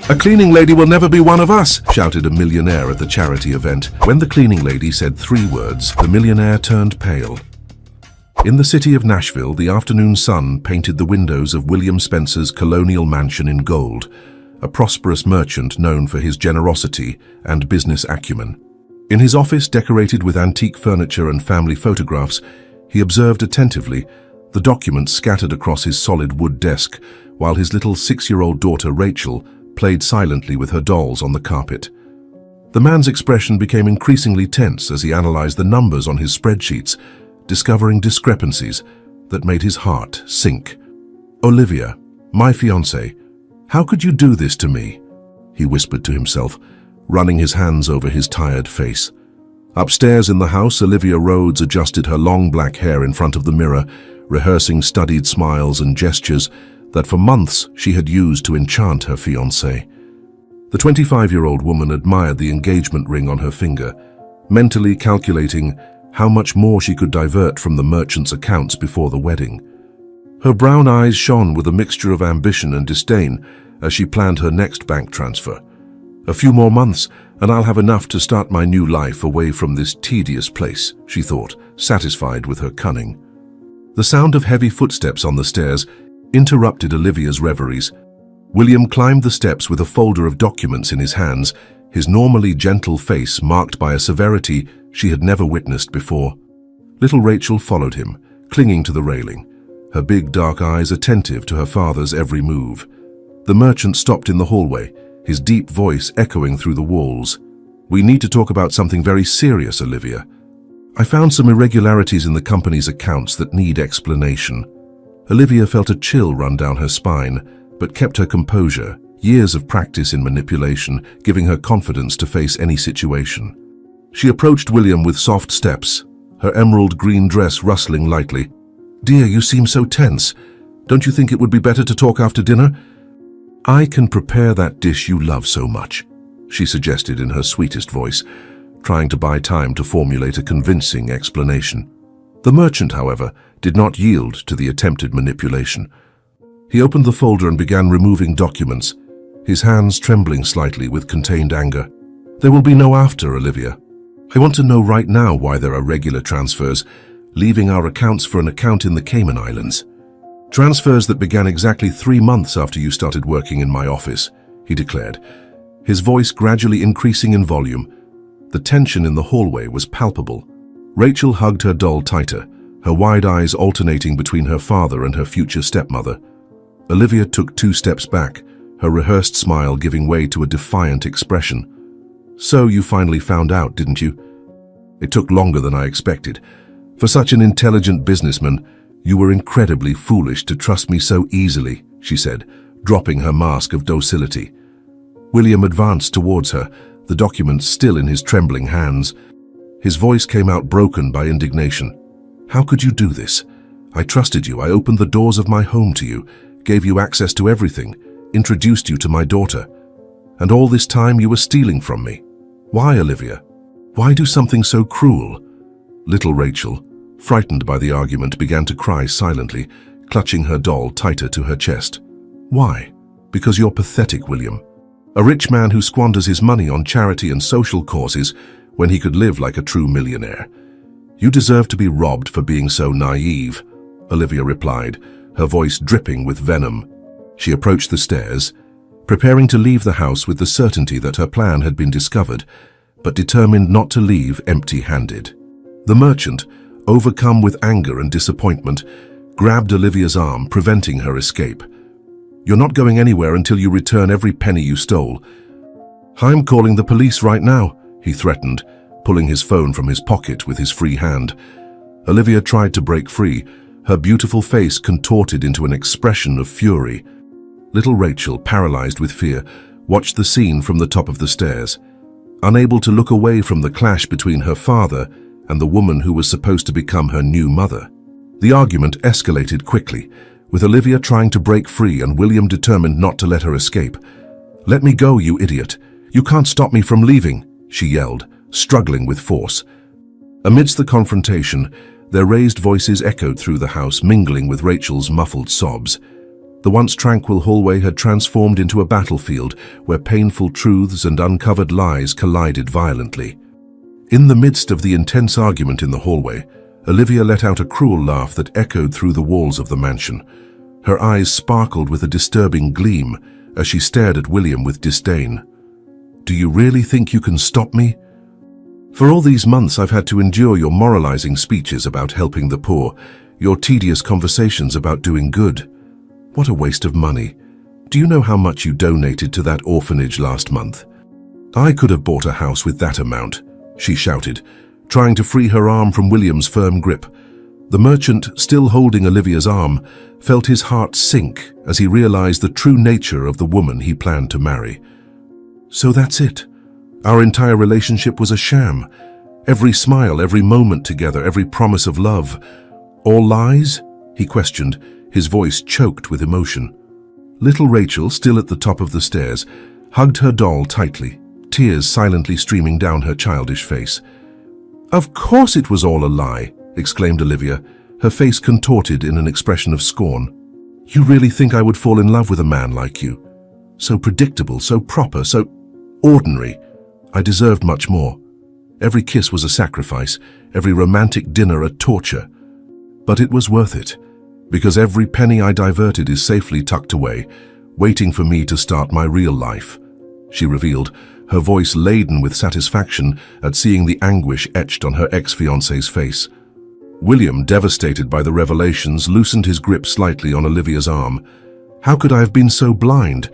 "A cleaning lady will never be one of us," shouted a millionaire at the charity event. When the cleaning lady said 3 words, the millionaire turned pale. In the city of Nashville, the afternoon sun painted the windows of William Spencer's colonial mansion in gold, a prosperous merchant known for his generosity and business acumen. In his office, decorated with antique furniture and family photographs, he observed attentively the documents scattered across his solid wood desk, while his little 6-year-old daughter Rachel played silently with her dolls on the carpet. The man's expression became increasingly tense as he analyzed the numbers on his spreadsheets, discovering discrepancies that made his heart sink. "Olivia, my fiancée, how could you do this to me?" he whispered to himself, running his hands over his tired face. Upstairs in the house, Olivia Rhodes adjusted her long black hair in front of the mirror, rehearsing studied smiles and gestures that for months she had used to enchant her fiancé. The 25-year-old woman admired the engagement ring on her finger, mentally calculating how much more she could divert from the merchant's accounts before the wedding. Her brown eyes shone with a mixture of ambition and disdain as she planned her next bank transfer. "A few more months, and I'll have enough to start my new life away from this tedious place," she thought, satisfied with her cunning. The sound of heavy footsteps on the stairs interrupted Olivia's reveries. William climbed the steps with a folder of documents in his hands, his normally gentle face marked by a severity she had never witnessed before. Little Rachel followed him, clinging to the railing, her big dark eyes attentive to her father's every move. The merchant stopped in the hallway, his deep voice echoing through the walls. "We need to talk about something very serious, Olivia. I found some irregularities in the company's accounts that need explanation." Olivia felt a chill run down her spine, but kept her composure, years of practice in manipulation giving her confidence to face any situation. She approached William with soft steps, her emerald green dress rustling lightly. "Dear, you seem so tense. Don't you think it would be better to talk after dinner?" "I can prepare that dish you love so much," she suggested in her sweetest voice, trying to buy time to formulate a convincing explanation. The merchant, however, did not yield to the attempted manipulation. He opened the folder and began removing documents, his hands trembling slightly with contained anger. "There will be no after, Olivia. I want to know right now why there are regular transfers, leaving our accounts for an account in the Cayman Islands. Transfers that began exactly 3 months after you started working in my office," he declared, his voice gradually increasing in volume. The tension in the hallway was palpable. Rachel hugged her doll tighter, her wide eyes alternating between her father and her future stepmother. Olivia took 2 steps back, her rehearsed smile giving way to a defiant expression. "So you finally found out, didn't you? It took longer than I expected. For such an intelligent businessman, you were incredibly foolish to trust me so easily," she said, dropping her mask of docility. William advanced towards her, the documents still in his trembling hands. His voice came out broken by indignation. "How could you do this? I trusted you. I opened the doors of my home to you, gave you access to everything, introduced you to my daughter. And all this time you were stealing from me. Why, Olivia? Why do something so cruel?" Little Rachel, frightened by the argument, began to cry silently, clutching her doll tighter to her chest. "Why? Because you're pathetic, William. A rich man who squanders his money on charity and social causes when he could live like a true millionaire. You deserve to be robbed for being so naive," Olivia replied, her voice dripping with venom. She approached the stairs, preparing to leave the house with the certainty that her plan had been discovered, but determined not to leave empty-handed. The merchant, overcome with anger and disappointment, grabbed Olivia's arm, preventing her escape. "You're not going anywhere until you return every penny you stole." "I'm calling the police right now," he threatened, pulling his phone from his pocket with his free hand. Olivia tried to break free, her beautiful face contorted into an expression of fury. Little Rachel, paralyzed with fear, watched the scene from the top of the stairs, unable to look away from the clash between her father and the woman who was supposed to become her new mother. The argument escalated quickly, with Olivia trying to break free and William determined not to let her escape. "Let me go, you idiot. You can't stop me from leaving," she yelled, struggling with force. Amidst the confrontation, their raised voices echoed through the house, mingling with Rachel's muffled sobs. The once tranquil hallway had transformed into a battlefield where painful truths and uncovered lies collided violently. In the midst of the intense argument in the hallway, Olivia let out a cruel laugh that echoed through the walls of the mansion. Her eyes sparkled with a disturbing gleam as she stared at William with disdain. "Do you really think you can stop me? For all these months I've had to endure your moralizing speeches about helping the poor, your tedious conversations about doing good. What a waste of money. Do you know how much you donated to that orphanage last month? I could have bought a house with that amount," she shouted, trying to free her arm from William's firm grip. The merchant, still holding Olivia's arm, felt his heart sink as he realized the true nature of the woman he planned to marry. "So that's it. Our entire relationship was a sham. Every smile, every moment together, every promise of love. All lies?" he questioned, his voice choked with emotion. Little Rachel, still at the top of the stairs, hugged her doll tightly, tears silently streaming down her childish face. "Of course it was all a lie," exclaimed Olivia, her face contorted in an expression of scorn. "You really think I would fall in love with a man like you? So predictable, so proper, so ordinary. I deserved much more. Every kiss was a sacrifice, every romantic dinner a torture. But it was worth it, because every penny I diverted is safely tucked away, waiting for me to start my real life," she revealed, her voice laden with satisfaction at seeing the anguish etched on her ex-fiancé's face. William, devastated by the revelations, loosened his grip slightly on Olivia's arm. "How could I have been so blind?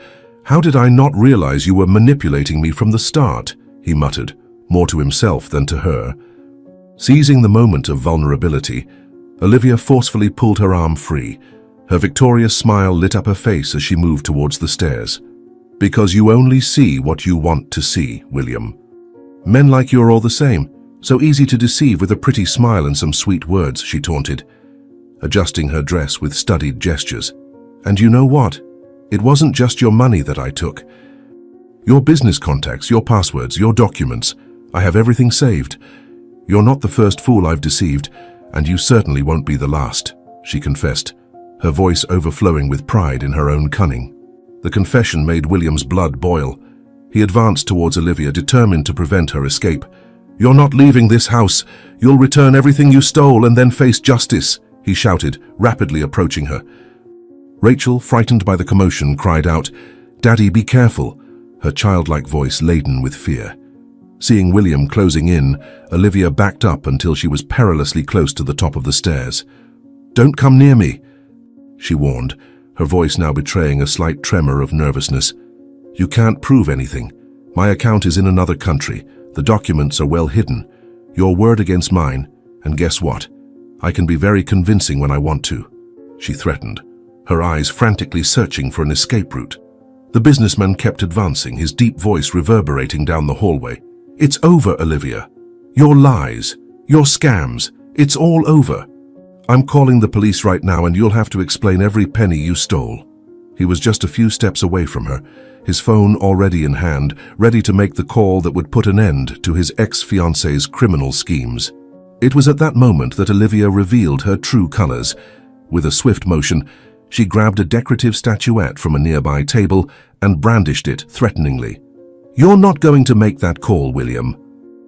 How did I not realize you were manipulating me from the start?" he muttered, more to himself than to her. Seizing the moment of vulnerability, Olivia forcefully pulled her arm free. Her victorious smile lit up her face as she moved towards the stairs. "Because you only see what you want to see, William. Men like you are all the same. So easy to deceive with a pretty smile and some sweet words," she taunted, adjusting her dress with studied gestures. "And you know what? It wasn't just your money that I took. Your business contacts, your passwords, your documents. I have everything saved. You're not the first fool I've deceived, and you certainly won't be the last," she confessed, her voice overflowing with pride in her own cunning. The confession made William's blood boil. He advanced towards Olivia, determined to prevent her escape. "You're not leaving this house. You'll return everything you stole and then face justice," he shouted, rapidly approaching her. Rachel, frightened by the commotion, cried out, "Daddy, be careful," her childlike voice laden with fear. Seeing William closing in, Olivia backed up until she was perilously close to the top of the stairs. "Don't come near me," she warned, her voice now betraying a slight tremor of nervousness. "You can't prove anything. My account is in another country. The documents are well hidden. Your word against mine, and guess what? I can be very convincing when I want to," she threatened, her eyes frantically searching for an escape route. The businessman kept advancing, his deep voice reverberating down the hallway. "It's over, Olivia. Your lies, your scams, it's all over. I'm calling the police right now and you'll have to explain every penny you stole." He was just a few steps away from her, his phone already in hand, ready to make the call that would put an end to his ex-fiancé's criminal schemes. It was at that moment that Olivia revealed her true colors. With a swift motion, she grabbed a decorative statuette from a nearby table and brandished it threateningly. "You're not going to make that call, William.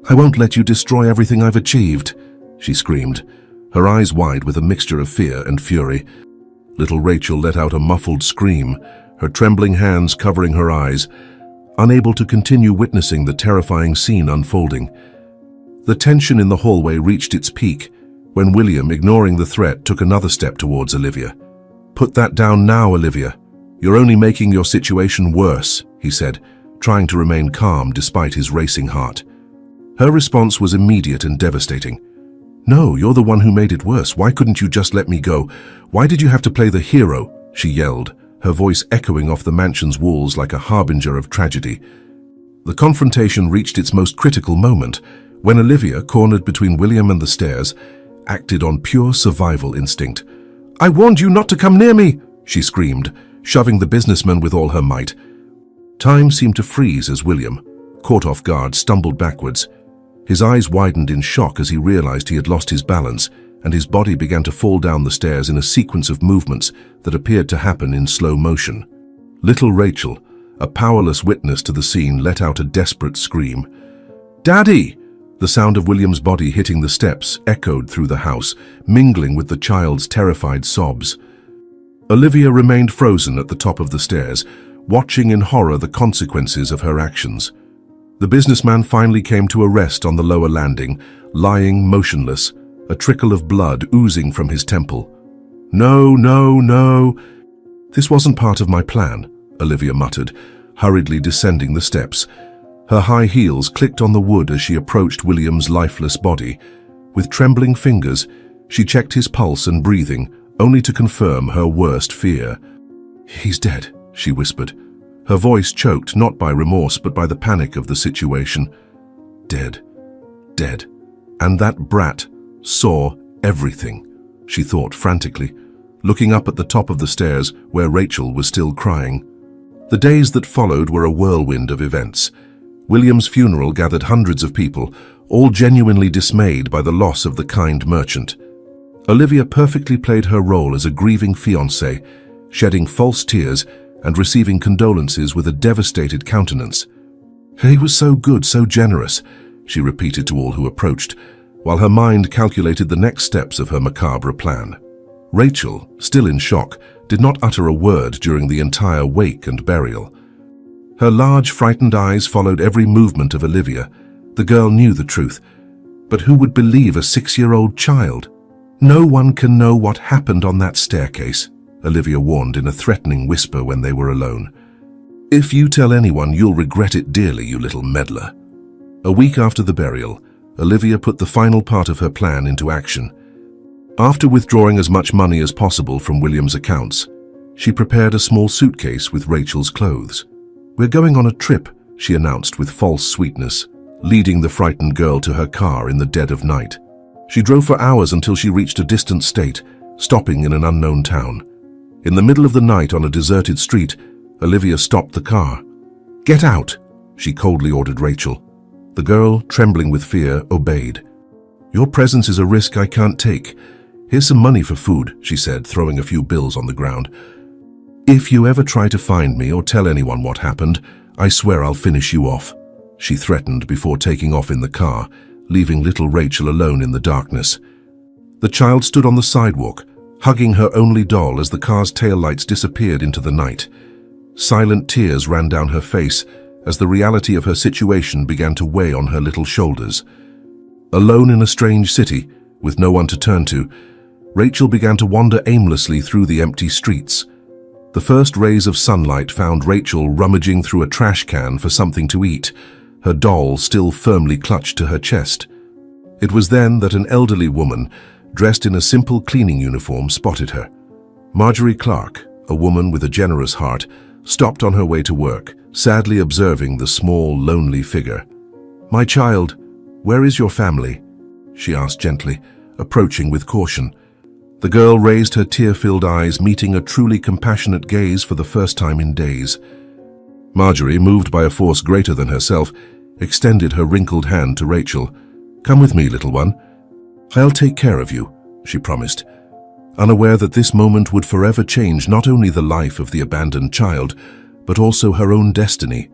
I won't let you destroy everything I've achieved," she screamed, her eyes wide with a mixture of fear and fury. Little Rachel let out a muffled scream, her trembling hands covering her eyes, unable to continue witnessing the terrifying scene unfolding. The tension in the hallway reached its peak when William, ignoring the threat, took another step towards Olivia. "Put that down now, Olivia. You're only making your situation worse," he said, trying to remain calm despite his racing heart. Her response was immediate and devastating. "No, you're the one who made it worse. Why couldn't you just let me go? Why did you have to play the hero?" she yelled, her voice echoing off the mansion's walls like a harbinger of tragedy. The confrontation reached its most critical moment when Olivia, cornered between William and the stairs, acted on pure survival instinct. "I warned you not to come near me!" she screamed, shoving the businessman with all her might. Time seemed to freeze as William, caught off guard, stumbled backwards. His eyes widened in shock as he realized he had lost his balance and his body began to fall down the stairs in a sequence of movements that appeared to happen in slow motion. Little Rachel, a powerless witness to the scene, let out a desperate scream. "Daddy!" The sound of William's body hitting the steps echoed through the house, mingling with the child's terrified sobs. Olivia remained frozen at the top of the stairs, watching in horror the consequences of her actions. The businessman finally came to a rest on the lower landing, lying motionless, a trickle of blood oozing from his temple. "No, no, no. This wasn't part of my plan," Olivia muttered, hurriedly descending the steps. Her high heels clicked on the wood as she approached William's lifeless body. With trembling fingers, she checked his pulse and breathing, only to confirm her worst fear. "He's dead," she whispered, her voice choked not by remorse but by the panic of the situation. Dead. Dead. And that brat saw everything, she thought frantically, looking up at the top of the stairs where Rachel was still crying. The days that followed were a whirlwind of events. William's funeral gathered hundreds of people, all genuinely dismayed by the loss of the kind merchant. Olivia perfectly played her role as a grieving fiancée, shedding false tears and receiving condolences with a devastated countenance. "He was so good, so generous," she repeated to all who approached, while her mind calculated the next steps of her macabre plan. Rachel, still in shock, did not utter a word during the entire wake and burial. Her large, frightened eyes followed every movement of Olivia. The girl knew the truth. But who would believe a 6-year-old child? "No one can know what happened on that staircase," Olivia warned in a threatening whisper when they were alone. "If you tell anyone, you'll regret it dearly, you little meddler." A week after the burial, Olivia put the final part of her plan into action. After withdrawing as much money as possible from William's accounts, she prepared a small suitcase with Rachel's clothes. "We're going on a trip," she announced with false sweetness, leading the frightened girl to her car in the dead of night. She drove for hours until she reached a distant state, stopping in an unknown town. In the middle of the night on a deserted street, Olivia stopped the car. "Get out," she coldly ordered Rachel. The girl, trembling with fear, obeyed. "Your presence is a risk I can't take. Here's some money for food," she said, throwing a few bills on the ground. "If you ever try to find me or tell anyone what happened, I swear I'll finish you off," she threatened before taking off in the car, leaving little Rachel alone in the darkness. The child stood on the sidewalk, hugging her only doll as the car's taillights disappeared into the night. Silent tears ran down her face as the reality of her situation began to weigh on her little shoulders. Alone in a strange city, with no one to turn to, Rachel began to wander aimlessly through the empty streets. The first rays of sunlight found Rachel rummaging through a trash can for something to eat, her doll still firmly clutched to her chest. It was then that an elderly woman, dressed in a simple cleaning uniform, spotted her. Marjorie Clark, a woman with a generous heart, stopped on her way to work, sadly observing the small, lonely figure. "My child, where is your family?" she asked gently, approaching with caution. The girl raised her tear-filled eyes, meeting a truly compassionate gaze for the first time in days. Marjorie, moved by a force greater than herself, extended her wrinkled hand to Rachel. "Come with me, little one. I'll take care of you," she promised, unaware that this moment would forever change not only the life of the abandoned child, but also her own destiny.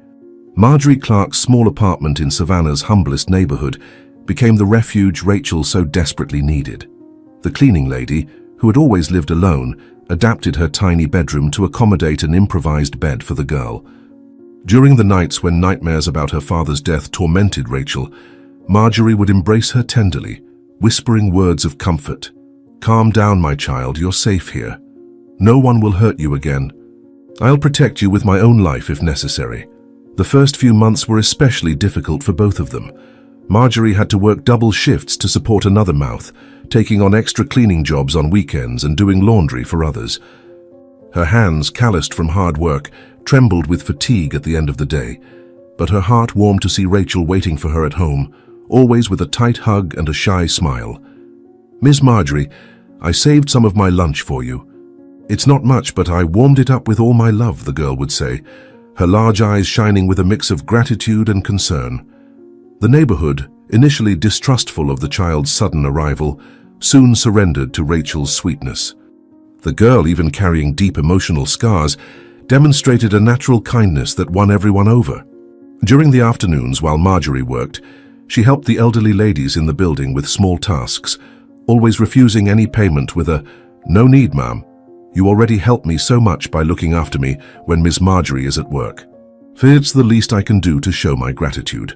Marjorie Clark's small apartment in Savannah's humblest neighborhood became the refuge Rachel so desperately needed. The cleaning lady, who had always lived alone, adapted her tiny bedroom to accommodate an improvised bed for the girl. During the nights when nightmares about her father's death tormented Rachel, Marjorie would embrace her tenderly, whispering words of comfort. "Calm down, my child, you're safe here. No one will hurt you again. I'll protect you with my own life if necessary." The first few months were especially difficult for both of them. Marjorie had to work double shifts to support another mouth, taking on extra cleaning jobs on weekends and doing laundry for others. Her hands, calloused from hard work, trembled with fatigue at the end of the day, but her heart warmed to see Rachel waiting for her at home, always with a tight hug and a shy smile. "Miss Marjorie, I saved some of my lunch for you. It's not much, but I warmed it up with all my love," the girl would say, her large eyes shining with a mix of gratitude and concern. The neighborhood, initially distrustful of the child's sudden arrival, soon surrendered to Rachel's sweetness. The girl, even carrying deep emotional scars, demonstrated a natural kindness that won everyone over. During the afternoons while Marjorie worked, she helped the elderly ladies in the building with small tasks, always refusing any payment with a, "No need, ma'am. You already help me so much by looking after me when Miss Marjorie is at work. It's the least I can do to show my gratitude."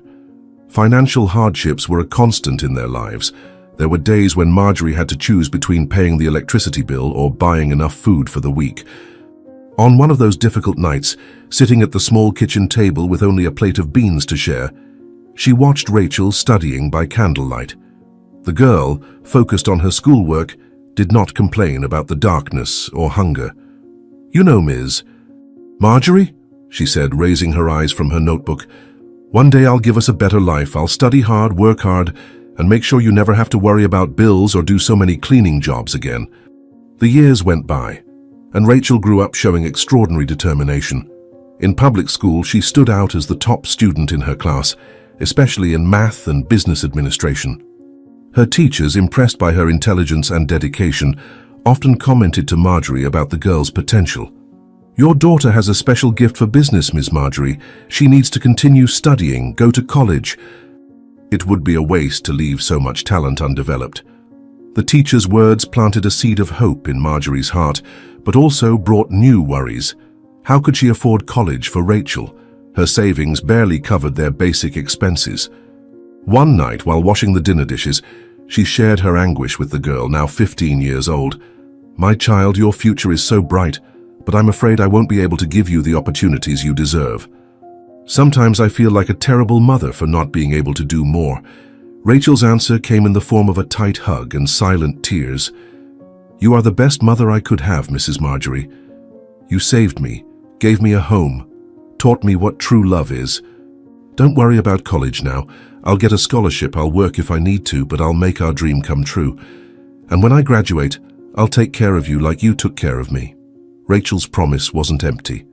Financial hardships were a constant in their lives. There were days when Marjorie had to choose between paying the electricity bill or buying enough food for the week. On one of those difficult nights, sitting at the small kitchen table with only a plate of beans to share, she watched Rachel studying by candlelight. The girl, focused on her schoolwork, did not complain about the darkness or hunger. "You know, Ms. Marjorie," she said, raising her eyes from her notebook, "one day I'll give us a better life. I'll study hard, work hard, and make sure you never have to worry about bills or do so many cleaning jobs again." The years went by, and Rachel grew up showing extraordinary determination. In public school, she stood out as the top student in her class, especially in math and business administration. Her teachers, impressed by her intelligence and dedication, often commented to Marjorie about the girl's potential. "Your daughter has a special gift for business, Miss Marjorie. She needs to continue studying, go to college." It would be a waste to leave so much talent undeveloped. The teacher's words planted a seed of hope in Marjorie's heart, but also brought new worries. How could she afford college for Rachel? Her savings barely covered their basic expenses. One night, while washing the dinner dishes, she shared her anguish with the girl, now 15 years old. "My child, your future is so bright, but I'm afraid I won't be able to give you the opportunities you deserve. Sometimes I feel like a terrible mother for not being able to do more." Rachel's answer came in the form of a tight hug and silent tears. "You are the best mother I could have, Mrs. Marjorie. You saved me, gave me a home, taught me what true love is. Don't worry about college now. I'll get a scholarship, I'll work if I need to, but I'll make our dream come true. And when I graduate, I'll take care of you like you took care of me." Rachel's promise wasn't empty.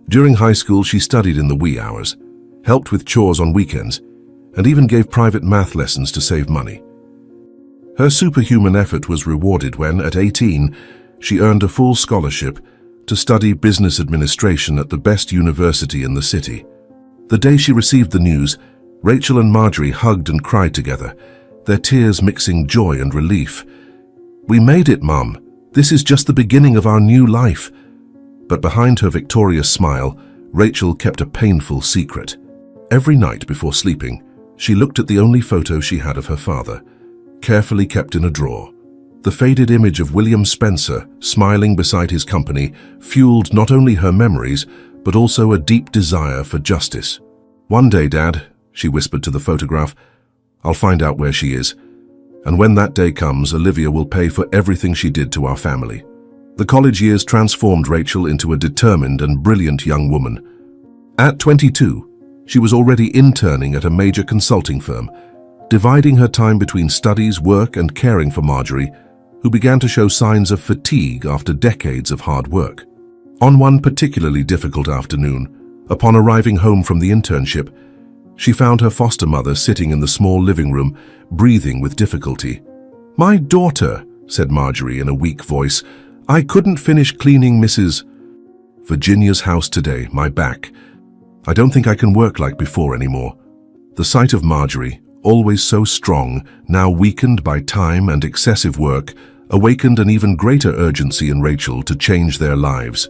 During high school, she studied in the wee hours, helped with chores on weekends, and even gave private math lessons to save money. Her superhuman effort was rewarded when, at 18, she earned a full scholarship to study business administration at the best university in the city. The day she received the news, Rachel and Marjorie hugged and cried together, their tears mixing joy and relief. "We made it, Mum. This is just the beginning of our new life." But behind her victorious smile, Rachel kept a painful secret. Every night before sleeping, she looked at the only photo she had of her father, carefully kept in a drawer. The faded image of William Spencer, smiling beside his company, fueled not only her memories, but also a deep desire for justice. "One day, Dad," she whispered to the photograph, "I'll find out where she is. And when that day comes, Olivia will pay for everything she did to our family." The college years transformed Rachel into a determined and brilliant young woman. At 22, she was already interning at a major consulting firm, dividing her time between studies, work, and caring for Marjorie, who began to show signs of fatigue after decades of hard work. On one particularly difficult afternoon, upon arriving home from the internship, she found her foster mother sitting in the small living room, breathing with difficulty. "My daughter," said Marjorie in a weak voice, "I couldn't finish cleaning Mrs. Virginia's house today, my back. I don't think I can work like before anymore." The sight of Marjorie, always so strong, now weakened by time and excessive work, awakened an even greater urgency in Rachel to change their lives.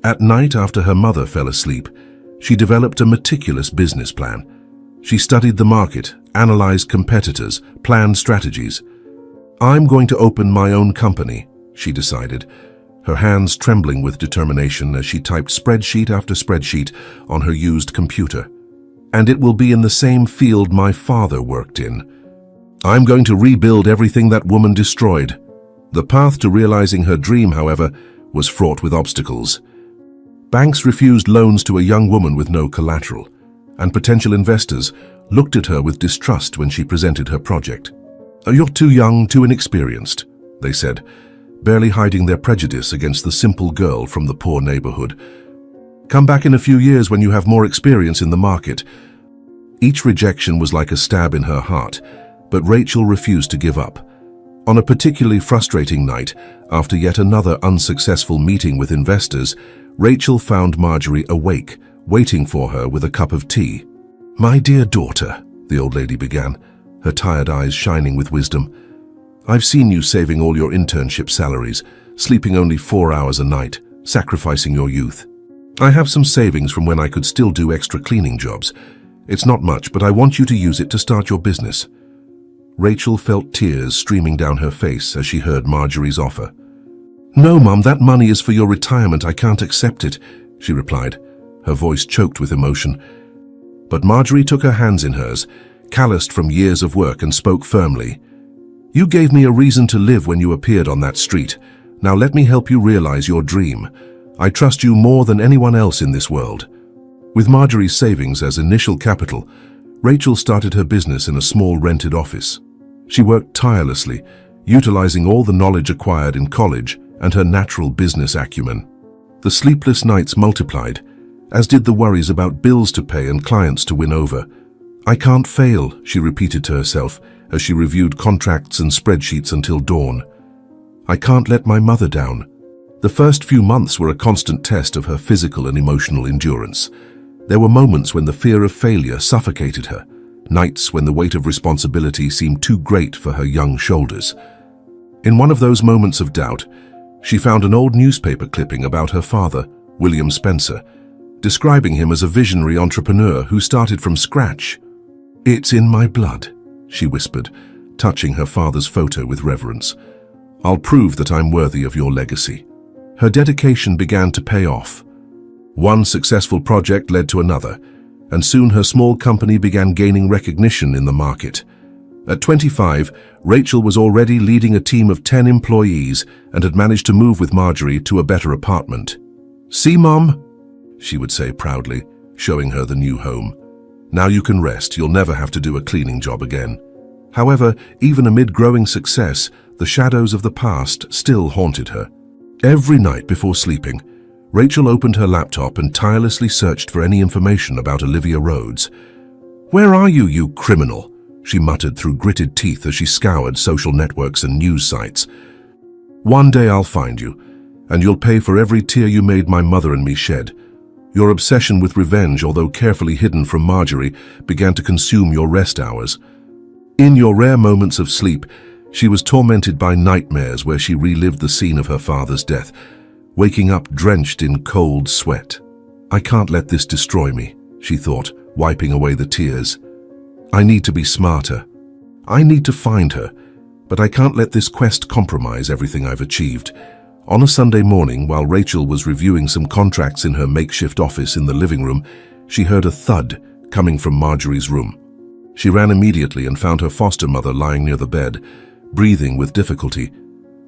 At night, after her mother fell asleep, she developed a meticulous business plan. She studied the market, analyzed competitors, planned strategies. "I'm going to open my own company," she decided, her hands trembling with determination as she typed spreadsheet after spreadsheet on her used computer. "And it will be in the same field my father worked in. I'm going to rebuild everything that woman destroyed." The path to realizing her dream, however, was fraught with obstacles. Banks refused loans to a young woman with no collateral, and potential investors looked at her with distrust when she presented her project. "You're too young, too inexperienced," they said, barely hiding their prejudice against the simple girl from the poor neighborhood. "Come back in a few years when you have more experience in the market." Each rejection was like a stab in her heart, but Rachel refused to give up. On a particularly frustrating night, after yet another unsuccessful meeting with investors, Rachel found Marjorie awake, waiting for her with a cup of tea. "My dear daughter," the old lady began, her tired eyes shining with wisdom, "I've seen you saving all your internship salaries, sleeping only 4 hours a night, sacrificing your youth. I have some savings from when I could still do extra cleaning jobs. It's not much, but I want you to use it to start your business." Rachel felt tears streaming down her face as she heard Marjorie's offer. "No, Mum, that money is for your retirement. I can't accept it," she replied, her voice choked with emotion. But Marjorie took her hands in hers, calloused from years of work, and spoke firmly. "You gave me a reason to live when you appeared on that street. Now let me help you realize your dream. I trust you more than anyone else in this world." With Marjorie's savings as initial capital, Rachel started her business in a small rented office. She worked tirelessly, utilizing all the knowledge acquired in college and her natural business acumen. The sleepless nights multiplied, as did the worries about bills to pay and clients to win over. "I can't fail," she repeated to herself as she reviewed contracts and spreadsheets until dawn. "I can't let my mother down." The first few months were a constant test of her physical and emotional endurance. There were moments when the fear of failure suffocated her, nights when the weight of responsibility seemed too great for her young shoulders. In one of those moments of doubt, she found an old newspaper clipping about her father, William Spencer, describing him as a visionary entrepreneur who started from scratch. "It's in my blood," she whispered, touching her father's photo with reverence. "I'll prove that I'm worthy of your legacy." Her dedication began to pay off. One successful project led to another, and soon her small company began gaining recognition in the market. At 25, Rachel was already leading a team of 10 employees and had managed to move with Marjorie to a better apartment. "See, Mom?" she would say proudly, showing her the new home. "Now you can rest. You'll never have to do a cleaning job again." However, even amid growing success, the shadows of the past still haunted her. Every night before sleeping, Rachel opened her laptop and tirelessly searched for any information about Olivia Rhodes. "Where are you, you criminal?" she muttered through gritted teeth as she scoured social networks and news sites. "One day I'll find you, and you'll pay for every tear you made my mother and me shed. Your obsession with revenge, although carefully hidden from Marjorie, began to consume your rest hours. In your rare moments of sleep, she was tormented by nightmares where she relived the scene of her father's death, waking up drenched in cold sweat. "I can't let this destroy me," she thought, wiping away the tears. "I need to be smarter. I need to find her, but I can't let this quest compromise everything I've achieved." On a Sunday morning, while Rachel was reviewing some contracts in her makeshift office in the living room, she heard a thud coming from Marjorie's room. She ran immediately and found her foster mother lying near the bed, breathing with difficulty.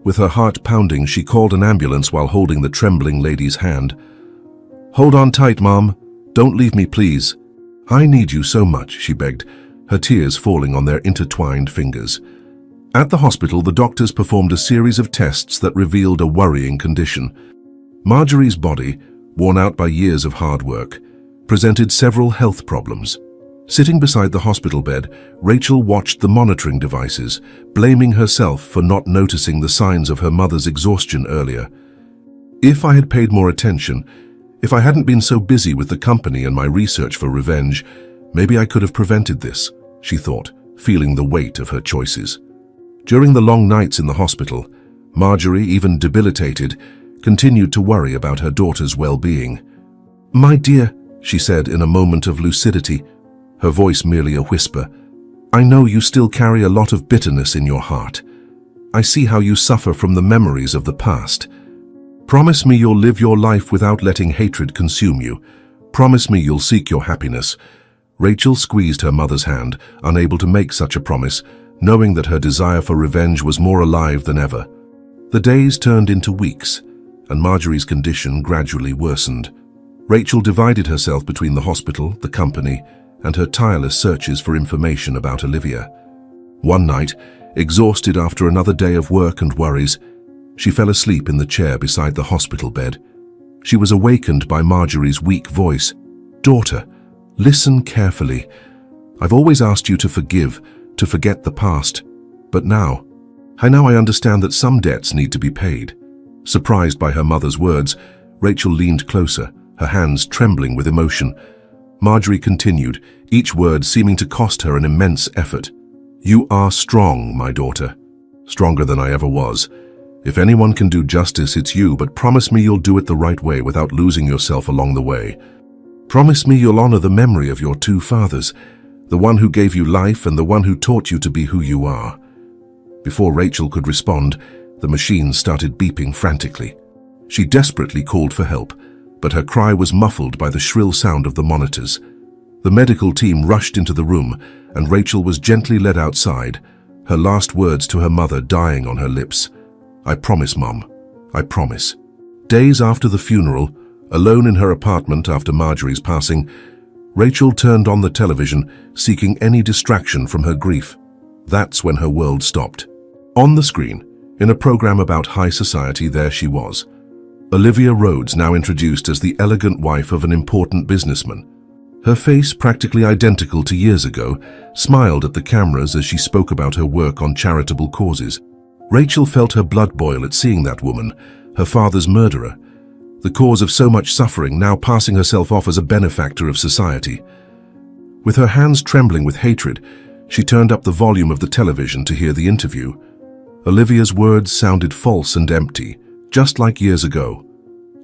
With her heart pounding, she called an ambulance while holding the trembling lady's hand. "Hold on tight, Mom. Don't leave me, please. I need you so much," she begged, her tears falling on their intertwined fingers. At the hospital, the doctors performed a series of tests that revealed a worrying condition. Marjorie's body, worn out by years of hard work, presented several health problems. Sitting beside the hospital bed, Rachel watched the monitoring devices, blaming herself for not noticing the signs of her mother's exhaustion earlier. "If I had paid more attention, if I hadn't been so busy with the company and my research for revenge, maybe I could have prevented this," she thought, feeling the weight of her choices. During the long nights in the hospital, Marjorie, even debilitated, continued to worry about her daughter's well-being. "My dear," she said in a moment of lucidity, her voice merely a whisper, "I know you still carry a lot of bitterness in your heart. I see how you suffer from the memories of the past. Promise me you'll live your life without letting hatred consume you. Promise me you'll seek your happiness." Rachel squeezed her mother's hand, unable to make such a promise, knowing that her desire for revenge was more alive than ever. The days turned into weeks, and Marjorie's condition gradually worsened. Rachel divided herself between the hospital, the company, and her tireless searches for information about Olivia. One night, exhausted after another day of work and worries, she fell asleep in the chair beside the hospital bed. She was awakened by Marjorie's weak voice. "Daughter, listen carefully. I've always asked you to forgive, to forget the past. But now, Now I understand that some debts need to be paid." Surprised by her mother's words, Rachel leaned closer, her hands trembling with emotion. Marjorie continued, each word seeming to cost her an immense effort. "You are strong, my daughter. Stronger than I ever was. If anyone can do justice, it's you, but promise me you'll do it the right way without losing yourself along the way. Promise me you'll honor the memory of your two fathers, the one who gave you life and the one who taught you to be who you are." Before Rachel could respond, the machine started beeping frantically. She desperately called for help, but her cry was muffled by the shrill sound of the monitors. The medical team rushed into the room, and Rachel was gently led outside, her last words to her mother dying on her lips. "I promise, Mom. I promise." Days after the funeral, alone in her apartment after Marjorie's passing, Rachel turned on the television, seeking any distraction from her grief. That's when her world stopped. On the screen, in a program about high society, there she was. Olivia Rhodes, now introduced as the elegant wife of an important businessman. Her face, practically identical to years ago, smiled at the cameras as she spoke about her work on charitable causes. Rachel felt her blood boil at seeing that woman, her father's murderer, the cause of so much suffering, now passing herself off as a benefactor of society. With her hands trembling with hatred, she turned up the volume of the television to hear the interview. Olivia's words sounded false and empty, just like years ago.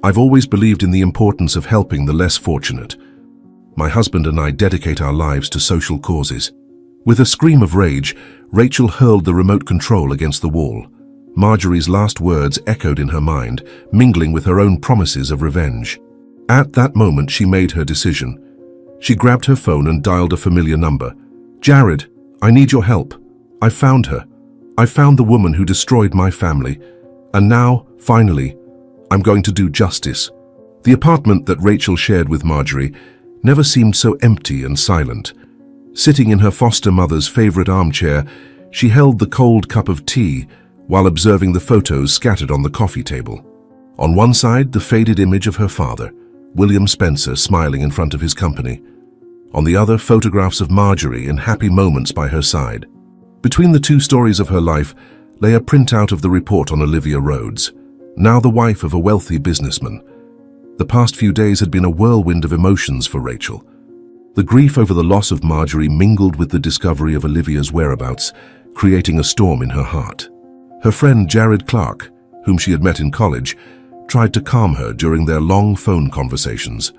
"I've always believed in the importance of helping the less fortunate. My husband and I dedicate our lives to social causes." With a scream of rage, Rachel hurled the remote control against the wall. Marjorie's last words echoed in her mind, mingling with her own promises of revenge. At that moment, she made her decision. She grabbed her phone and dialed a familiar number. "Jared, I need your help. I found her. I found the woman who destroyed my family. And now, finally, I'm going to do justice." The apartment that Rachel shared with Marjorie never seemed so empty and silent. Sitting in her foster mother's favorite armchair, she held the cold cup of tea while observing the photos scattered on the coffee table. On one side, the faded image of her father, William Spencer, smiling in front of his company. On the other, photographs of Marjorie in happy moments by her side. Between the two stories of her life lay a printout of the report on Olivia Rhodes, now the wife of a wealthy businessman. The past few days had been a whirlwind of emotions for Rachel. The grief over the loss of Marjorie mingled with the discovery of Olivia's whereabouts, creating a storm in her heart. Her friend Jared Clark, whom she had met in college, tried to calm her during their long phone conversations.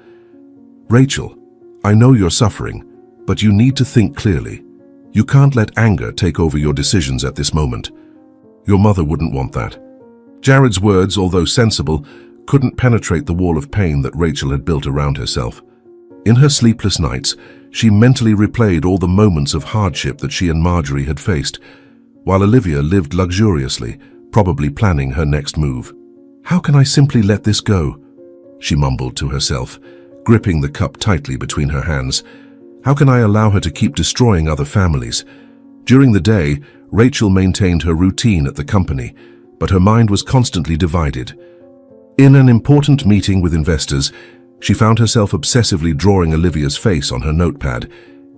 "Rachel, I know you're suffering, but you need to think clearly. You can't let anger take over your decisions at this moment. Your mother wouldn't want that." Jared's words, although sensible, couldn't penetrate the wall of pain that Rachel had built around herself. In her sleepless nights, she mentally replayed all the moments of hardship that she and Marjorie had faced, while Olivia lived luxuriously, probably planning her next move. "How can I simply let this go?" she mumbled to herself, gripping the cup tightly between her hands. "How can I allow her to keep destroying other families?" During the day, Rachel maintained her routine at the company, but her mind was constantly divided. In an important meeting with investors, she found herself obsessively drawing Olivia's face on her notepad,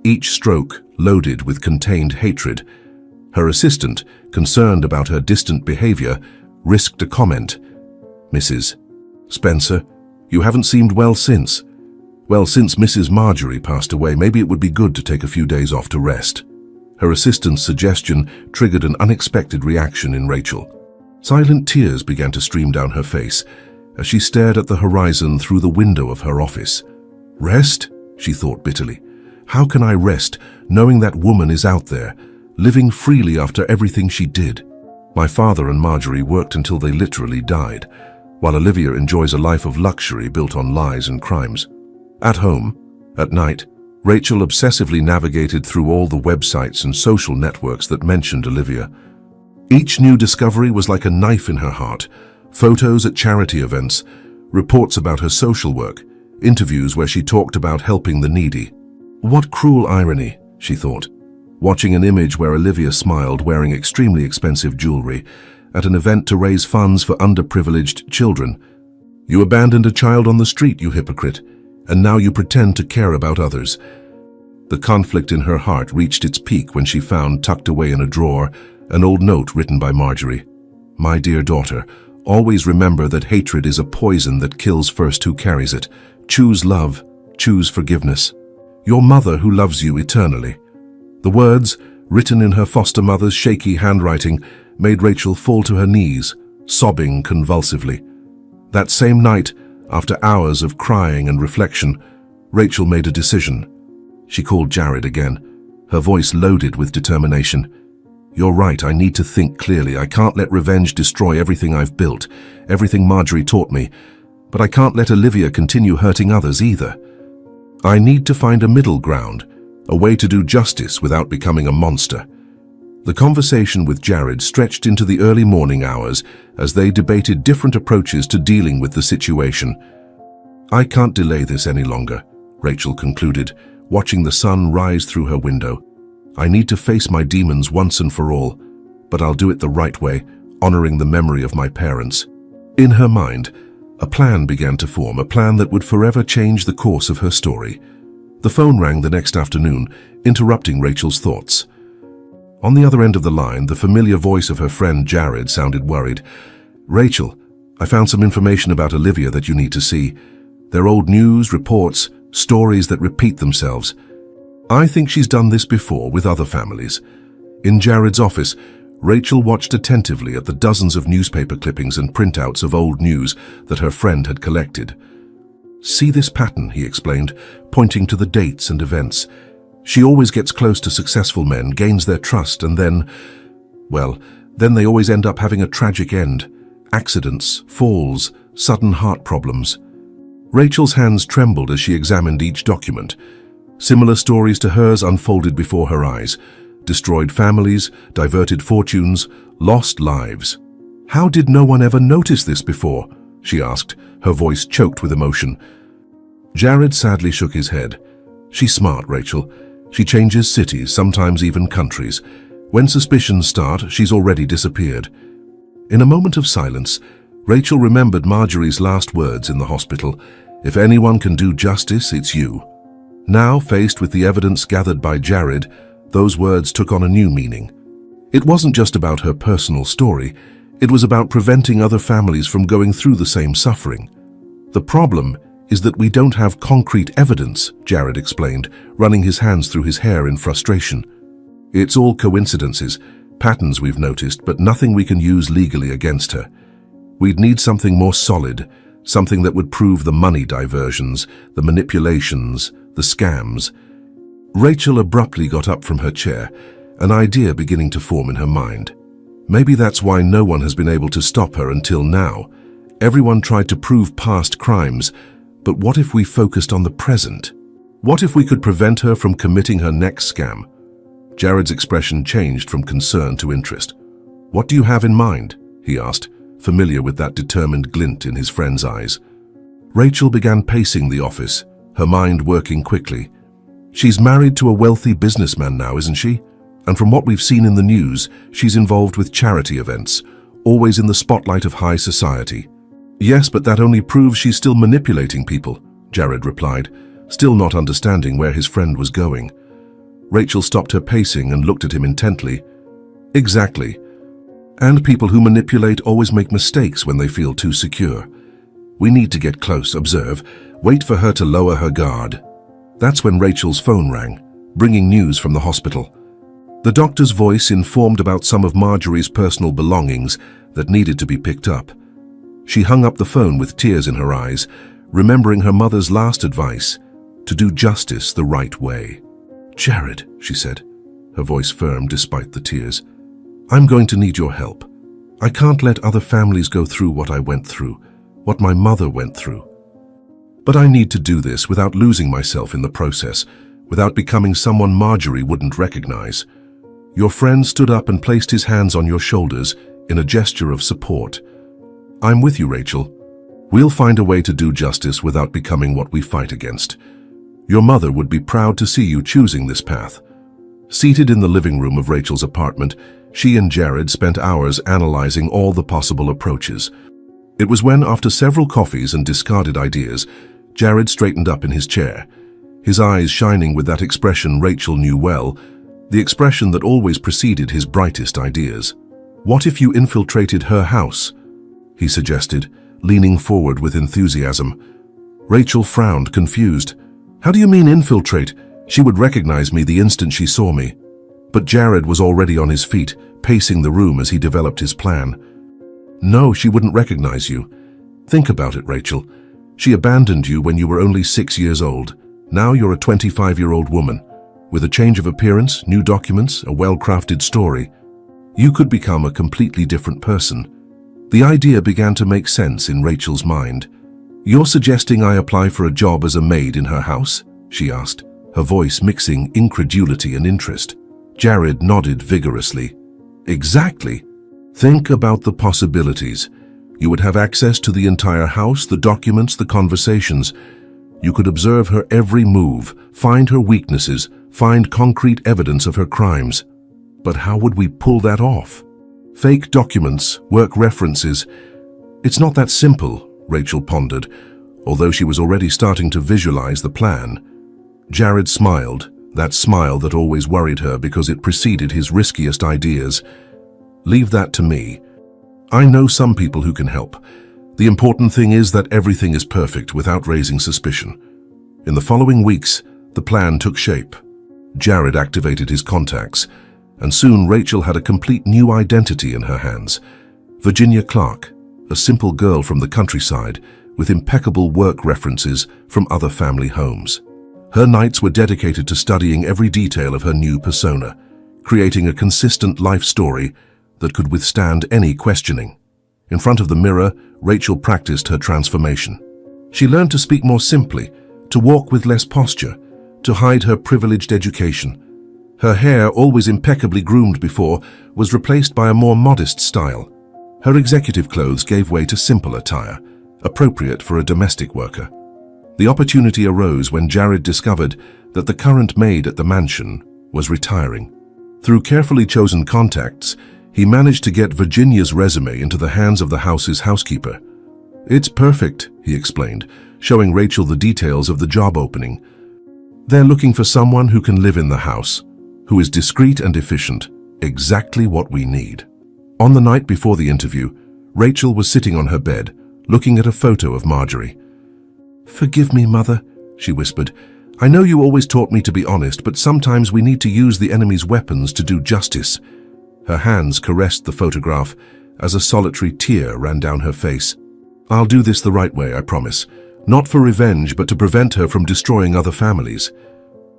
each stroke loaded with contained hatred. Her assistant, concerned about her distant behavior, risked a comment. "Mrs. Spencer, you haven't seemed well since. Well, since Mrs. Marjorie passed away, maybe it would be good to take a few days off to rest." Her assistant's suggestion triggered an unexpected reaction in Rachel. Silent tears began to stream down her face as she stared at the horizon through the window of her office. "Rest?" she thought bitterly. "How can I rest knowing that woman is out there, living freely after everything she did? My father and Marjorie worked until they literally died, while Olivia enjoys a life of luxury built on lies and crimes." At home, at night, Rachel obsessively navigated through all the websites and social networks that mentioned Olivia. Each new discovery was like a knife in her heart. Photos at charity events, reports about her social work, interviews where she talked about helping the needy. What cruel irony, she thought, watching an image where Olivia smiled wearing extremely expensive jewelry at an event to raise funds for underprivileged children. "You abandoned a child on the street, you hypocrite, and now you pretend to care about others." The conflict in her heart reached its peak when she found, tucked away in a drawer, An old note written by Marjorie. "My dear daughter, always remember that hatred is a poison that kills first who carries it. Choose love, choose forgiveness. Your mother who loves you eternally." The words, written in her foster mother's shaky handwriting, made Rachel fall to her knees, sobbing convulsively. That same night, after hours of crying and reflection, Rachel made a decision. She called Jared again, her voice loaded with determination. "You're right, I need to think clearly. I can't let revenge destroy everything I've built, everything Marjorie taught me. But I can't let Olivia continue hurting others either. I need to find a middle ground, a way to do justice without becoming a monster." The conversation with Jared stretched into the early morning hours as they debated different approaches to dealing with the situation. "I can't delay this any longer," Rachel concluded, watching the sun rise through her window. "I need to face my demons once and for all, but I'll do it the right way, honoring the memory of my parents." In her mind, a plan began to form, a plan that would forever change the course of her story. The phone rang the next afternoon, interrupting Rachel's thoughts. On the other end of the line, the familiar voice of her friend Jared sounded worried. "Rachel, I found some information about Olivia that you need to see. They're old news, reports, stories that repeat themselves. I think she's done this before with other families." In Jared's office, Rachel watched attentively at the dozens of newspaper clippings and printouts of old news that her friend had collected. "See this pattern," he explained, pointing to the dates and events. "She always gets close to successful men, gains their trust, and then they always end up having a tragic end. Accidents, falls, sudden heart problems." Rachel's hands trembled as she examined each document. Similar stories to hers unfolded before her eyes. Destroyed families, diverted fortunes, lost lives. "How did no one ever notice this before?" she asked, her voice choked with emotion. Jared sadly shook his head. "She's smart, Rachel. She changes cities, sometimes even countries. When suspicions start, she's already disappeared." In a moment of silence, Rachel remembered Marjorie's last words in the hospital. "If anyone can do justice, it's you." Now, faced with the evidence gathered by Jared, those words took on a new meaning. It wasn't just about her personal story, it was about preventing other families from going through the same suffering. "The problem is that we don't have concrete evidence," Jared explained, running his hands through his hair in frustration. "It's all coincidences, patterns we've noticed, but nothing we can use legally against her. We'd need something more solid, something that would prove the money diversions, the manipulations, the scams." Rachel abruptly got up from her chair, an idea beginning to form in her mind. Maybe that's why no one has been able to stop her until now. Everyone tried to prove past crimes, but what if we focused on the present? What if we could prevent her from committing her next scam? Jared's expression changed from concern to interest. "What do you have in mind?" he asked, familiar with that determined glint in his friend's eyes. Rachel began pacing the office, her mind working quickly. "She's married to a wealthy businessman now, isn't she? And from what we've seen in the news, she's involved with charity events, always in the spotlight of high society." "Yes, but that only proves she's still manipulating people," Jared replied, still not understanding where his friend was going. Rachel stopped her pacing and looked at him intently. "Exactly. And people who manipulate always make mistakes when they feel too secure. We need to get close, observe, wait for her to lower her guard." That's when Rachel's phone rang, bringing news from the hospital. The doctor's voice informed about some of Marjorie's personal belongings that needed to be picked up. She hung up the phone with tears in her eyes, remembering her mother's last advice, to do justice the right way. "Jared," she said, her voice firm despite the tears, "I'm going to need your help. I can't let other families go through what I went through, what my mother went through. But I need to do this without losing myself in the process, without becoming someone Marjorie wouldn't recognize. Your friend stood up and placed his hands on your shoulders in a gesture of support. I'm with you, Rachel. We'll find a way to do justice without becoming what we fight against. Your mother would be proud to see you choosing this path." Seated in the living room of Rachel's apartment, she and Jared spent hours analyzing all the possible approaches. It was when, after several coffees and discarded ideas, Jared straightened up in his chair, his eyes shining with that expression Rachel knew well, the expression that always preceded his brightest ideas. "What if you infiltrated her house?" he suggested, leaning forward with enthusiasm. Rachel frowned, confused. "How do you mean infiltrate? She would recognize me the instant she saw me." But Jared was already on his feet, pacing the room as he developed his plan. "No, she wouldn't recognize you. Think about it, Rachel. She abandoned you when you were only 6 years old. Now you're a 25-year-old woman. With a change of appearance, new documents, a well-crafted story, you could become a completely different person." The idea began to make sense in Rachel's mind. "You're suggesting I apply for a job as a maid in her house?" she asked, her voice mixing incredulity and interest. Jared nodded vigorously. "Exactly. Think about the possibilities. You would have access to the entire house, the documents, the conversations. You could observe her every move, find her weaknesses, find concrete evidence of her crimes. But how would we pull that off? Fake documents, work references. It's not that simple," Rachel pondered, although she was already starting to visualize the plan. Jared smiled, that smile that always worried her because it preceded his riskiest ideas. "Leave that to me. I know some people who can help. The important thing is that everything is perfect without raising suspicion." In the following weeks, the plan took shape. Jared activated his contacts, and soon Rachel had a complete new identity in her hands. Virginia Clark, a simple girl from the countryside with impeccable work references from other family homes. Her nights were dedicated to studying every detail of her new persona, creating a consistent life story that could withstand any questioning. In front of the mirror, Rachel practiced her transformation. She learned to speak more simply, to walk with less posture, to hide her privileged education. Her hair, always impeccably groomed before, was replaced by a more modest style. Her executive clothes gave way to simple attire, appropriate for a domestic worker. The opportunity arose when Jared discovered that the current maid at the mansion was retiring. Through carefully chosen contacts, he managed to get Virginia's resume into the hands of the house's housekeeper. "It's perfect," he explained, showing Rachel the details of the job opening. "They're looking for someone who can live in the house, who is discreet and efficient, exactly what we need." On the night before the interview, Rachel was sitting on her bed, looking at a photo of Marjorie. "Forgive me, Mother," she whispered. "I know you always taught me to be honest, but sometimes we need to use the enemy's weapons to do justice." Her hands caressed the photograph as a solitary tear ran down her face. "I'll do this the right way, I promise. Not for revenge, but to prevent her from destroying other families."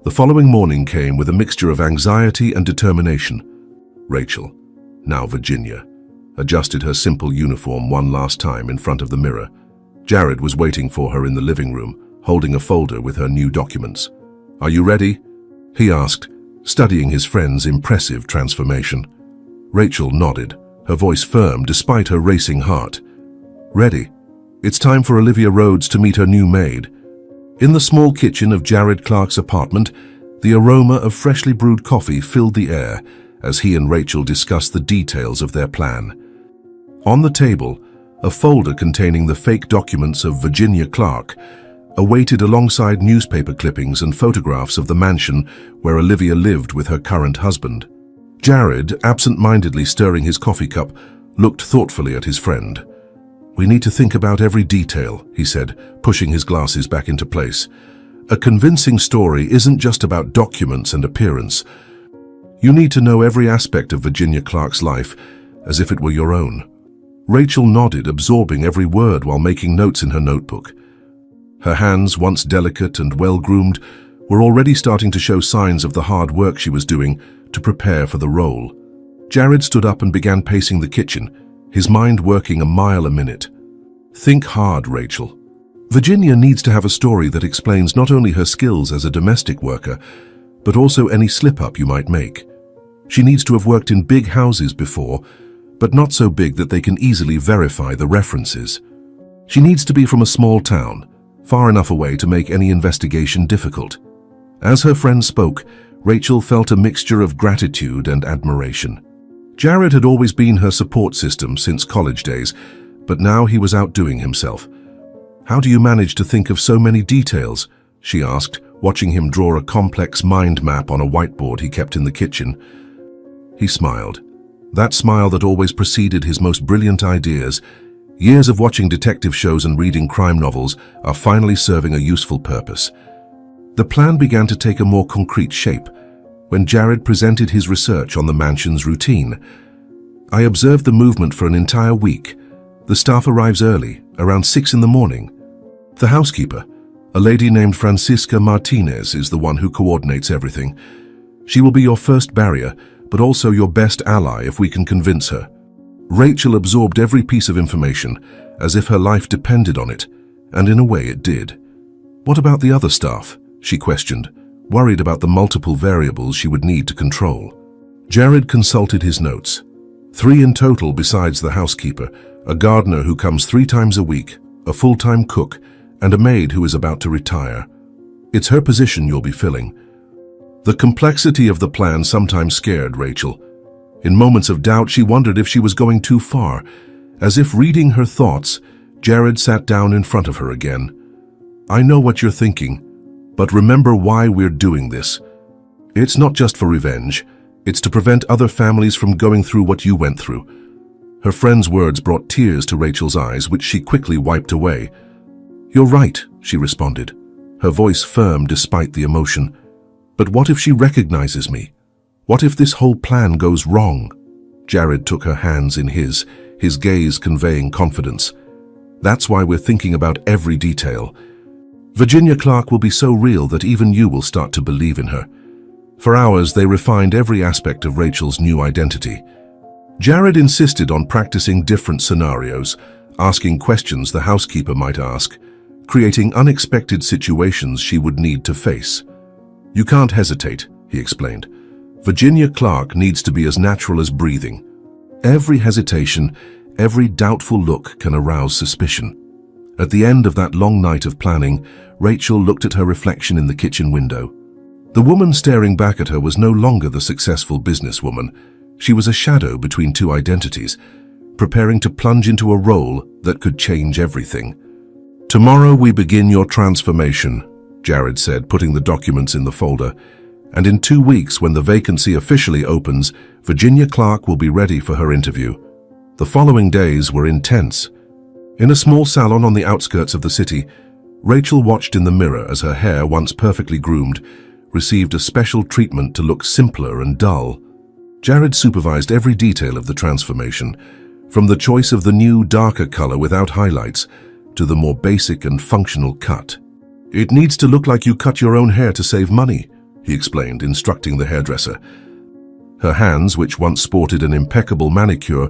The following morning came with a mixture of anxiety and determination. Rachel, now Virginia, adjusted her simple uniform one last time in front of the mirror. Jared was waiting for her in the living room, holding a folder with her new documents. "Are you ready?" he asked, studying his friend's impressive transformation. Rachel nodded, her voice firm despite her racing heart. "Ready. It's time for Olivia Rhodes to meet her new maid." In the small kitchen of Jared Clark's apartment, the aroma of freshly brewed coffee filled the air as he and Rachel discussed the details of their plan. On the table, a folder containing the fake documents of Virginia Clark awaited alongside newspaper clippings and photographs of the mansion where Olivia lived with her current husband. Jared, absent-mindedly stirring his coffee cup, looked thoughtfully at his friend. "We need to think about every detail," he said, pushing his glasses back into place. "A convincing story isn't just about documents and appearance. You need to know every aspect of Virginia Clark's life as if it were your own." Rachel nodded, absorbing every word while making notes in her notebook. Her hands, once delicate and well-groomed, were already starting to show signs of the hard work she was doing to prepare for the role. Jared stood up and began pacing the kitchen, his mind working a mile a minute. "Think hard, Rachel. Virginia needs to have a story that explains not only her skills as a domestic worker, but also any slip-up you might make. She needs to have worked in big houses before, but not so big that they can easily verify the references. She needs to be from a small town, far enough away to make any investigation difficult." As her friend spoke, Rachel felt a mixture of gratitude and admiration. Jared had always been her support system since college days, but now he was outdoing himself. "How do you manage to think of so many details?" she asked, watching him draw a complex mind map on a whiteboard he kept in the kitchen. He smiled. That smile that always preceded his most brilliant ideas. Years of watching detective shows and reading crime novels are finally serving a useful purpose. The plan began to take a more concrete shape when Jared presented his research on the mansion's routine. I observed the movement for an entire week. The staff arrives early, around 6 in the morning. The housekeeper, a lady named Francisca Martinez, is the one who coordinates everything. She will be your first barrier, but also your best ally if we can convince her. Rachel absorbed every piece of information, as if her life depended on it, and in a way it did. What about the other staff? She questioned, worried about the multiple variables she would need to control. Jared consulted his notes. 3 in total besides the housekeeper, a gardener who comes 3 times a week, a full-time cook, and a maid who is about to retire. It's her position you'll be filling. The complexity of the plan sometimes scared Rachel. In moments of doubt, she wondered if she was going too far. As if reading her thoughts, Jared sat down in front of her again. I know what you're thinking, but remember why we're doing this. It's not just for revenge. It's to prevent other families from going through what you went through. Her friend's words brought tears to Rachel's eyes, which she quickly wiped away. You're right, she responded, her voice firm despite the emotion. But what if she recognizes me? What if this whole plan goes wrong? Jared took her hands in his gaze conveying confidence. That's why we're thinking about every detail. Virginia Clark will be so real that even you will start to believe in her. For hours, they refined every aspect of Rachel's new identity. Jared insisted on practicing different scenarios, asking questions the housekeeper might ask, creating unexpected situations she would need to face. You can't hesitate, he explained. Virginia Clark needs to be as natural as breathing. Every hesitation, every doubtful look can arouse suspicion. At the end of that long night of planning, Rachel looked at her reflection in the kitchen window. The woman staring back at her was no longer the successful businesswoman. She was a shadow between 2 identities, preparing to plunge into a role that could change everything. Tomorrow we begin your transformation, Jared said, putting the documents in the folder. And in 2 weeks, when the vacancy officially opens, Virginia Clark will be ready for her interview. The following days were intense. In a small salon on the outskirts of the city, Rachel watched in the mirror as her hair, once perfectly groomed, received a special treatment to look simpler and dull. Jared supervised every detail of the transformation, from the choice of the new, darker color without highlights to the more basic and functional cut. It needs to look like you cut your own hair to save money, he explained, instructing the hairdresser. Her hands, which once sported an impeccable manicure,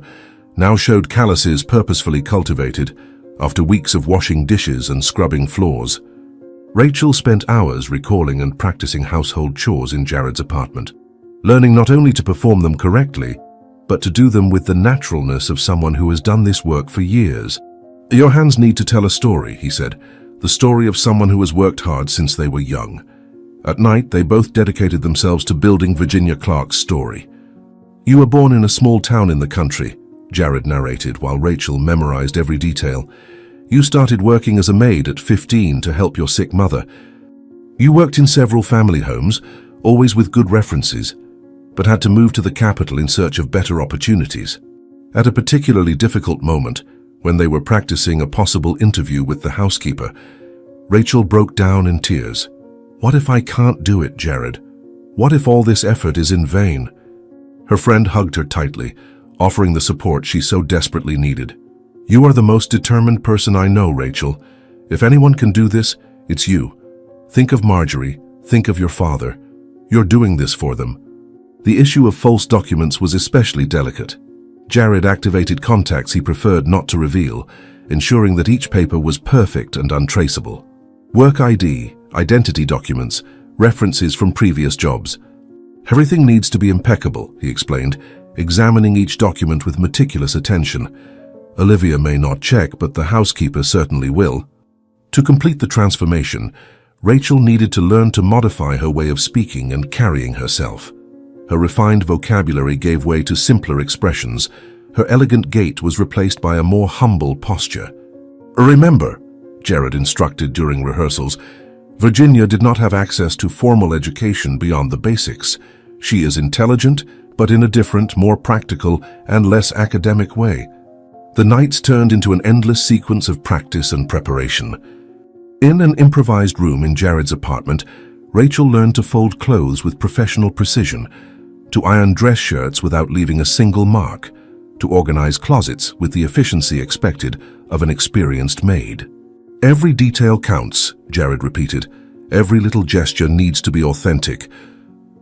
now showed calluses purposefully cultivated after weeks of washing dishes and scrubbing floors. Rachel spent hours recalling and practicing household chores in Jared's apartment, learning not only to perform them correctly, but to do them with the naturalness of someone who has done this work for years. Your hands need to tell a story, he said, the story of someone who has worked hard since they were young. At night, they both dedicated themselves to building Virginia Clark's story. You were born in a small town in the country, Jared narrated while Rachel memorized every detail. You started working as a maid at 15 to help your sick mother. You worked in several family homes, always with good references, but had to move to the capital in search of better opportunities. At a particularly difficult moment, when they were practicing a possible interview with the housekeeper, Rachel broke down in tears. What if I can't do it, Jared? What if all this effort is in vain? Her friend hugged her tightly, offering the support she so desperately needed. You are the most determined person I know, Rachel. If anyone can do this, it's you. Think of Marjorie. Think of your father. You're doing this for them. The issue of false documents was especially delicate. Jared activated contacts he preferred not to reveal, ensuring that each paper was perfect and untraceable. Work ID, identity documents, references from previous jobs. Everything needs to be impeccable, he explained, examining each document with meticulous attention. Olivia may not check, but the housekeeper certainly will. To complete the transformation, Rachel needed to learn to modify her way of speaking and carrying herself. Her refined vocabulary gave way to simpler expressions. Her elegant gait was replaced by a more humble posture. Remember, Jared instructed during rehearsals, Virginia did not have access to formal education beyond the basics. She is intelligent, but in a different, more practical, and less academic way. The nights turned into an endless sequence of practice and preparation. In an improvised room in Jared's apartment, Rachel learned to fold clothes with professional precision, to iron dress shirts without leaving a single mark, to organize closets with the efficiency expected of an experienced maid. "Every detail counts," Jared repeated. "Every little gesture needs to be authentic."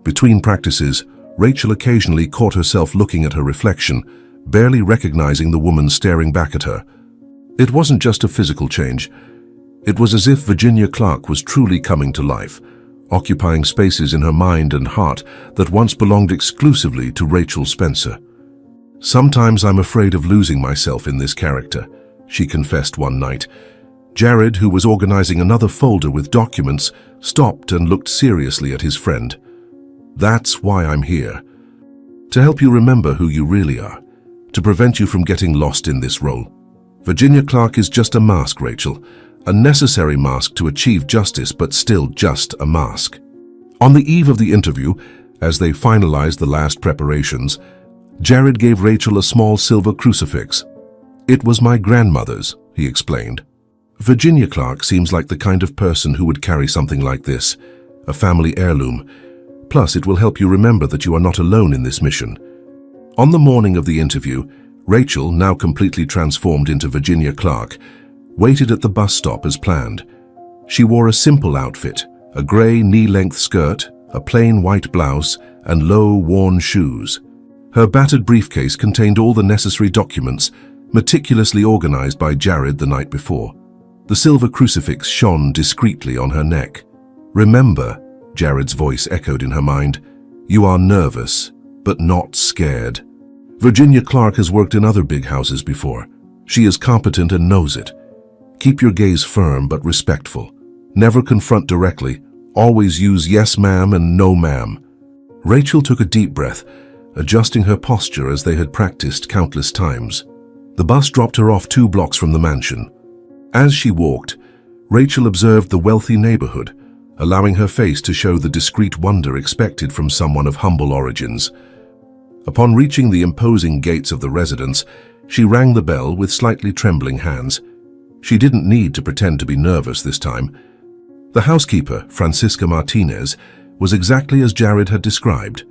Between practices, Rachel occasionally caught herself looking at her reflection, barely recognizing the woman staring back at her. It wasn't just a physical change. It was as if Virginia Clark was truly coming to life, occupying spaces in her mind and heart that once belonged exclusively to Rachel Spencer. "Sometimes I'm afraid of losing myself in this character," she confessed one night. Jared, who was organizing another folder with documents, stopped and looked seriously at his friend. "That's why I'm here. To help you remember who you really are. To prevent you from getting lost in this role. Virginia Clark is just a mask, Rachel. A necessary mask to achieve justice, but still just a mask." On the eve of the interview, as they finalized the last preparations, Jared gave Rachel a small silver crucifix. "It was my grandmother's," he explained. "Virginia Clark seems like the kind of person who would carry something like this, a family heirloom. Plus, it will help you remember that you are not alone in this mission." On the morning of the interview, Rachel, now completely transformed into Virginia Clark, waited at the bus stop as planned. She wore a simple outfit, a gray knee-length skirt, a plain white blouse, and low, worn shoes. Her battered briefcase contained all the necessary documents, meticulously organized by Jared the night before. The silver crucifix shone discreetly on her neck. "Remember," Jared's voice echoed in her mind, "you are nervous, but not scared. Virginia Clark has worked in other big houses before. She is competent and knows it. Keep your gaze firm but respectful. Never confront directly. Always use yes ma'am and no ma'am." Rachel took a deep breath, adjusting her posture as they had practiced countless times. The bus dropped her off 2 blocks from the mansion. As she walked, Rachel observed the wealthy neighborhood, allowing her face to show the discreet wonder expected from someone of humble origins. Upon reaching the imposing gates of the residence, she rang the bell with slightly trembling hands. She didn't need to pretend to be nervous this time. The housekeeper, Francisca Martinez, was exactly as Jared had described.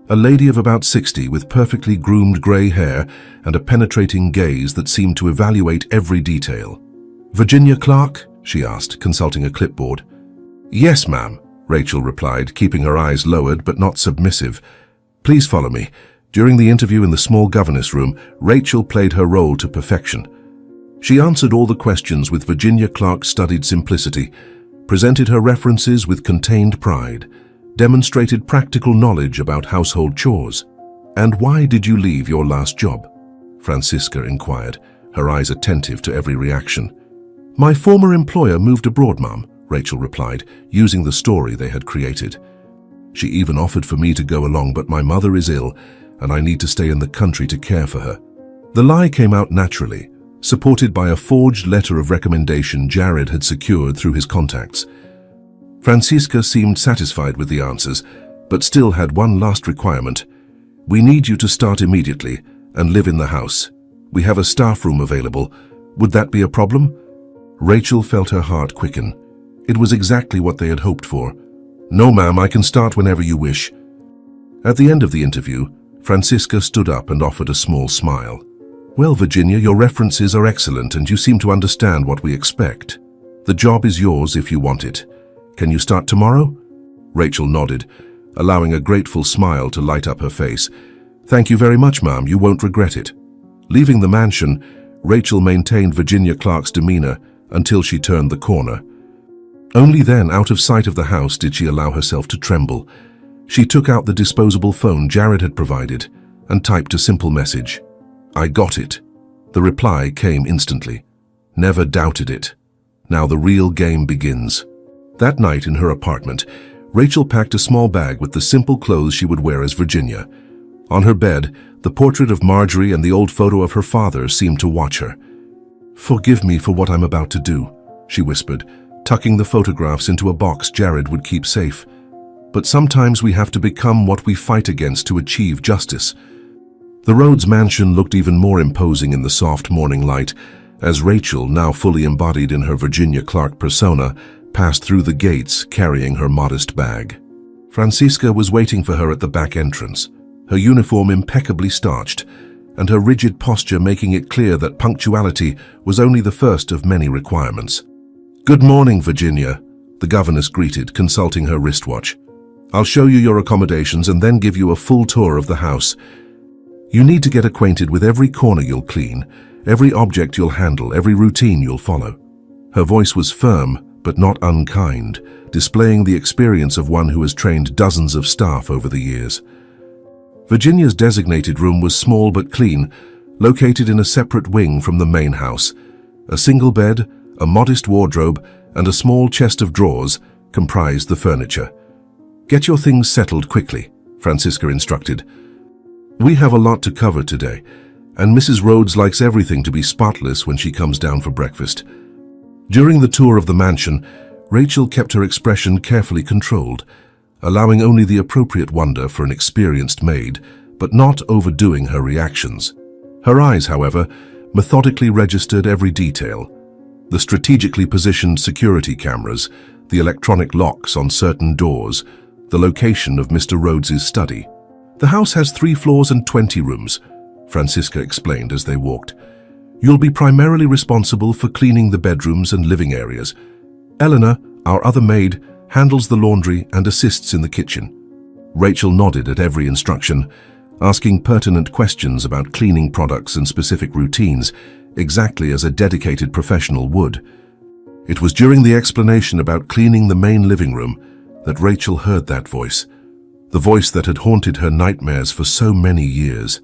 A lady of about 60 with perfectly groomed gray hair and a penetrating gaze that seemed to evaluate every detail. "Virginia Clark?" she asked, consulting a clipboard. "Yes, ma'am," Rachel replied, keeping her eyes lowered but not submissive. "Please follow me." During the interview in the small governess room, Rachel played her role to perfection. She answered all the questions with Virginia Clark's studied simplicity, presented her references with contained pride, demonstrated practical knowledge about household chores. "And why did you leave your last job?" Francisca inquired, her eyes attentive to every reaction. "My former employer moved abroad, ma'am," Rachel replied, using the story they had created. "She even offered for me to go along, but my mother is ill, and I need to stay in the country to care for her." The lie came out naturally, supported by a forged letter of recommendation Jared had secured through his contacts. Francisca seemed satisfied with the answers, but still had one last requirement. "We need you to start immediately and live in the house. We have a staff room available. Would that be a problem?" Rachel felt her heart quicken. It was exactly what they had hoped for. "No, ma'am, I can start whenever you wish." At the end of the interview, Francisca stood up and offered a small smile. "Well, Virginia, your references are excellent and you seem to understand what we expect. The job is yours if you want it. Can you start tomorrow?" Rachel nodded, allowing a grateful smile to light up her face. "Thank you very much, ma'am. You won't regret it." Leaving the mansion, Rachel maintained Virginia Clark's demeanor until she turned the corner. Only then, out of sight of the house, did she allow herself to tremble. She took out the disposable phone Jared had provided and typed a simple message. "I got it." The reply came instantly. "Never doubted it. Now the real game begins." That night in her apartment, Rachel packed a small bag with the simple clothes she would wear as Virginia. On her bed, the portrait of Marjorie and the old photo of her father seemed to watch her. "Forgive me for what I'm about to do," she whispered, tucking the photographs into a box Jared would keep safe. But sometimes we have to become what we fight against to achieve justice. The Rhodes mansion looked even more imposing in the soft morning light as Rachel, now fully embodied in her Virginia Clark persona, passed through the gates carrying her modest bag. Francisca was waiting for her at the back entrance, her uniform impeccably starched, and her rigid posture making it clear that punctuality was only the first of many requirements. "Good morning, Virginia," the governess greeted, consulting her wristwatch. "I'll show you your accommodations and then give you a full tour of the house. You need to get acquainted with every corner you'll clean, every object you'll handle, every routine you'll follow." Her voice was firm, but not unkind, displaying the experience of one who has trained dozens of staff over the years. Virginia's designated room was small but clean, located in a separate wing from the main house. A single bed, a modest wardrobe, and a small chest of drawers comprised the furniture. "Get your things settled quickly," Francisca instructed. "We have a lot to cover today, and Mrs. Rhodes likes everything to be spotless when she comes down for breakfast." During the tour of the mansion, Rachel kept her expression carefully controlled, allowing only the appropriate wonder for an experienced maid, but not overdoing her reactions. Her eyes, however, methodically registered every detail. The strategically positioned security cameras, the electronic locks on certain doors, the location of Mr. Rhodes's study. "The house has 3 floors and 20 rooms," Francisca explained as they walked. "You'll be primarily responsible for cleaning the bedrooms and living areas. Eleanor, our other maid, handles the laundry and assists in the kitchen." Rachel nodded at every instruction, asking pertinent questions about cleaning products and specific routines, exactly as a dedicated professional would. It was during the explanation about cleaning the main living room that Rachel heard that voice, the voice that had haunted her nightmares for so many years.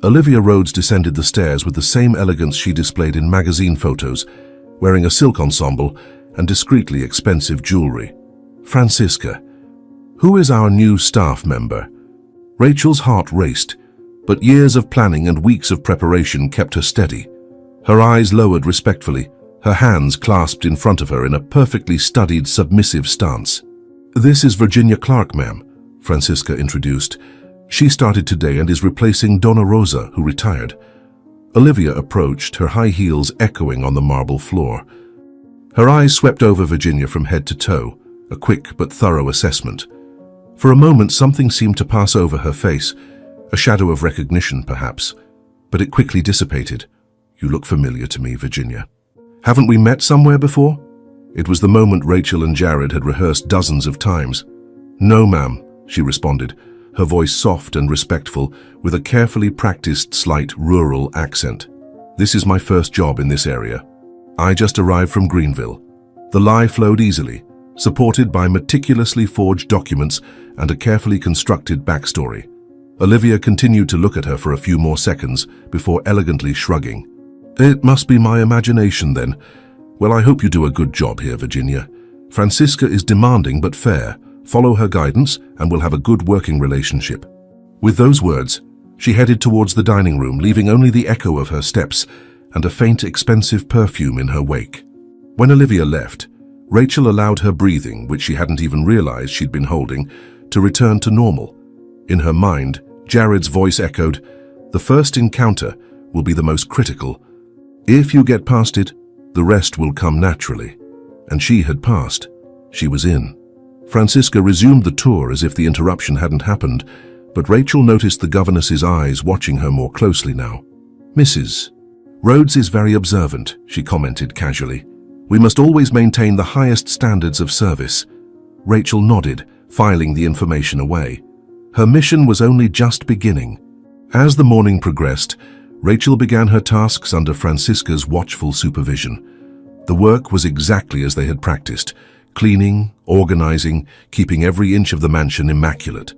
Olivia Rhodes descended the stairs with the same elegance she displayed in magazine photos, wearing a silk ensemble and discreetly expensive jewelry. "Francisca, who is our new staff member?" Rachel's heart raced, but years of planning and weeks of preparation kept her steady. Her eyes lowered respectfully, her hands clasped in front of her in a perfectly studied, submissive stance. "This is Virginia Clark, ma'am," Francisca introduced. "She started today and is replacing Donna Rosa, who retired." Olivia approached, her high heels echoing on the marble floor. Her eyes swept over Virginia from head to toe, a quick but thorough assessment. For a moment, something seemed to pass over her face, a shadow of recognition, perhaps, but it quickly dissipated. "You look familiar to me, Virginia. Haven't we met somewhere before?" It was the moment Rachel and Jared had rehearsed dozens of times. "No, ma'am," she responded, her voice soft and respectful, with a carefully practiced slight rural accent. "This is my first job in this area. I just arrived from Greenville." The lie flowed easily, supported by meticulously forged documents and a carefully constructed backstory. Olivia continued to look at her for a few more seconds before elegantly shrugging. "It must be my imagination then. Well, I hope you do a good job here, Virginia. Francisca is demanding but fair. Follow her guidance and we'll have a good working relationship." With those words, she headed towards the dining room, leaving only the echo of her steps and a faint, expensive perfume in her wake. When Olivia left, Rachel allowed her breathing, which she hadn't even realized she'd been holding, to return to normal. In her mind, Jared's voice echoed, "The first encounter will be the most critical. If you get past it, the rest will come naturally." And she had passed. She was in. Francisca resumed the tour as if the interruption hadn't happened, but Rachel noticed the governess's eyes watching her more closely now. "Mrs. Rhodes is very observant," she commented casually. "We must always maintain the highest standards of service." Rachel nodded, filing the information away. Her mission was only just beginning. As the morning progressed, Rachel began her tasks under Francisca's watchful supervision. The work was exactly as they had practiced, cleaning, organizing, keeping every inch of the mansion immaculate.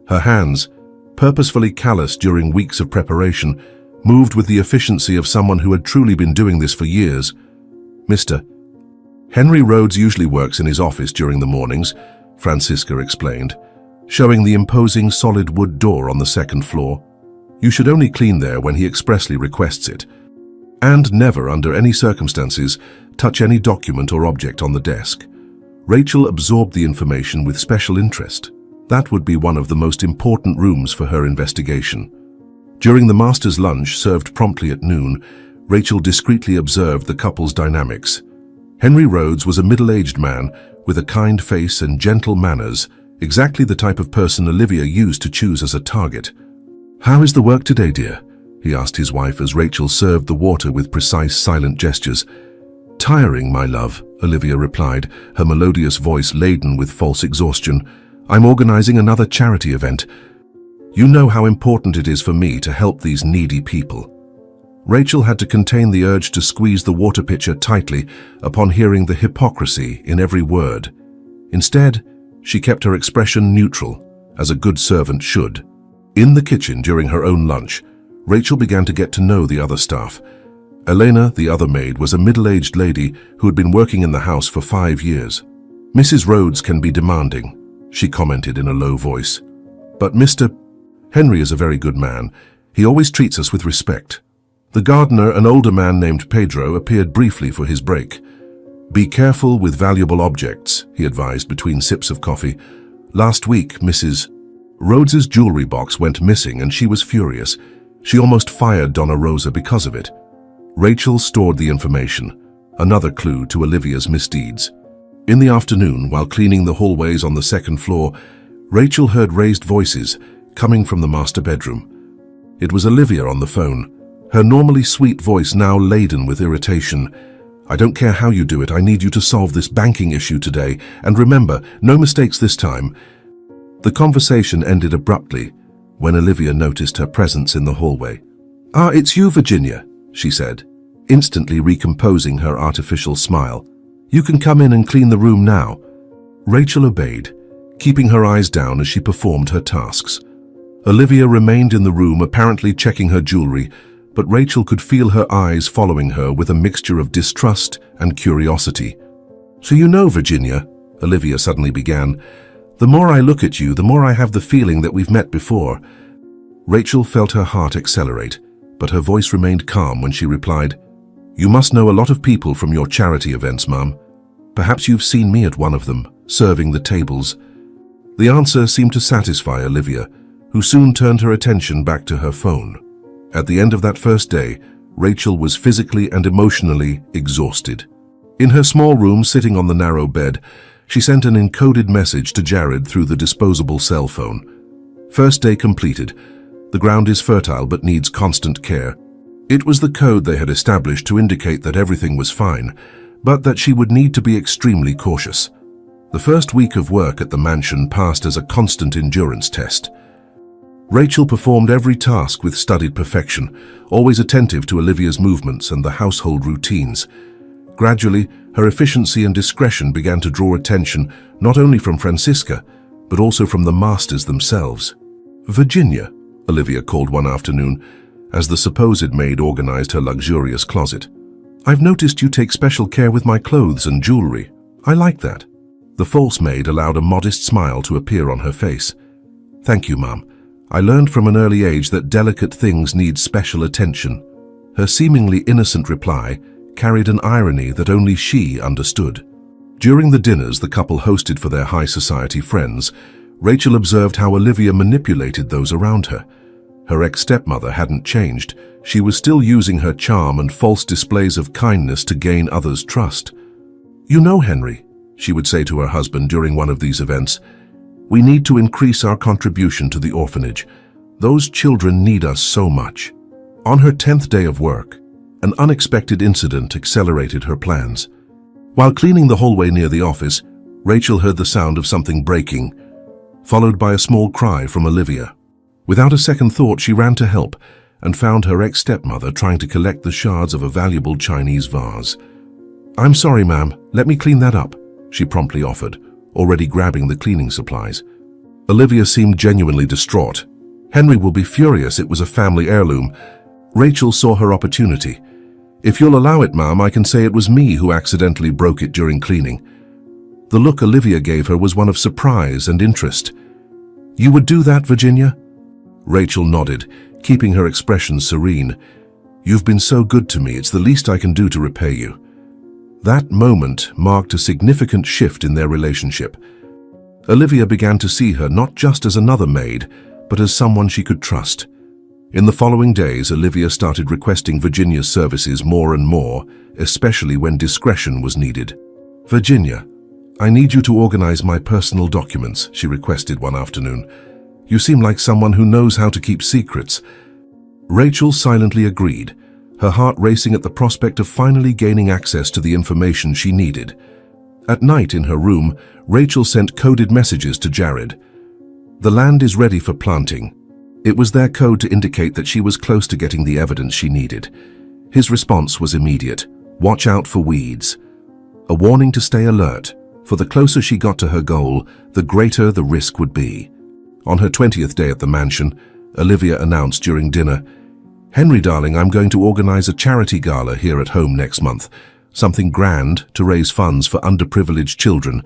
Her hands, purposefully calloused during weeks of preparation, moved with the efficiency of someone who had truly been doing this for years. "Mr. Henry Rhodes usually works in his office during the mornings," Francisca explained, showing the imposing solid wood door on the second floor. "You should only clean there when he expressly requests it. And never, under any circumstances, touch any document or object on the desk. Rachel absorbed the information with special interest. That would be one of the most important rooms for her investigation. During the master's lunch, served promptly at noon, Rachel discreetly observed the couple's dynamics. Henry Rhodes was a middle-aged man with a kind face and gentle manners, exactly the type of person Olivia used to choose as a target. "How is the work today, dear?" he asked his wife as Rachel served the water with precise, silent gestures. "Tiring, my love," Olivia replied, her melodious voice laden with false exhaustion. "I'm organizing another charity event. You know how important it is for me to help these needy people." Rachel had to contain the urge to squeeze the water pitcher tightly upon hearing the hypocrisy in every word. Instead, she kept her expression neutral, as a good servant should. In the kitchen during her own lunch, Rachel began to get to know the other staff. Elena, the other maid, was a middle-aged lady who had been working in the house for 5 years. "Mrs. Rhodes can be demanding," she commented in a low voice. "But Mr. Henry is a very good man. He always treats us with respect." The gardener, an older man named Pedro, appeared briefly for his break. "Be careful with valuable objects," he advised between sips of coffee. "Last week, Mrs. Rhodes's jewelry box went missing and she was furious. She almost fired Donna Rosa because of it." Rachel stored the information, another clue to Olivia's misdeeds. In the afternoon, while cleaning the hallways on the second floor, Rachel heard raised voices coming from the master bedroom. It was Olivia on the phone, her normally sweet voice now laden with irritation. "I don't care how you do it, I need you to solve this banking issue today, and remember, no mistakes this time." The conversation ended abruptly when Olivia noticed her presence in the hallway. "Ah, it's you, Virginia," she said, instantly recomposing her artificial smile. "You can come in and clean the room now." Rachel obeyed, keeping her eyes down as she performed her tasks. Olivia remained in the room, apparently checking her jewelry, but Rachel could feel her eyes following her with a mixture of distrust and curiosity. "So you know, Virginia," Olivia suddenly began, "the more I look at you, the more I have the feeling that we've met before." Rachel felt her heart accelerate, but her voice remained calm when she replied, "You must know a lot of people from your charity events, Mum. Perhaps you've seen me at one of them, serving the tables." The answer seemed to satisfy Olivia, who soon turned her attention back to her phone. At the end of that first day, Rachel was physically and emotionally exhausted. In her small room, sitting on the narrow bed, she sent an encoded message to Jared through the disposable cell phone. "First day completed. The ground is fertile but needs constant care." It was the code they had established to indicate that everything was fine, but that she would need to be extremely cautious. The first week of work at the mansion passed as a constant endurance test. Rachel performed every task with studied perfection, always attentive to Olivia's movements and the household routines. Gradually, her efficiency and discretion began to draw attention not only from Francisca, but also from the masters themselves. "Virginia," Olivia called one afternoon, as the supposed maid organized her luxurious closet. "I've noticed you take special care with my clothes and jewelry. I like that." The false maid allowed a modest smile to appear on her face. "Thank you, Mum. I learned from an early age that delicate things need special attention." Her seemingly innocent reply carried an irony that only she understood. During the dinners the couple hosted for their high society friends, Rachel observed how Olivia manipulated those around her. Her ex-stepmother hadn't changed. She was still using her charm and false displays of kindness to gain others' trust. "You know, Henry," she would say to her husband during one of these events, "we need to increase our contribution to the orphanage. Those children need us so much." On her 10th day of work, an unexpected incident accelerated her plans. While cleaning the hallway near the office, Rachel heard the sound of something breaking, followed by a small cry from Olivia. Without a second thought, she ran to help and found her ex-stepmother trying to collect the shards of a valuable Chinese vase. "I'm sorry, ma'am. Let me clean that up," she promptly offered, already grabbing the cleaning supplies. Olivia seemed genuinely distraught. "Henry will be furious. It was a family heirloom." Rachel saw her opportunity. "If you'll allow it, ma'am, I can say it was me who accidentally broke it during cleaning." The look Olivia gave her was one of surprise and interest. "You would do that, Virginia?" Rachel nodded, keeping her expression serene. "You've been so good to me, it's the least I can do to repay you." That moment marked a significant shift in their relationship. Olivia began to see her not just as another maid, but as someone she could trust. In the following days, Olivia started requesting Virginia's services more and more, especially when discretion was needed. "Virginia, I need you to organize my personal documents," she requested one afternoon. "You seem like someone who knows how to keep secrets." Rachel silently agreed, her heart racing at the prospect of finally gaining access to the information she needed. At night in her room, Rachel sent coded messages to Jared. "The land is ready for planting." It was their code to indicate that she was close to getting the evidence she needed. His response was immediate: "Watch out for weeds." A warning to stay alert, for the closer she got to her goal, the greater the risk would be. On her 20th day at the mansion, Olivia announced during dinner, "Henry, darling, I'm going to organize a charity gala here at home next month. Something grand to raise funds for underprivileged children."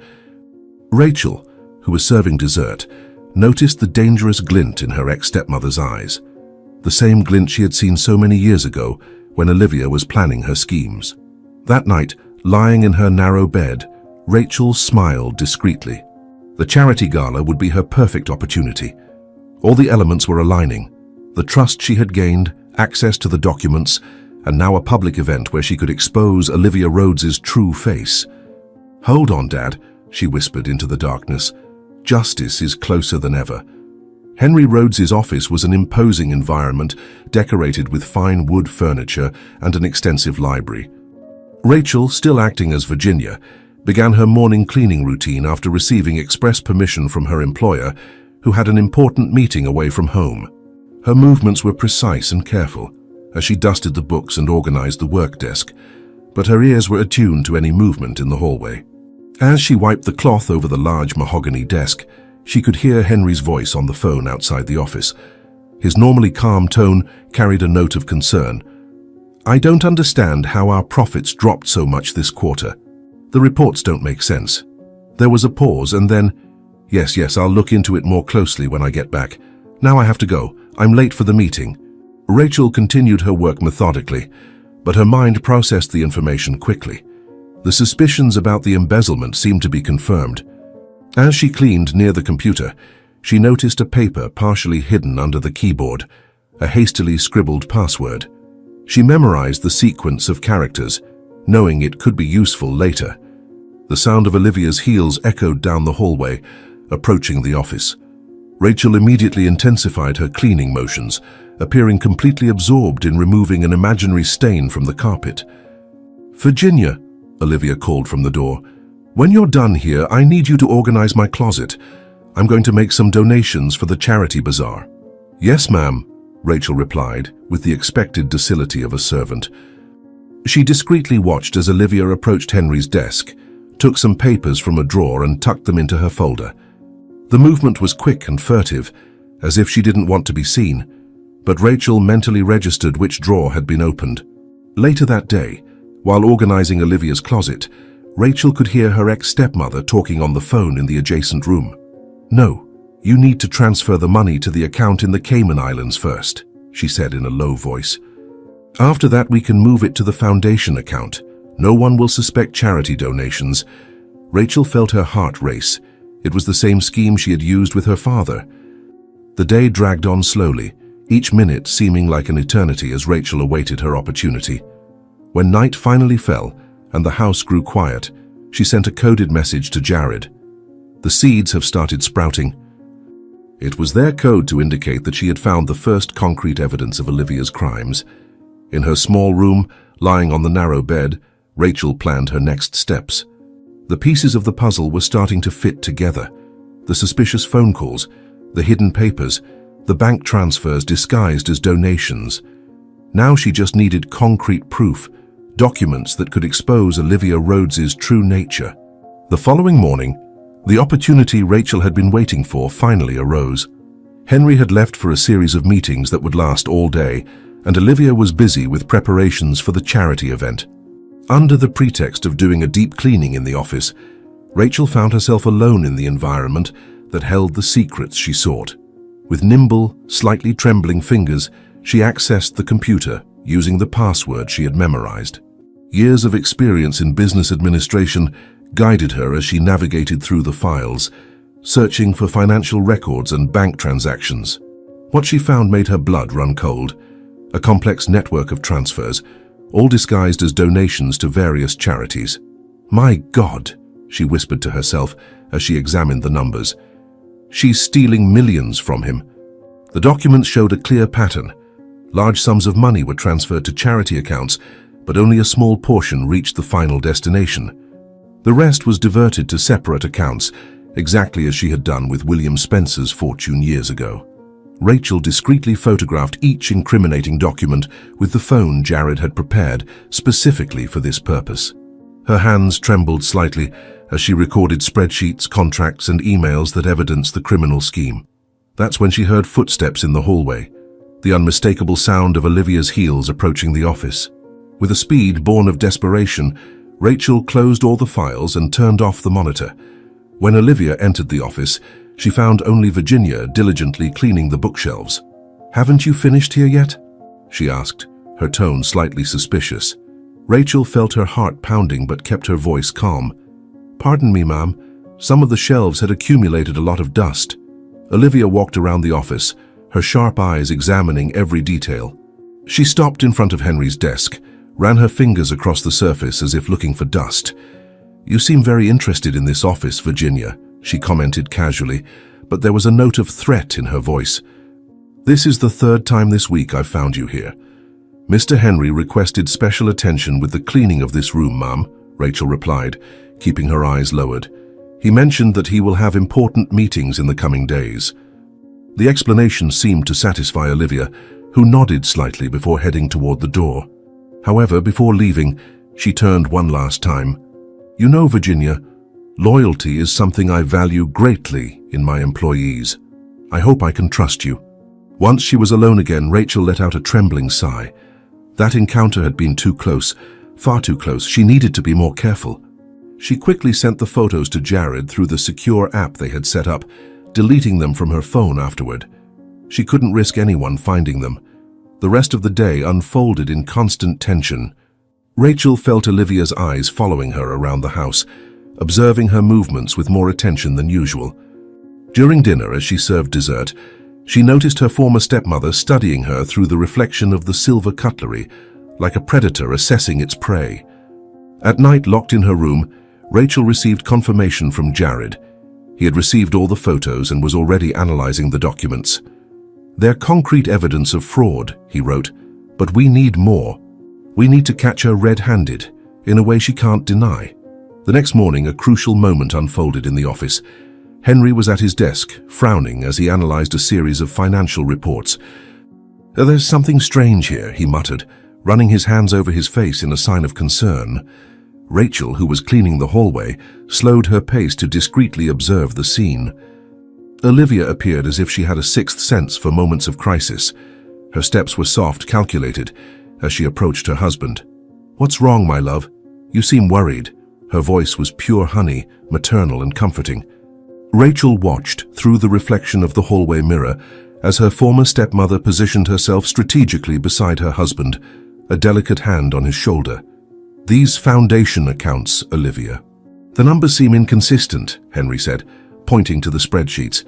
Rachel, who was serving dessert, noticed the dangerous glint in her ex-stepmother's eyes. The same glint she had seen so many years ago when Olivia was planning her schemes. That night, lying in her narrow bed, Rachel smiled discreetly. The charity gala would be her perfect opportunity. All the elements were aligning: the trust she had gained, access to the documents, and now a public event where she could expose Olivia Rhodes's true face. "Hold on, Dad," she whispered into the darkness. "Justice is closer than ever." Henry Rhodes's office was an imposing environment, decorated with fine wood furniture and an extensive library. Rachel, still acting as Virginia, began her morning cleaning routine after receiving express permission from her employer, who had an important meeting away from home. Her movements were precise and careful as she dusted the books and organized the work desk, but her ears were attuned to any movement in the hallway. As she wiped the cloth over the large mahogany desk, she could hear Henry's voice on the phone outside the office. His normally calm tone carried a note of concern. "I don't understand how our profits dropped so much this quarter. The reports don't make sense." There was a pause and then, Yes, I'll look into it more closely when I get back. Now I have to go. I'm late for the meeting." Rachel continued her work methodically, but her mind processed the information quickly. The suspicions about the embezzlement seemed to be confirmed. As she cleaned near the computer, she noticed a paper partially hidden under the keyboard, a hastily scribbled password. She memorized the sequence of characters, knowing it could be useful later. The sound of Olivia's heels echoed down the hallway, approaching the office. Rachel immediately intensified her cleaning motions, appearing completely absorbed in removing an imaginary stain from the carpet. "Virginia," Olivia called from the door, "when you're done here, I need you to organize my closet. I'm going to make some donations for the charity bazaar." "Yes, ma'am," Rachel replied, with the expected docility of a servant. She discreetly watched as Olivia approached Henry's desk, took some papers from a drawer and tucked them into her folder. The movement was quick and furtive, as if she didn't want to be seen, but Rachel mentally registered which drawer had been opened. Later that day, while organizing Olivia's closet, Rachel could hear her ex-stepmother talking on the phone in the adjacent room. "No, you need to transfer the money to the account in the Cayman Islands first," she said in a low voice. "After that, we can move it to the foundation account. No one will suspect charity donations." Rachel felt her heart race. It was the same scheme she had used with her father. The day dragged on slowly, each minute seeming like an eternity as Rachel awaited her opportunity. When night finally fell and the house grew quiet, she sent a coded message to Jared. "The seeds have started sprouting." It was their code to indicate that she had found the first concrete evidence of Olivia's crimes. In her small room, lying on the narrow bed, Rachel planned her next steps. The pieces of the puzzle were starting to fit together. The suspicious phone calls, the hidden papers, the bank transfers disguised as donations. Now she just needed concrete proof, documents that could expose Olivia Rhodes's true nature. The following morning, the opportunity Rachel had been waiting for finally arose. Henry had left for a series of meetings that would last all day, and Olivia was busy with preparations for the charity event. Under the pretext of doing a deep cleaning in the office, Rachel found herself alone in the environment that held the secrets she sought. With nimble, slightly trembling fingers, she accessed the computer using the password she had memorized. Years of experience in business administration guided her as she navigated through the files, searching for financial records and bank transactions. What she found made her blood run cold: a complex network of transfers, all disguised as donations to various charities. "My God," she whispered to herself as she examined the numbers. "She's stealing millions from him." The documents showed a clear pattern. Large sums of money were transferred to charity accounts, but only a small portion reached the final destination. The rest was diverted to separate accounts, exactly as she had done with William Spencer's fortune years ago. Rachel discreetly photographed each incriminating document with the phone Jared had prepared specifically for this purpose. Her hands trembled slightly as she recorded spreadsheets, contracts, and emails that evidenced the criminal scheme. That's when she heard footsteps in the hallway, the unmistakable sound of Olivia's heels approaching the office. With a speed born of desperation, Rachel closed all the files and turned off the monitor. When Olivia entered the office, she found only Virginia diligently cleaning the bookshelves. "Haven't you finished here yet?" she asked, her tone slightly suspicious. Rachel felt her heart pounding but kept her voice calm. "Pardon me, ma'am. Some of the shelves had accumulated a lot of dust." Olivia walked around the office, her sharp eyes examining every detail. She stopped in front of Henry's desk, ran her fingers across the surface as if looking for dust. "You seem very interested in this office, Virginia," she commented casually, but there was a note of threat in her voice. "This is the third time this week I've found you here. Mr. Henry requested special attention with the cleaning of this room, ma'am," Rachel replied, keeping her eyes lowered. "He mentioned that he will have important meetings in the coming days." The explanation seemed to satisfy Olivia, who nodded slightly before heading toward the door. However, before leaving, she turned one last time. "You know, Virginia, loyalty is something I value greatly in my employees. I hope I can trust you." Once she was alone again, Rachel let out a trembling sigh. That encounter had been too close, far too close. She needed to be more careful. She quickly sent the photos to Jared through the secure app they had set up, deleting them from her phone afterward. She couldn't risk anyone finding them. The rest of the day unfolded in constant tension. Rachel felt Olivia's eyes following her around the house, observing her movements with more attention than usual. During dinner, as she served dessert, she noticed her former stepmother studying her through the reflection of the silver cutlery, like a predator assessing its prey. At night, locked in her room, Rachel received confirmation from Jared. He had received all the photos and was already analyzing the documents. "They're concrete evidence of fraud," he wrote, "but we need more. We need to catch her red-handed, in a way she can't deny." The next morning, a crucial moment unfolded in the office. Henry was at his desk, frowning as he analyzed a series of financial reports. "There's something strange here," he muttered, running his hands over his face in a sign of concern. Rachel, who was cleaning the hallway, slowed her pace to discreetly observe the scene. Olivia appeared as if she had a sixth sense for moments of crisis. Her steps were soft, calculated, as she approached her husband. "What's wrong, my love? You seem worried." Her voice was pure honey, maternal and comforting. Rachel watched through the reflection of the hallway mirror as her former stepmother positioned herself strategically beside her husband, a delicate hand on his shoulder. "These foundation accounts, Olivia." "The numbers seem inconsistent," Henry said, pointing to the spreadsheets.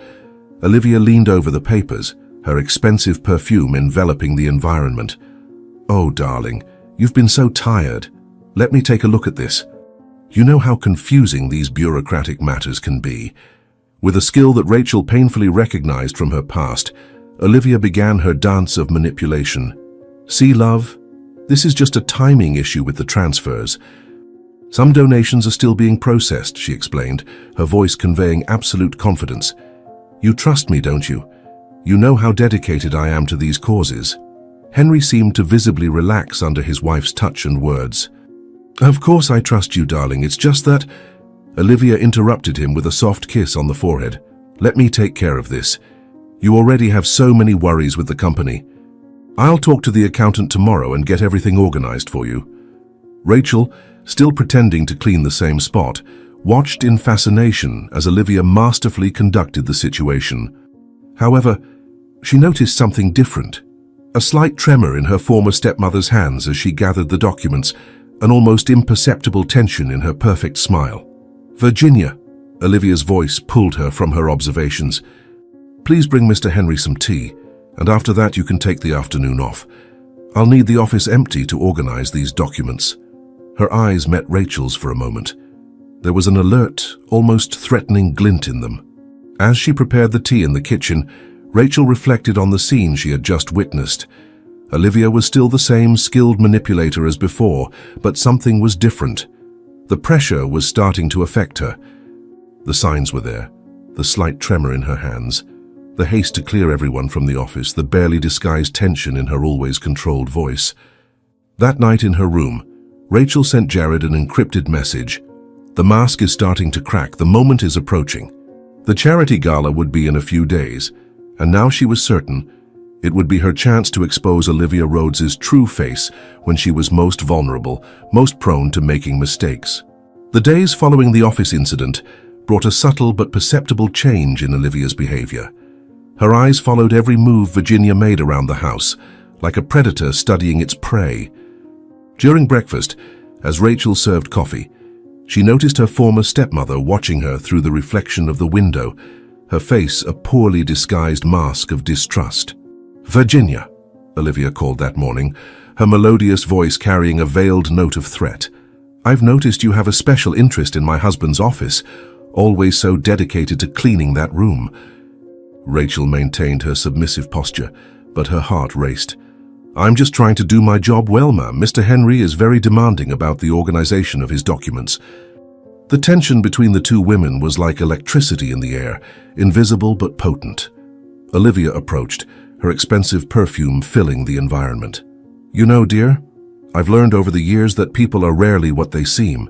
Olivia leaned over the papers, her expensive perfume enveloping the environment. "Oh, darling, you've been so tired. Let me take a look at this." You know how confusing these bureaucratic matters can be. With a skill that Rachel painfully recognized from her past, Olivia began her dance of manipulation. "See, love, this is just a timing issue with the transfers. Some donations are still being processed," she explained, her voice conveying absolute confidence. "You trust me, don't you? You know how dedicated I am to these causes." Henry seemed to visibly relax under his wife's touch and words. "Of course I trust you, darling. It's just that—" Olivia interrupted him with a soft kiss on the forehead. "Let me take care of this. You already have so many worries with the company. I'll talk to the accountant tomorrow and get everything organized for you." Rachel, still pretending to clean the same spot, watched in fascination as Olivia masterfully conducted the situation. However, she noticed something different. A slight tremor in her former stepmother's hands as she gathered the documents, an almost imperceptible tension in her perfect smile. "Virginia," Olivia's voice pulled her from her observations. "Please bring Mr. Henry some tea, and after that you can take the afternoon off. I'll need the office empty to organize these documents." Her eyes met Rachel's for a moment. There was an alert, almost threatening glint in them. As she prepared the tea in the kitchen, Rachel reflected on the scene she had just witnessed. Olivia was still the same skilled manipulator as before, but something was different. The pressure was starting to affect her. The signs were there, the slight tremor in her hands, the haste to clear everyone from the office, the barely disguised tension in her always controlled voice. That night in her room, Rachel sent Jared an encrypted message. "The mask is starting to crack, the moment is approaching." The charity gala would be in a few days, and now she was certain it would be her chance to expose Olivia Rhodes's true face when she was most vulnerable, most prone to making mistakes. The days following the office incident brought a subtle but perceptible change in Olivia's behavior. Her eyes followed every move Virginia made around the house, like a predator studying its prey. During breakfast, as Rachel served coffee, she noticed her former stepmother watching her through the reflection of the window, her face a poorly disguised mask of distrust. "Virginia," Olivia called that morning, her melodious voice carrying a veiled note of threat. "I've noticed you have a special interest in my husband's office, always so dedicated to cleaning that room." Rachel maintained her submissive posture, but her heart raced. "I'm just trying to do my job well, ma'am. Mr. Henry is very demanding about the organization of his documents." The tension between the two women was like electricity in the air, invisible but potent. Olivia approached, her expensive perfume filling the environment. "You know, dear, I've learned over the years that people are rarely what they seem.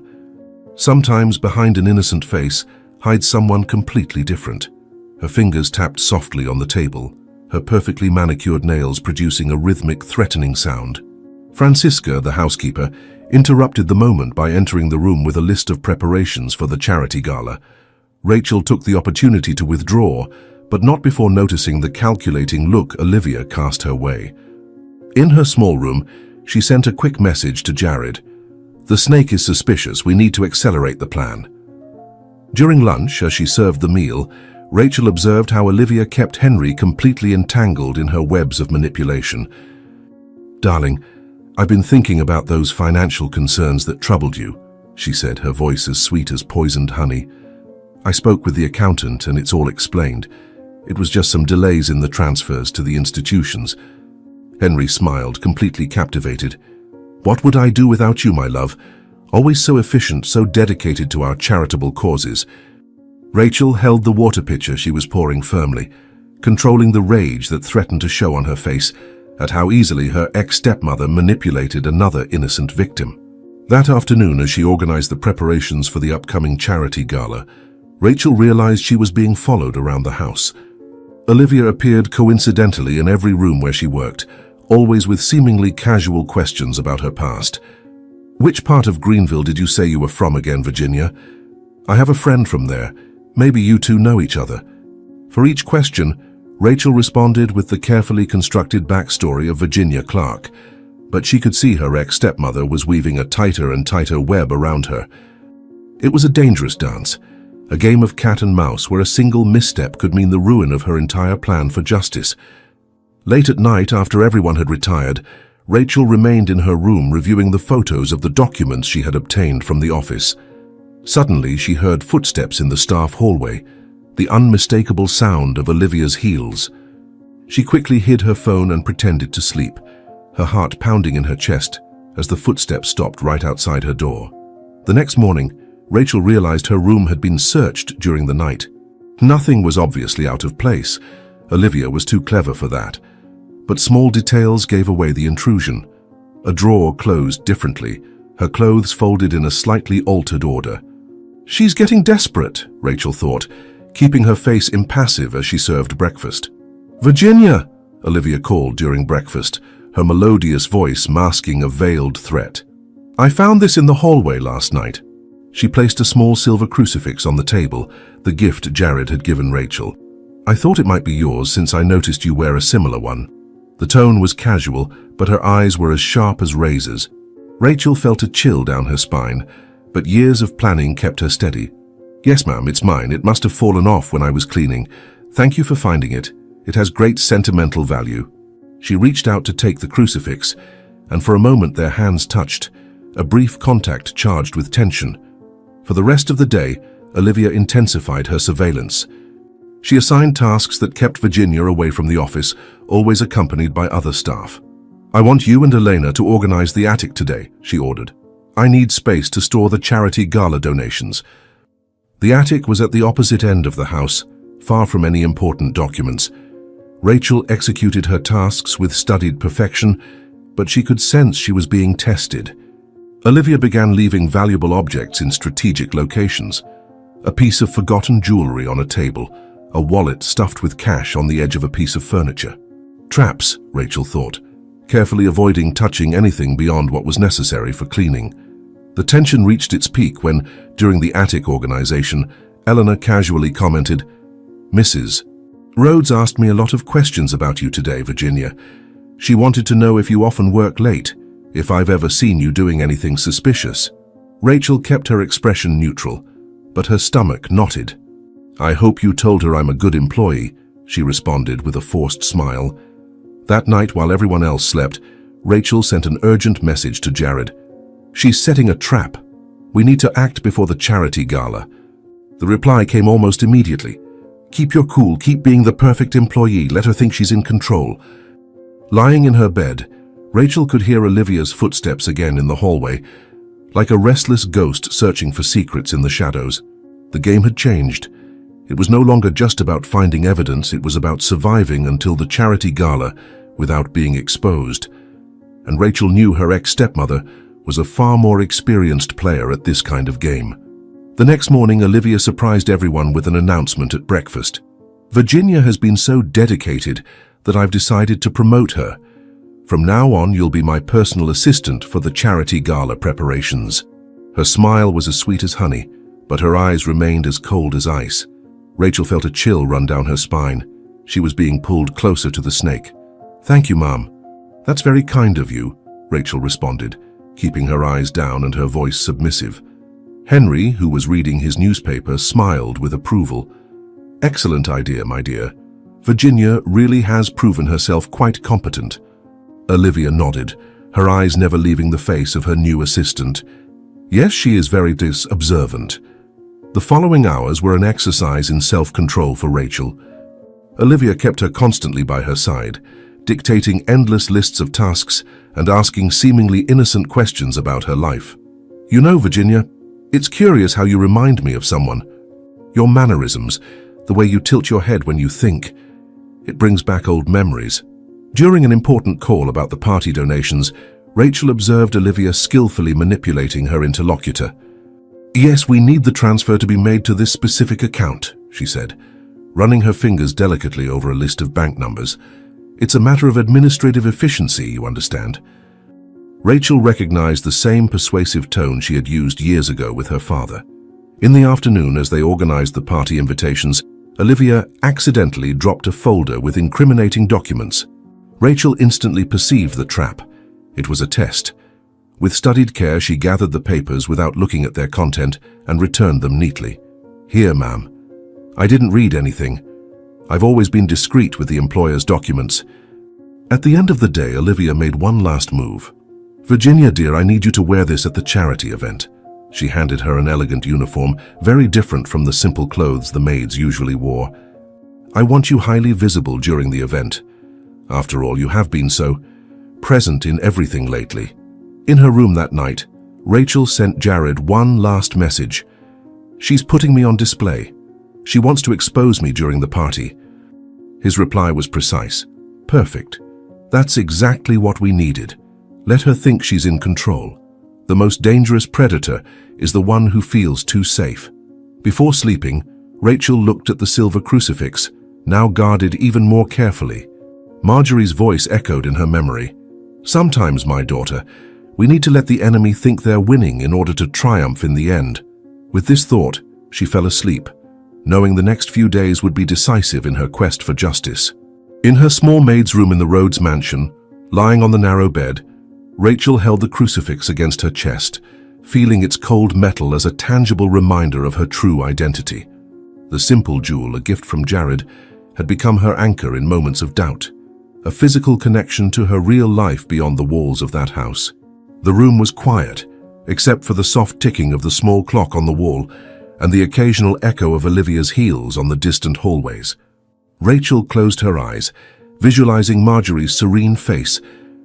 Sometimes behind an innocent face hides someone completely different." Her fingers tapped softly on the table, her perfectly manicured nails producing a rhythmic, threatening sound. Francisca, the housekeeper, interrupted the moment by entering the room with a list of preparations for the charity gala. Rachel took the opportunity to withdraw, but not before noticing the calculating look Olivia cast her way. In her small room, she sent a quick message to Jared. "The snake is suspicious. We need to accelerate the plan." During lunch, as she served the meal, Rachel observed how Olivia kept Henry completely entangled in her webs of manipulation. "Darling, I've been thinking about those financial concerns that troubled you," she said, her voice as sweet as poisoned honey. "I spoke with the accountant and it's all explained. It was just some delays in the transfers to the institutions." Henry smiled, completely captivated. "What would I do without you, my love? Always so efficient, so dedicated to our charitable causes." Rachel held the water pitcher she was pouring firmly, controlling the rage that threatened to show on her face at how easily her ex-stepmother manipulated another innocent victim. That afternoon, as she organized the preparations for the upcoming charity gala, Rachel realized she was being followed around the house. Olivia appeared coincidentally in every room where she worked, always with seemingly casual questions about her past. "Which part of Greenville did you say you were from again, Virginia? I have a friend from there. Maybe you two know each other." For each question, Rachel responded with the carefully constructed backstory of Virginia Clark, but she could see her ex-stepmother was weaving a tighter and tighter web around her. It was a dangerous dance, a game of cat and mouse where a single misstep could mean the ruin of her entire plan for justice. Late at night, after everyone had retired, Rachel remained in her room reviewing the photos of the documents she had obtained from the office. Suddenly, she heard footsteps in the staff hallway, the unmistakable sound of Olivia's heels. She quickly hid her phone and pretended to sleep, her heart pounding in her chest as the footsteps stopped right outside her door. The next morning, Rachel realized her room had been searched during the night. Nothing was obviously out of place. Olivia was too clever for that. But small details gave away the intrusion. A drawer closed differently, her clothes folded in a slightly altered order. "She's getting desperate," Rachel thought, keeping her face impassive as she served breakfast. "Virginia," Olivia called during breakfast, her melodious voice masking a veiled threat. "I found this in the hallway last night." She placed a small silver crucifix on the table, the gift Jared had given Rachel. "I thought it might be yours since I noticed you wear a similar one." The tone was casual, but her eyes were as sharp as razors. Rachel felt a chill down her spine, but years of planning kept her steady. "Yes, ma'am, it's mine. It must have fallen off when I was cleaning. Thank you for finding it. It has great sentimental value." She reached out to take the crucifix, and for a moment their hands touched, a brief contact charged with tension. For the rest of the day, Olivia intensified her surveillance. She assigned tasks that kept Virginia away from the office, always accompanied by other staff. "I want you and Elena to organize the attic today," she ordered. "I need space to store the charity gala donations." The attic was at the opposite end of the house, far from any important documents. Rachel executed her tasks with studied perfection, but she could sense she was being tested. Olivia began leaving valuable objects in strategic locations. A piece of forgotten jewelry on a table, a wallet stuffed with cash on the edge of a piece of furniture. Traps, Rachel thought, carefully avoiding touching anything beyond what was necessary for cleaning. The tension reached its peak when, during the attic organization, Eleanor casually commented, "Mrs. Rhodes asked me a lot of questions about you today, Virginia. She wanted to know if you often work late, if I've ever seen you doing anything suspicious." Rachel kept her expression neutral, but her stomach knotted. "I hope you told her I'm a good employee," she responded with a forced smile. That night, while everyone else slept, Rachel sent an urgent message to Jared. "She's setting a trap. We need to act before the charity gala." The reply came almost immediately. "Keep your cool, keep being the perfect employee, let her think she's in control." Lying in her bed, Rachel could hear Olivia's footsteps again in the hallway, like a restless ghost searching for secrets in the shadows. The game had changed. It was no longer just about finding evidence, it was about surviving until the charity gala without being exposed. And Rachel knew her ex-stepmother was a far more experienced player at this kind of game. The next morning, Olivia surprised everyone with an announcement at breakfast. "Virginia has been so dedicated that I've decided to promote her. From now on, you'll be my personal assistant for the charity gala preparations." Her smile was as sweet as honey, but her eyes remained as cold as ice. Rachel felt a chill run down her spine. She was being pulled closer to the snake. "Thank you, Mom." "That's very kind of you," Rachel responded, keeping her eyes down and her voice submissive. Henry, who was reading his newspaper, smiled with approval. "Excellent idea, my dear. Virginia really has proven herself quite competent." Olivia nodded, her eyes never leaving the face of her new assistant. "Yes, she is very observant." The following hours were an exercise in self-control for Rachel. Olivia kept her constantly by her side, dictating endless lists of tasks and asking seemingly innocent questions about her life. "You know, Virginia, it's curious how you remind me of someone. Your mannerisms, the way you tilt your head when you think, it brings back old memories." During an important call about the party donations, Rachel observed Olivia skillfully manipulating her interlocutor. "Yes, we need the transfer to be made to this specific account," she said, running her fingers delicately over a list of bank numbers. "It's a matter of administrative efficiency, you understand." Rachel recognized the same persuasive tone she had used years ago with her father. In the afternoon, as they organized the party invitations, Olivia accidentally dropped a folder with incriminating documents. Rachel instantly perceived the trap. It was a test. With studied care, she gathered the papers without looking at their content and returned them neatly. "Here, ma'am. I didn't read anything. I've always been discreet with the employer's documents." At the end of the day, Olivia made one last move. "Virginia, dear, I need you to wear this at the charity event." She handed her an elegant uniform, very different from the simple clothes the maids usually wore. "I want you highly visible during the event. After all, you have been so present in everything lately." In her room that night, Rachel sent Jared one last message. "She's putting me on display. She wants to expose me during the party." His reply was precise. "Perfect. That's exactly what we needed. Let her think she's in control. The most dangerous predator is the one who feels too safe." Before sleeping, Rachel looked at the silver crucifix, now guarded even more carefully. Marjorie's voice echoed in her memory. "Sometimes, my daughter, we need to let the enemy think they're winning in order to triumph in the end." With this thought, she fell asleep, knowing the next few days would be decisive in her quest for justice. In her small maid's room in the Rhodes mansion, lying on the narrow bed, Rachel held the crucifix against her chest, feeling its cold metal as a tangible reminder of her true identity. The simple jewel, a gift from Jared, had become her anchor in moments of doubt, a physical connection to her real life beyond the walls of that house. The room was quiet, except for the soft ticking of the small clock on the wall and the occasional echo of Olivia's heels on the distant hallways. Rachel closed her eyes, visualizing Marjorie's serene face,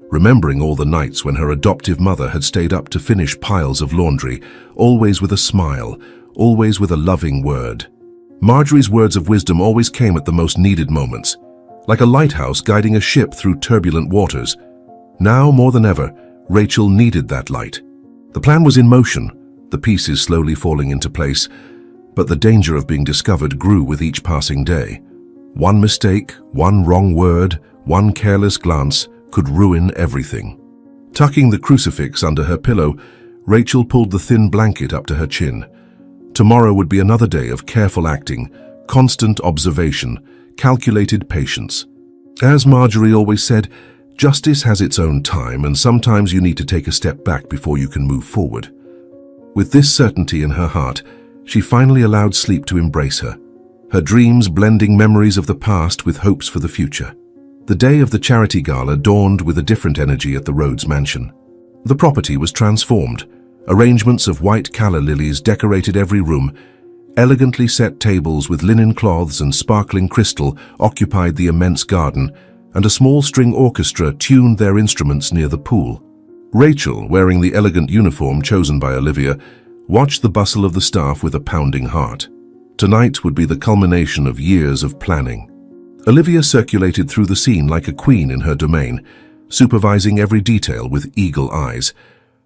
remembering all the nights when her adoptive mother had stayed up to finish piles of laundry, always with a smile, always with a loving word. Marjorie's words of wisdom always came at the most needed moments, like a lighthouse guiding a ship through turbulent waters. Now, more than ever, Rachel needed that light. The plan was in motion, the pieces slowly falling into place, but the danger of being discovered grew with each passing day. One mistake, one wrong word, one careless glance could ruin everything. Tucking the crucifix under her pillow, Rachel pulled the thin blanket up to her chin. Tomorrow would be another day of careful acting, constant observation, calculated patience. As Marjorie always said, justice has its own time, and sometimes you need to take a step back before you can move forward. With this certainty in her heart, she finally allowed sleep to embrace her, her dreams blending memories of the past with hopes for the future. The day of the charity gala dawned with a different energy at the Rhodes mansion. The property was transformed. Arrangements of white calla lilies decorated every room. Elegantly set tables with linen cloths and sparkling crystal occupied the immense garden, and a small string orchestra tuned their instruments near the pool. Rachel, wearing the elegant uniform chosen by Olivia, watched the bustle of the staff with a pounding heart. Tonight would be the culmination of years of planning. Olivia circulated through the scene like a queen in her domain, supervising every detail with eagle eyes.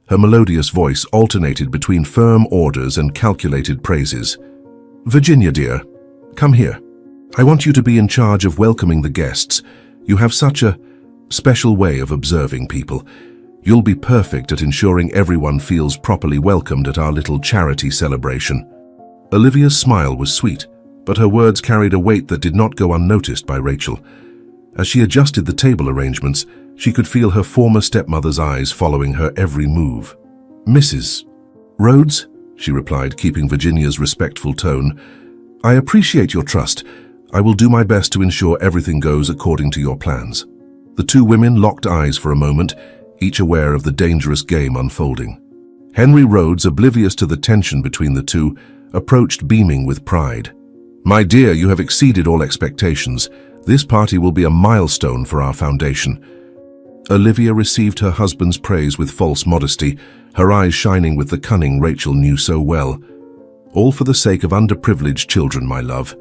Her melodious voice alternated between firm orders and calculated praises. "Virginia, dear, come here. I want you to be in charge of welcoming the guests. You have such a special way of observing people. You'll be perfect at ensuring everyone feels properly welcomed at our little charity celebration." Olivia's smile was sweet, but her words carried a weight that did not go unnoticed by Rachel. As she adjusted the table arrangements, she could feel her former stepmother's eyes following her every move. "Mrs. Rhodes," she replied, keeping Virginia's respectful tone, "I appreciate your trust. I will do my best to ensure everything goes according to your plans." The two women locked eyes for a moment, each aware of the dangerous game unfolding. Henry Rhodes, oblivious to the tension between the two, approached beaming with pride. "My dear, you have exceeded all expectations. This party will be a milestone for our foundation." Olivia received her husband's praise with false modesty, her eyes shining with the cunning Rachel knew so well. "All for the sake of underprivileged children, my love.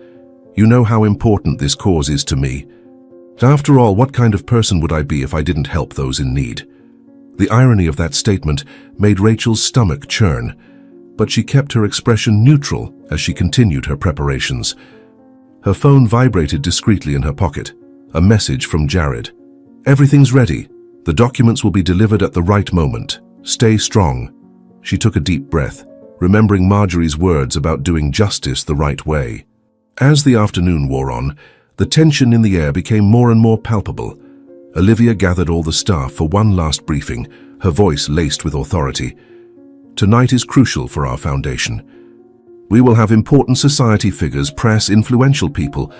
You know how important this cause is to me. After all, what kind of person would I be if I didn't help those in need?" The irony of that statement made Rachel's stomach churn, but she kept her expression neutral as she continued her preparations. Her phone vibrated discreetly in her pocket, a message from Jared. "Everything's ready. The documents will be delivered at the right moment. Stay strong." She took a deep breath, remembering Marjorie's words about doing justice the right way. As the afternoon wore on, the tension in the air became more and more palpable. Olivia gathered all the staff for one last briefing, her voice laced with authority. "Tonight is crucial for our foundation. We will have important society figures, press, influential people.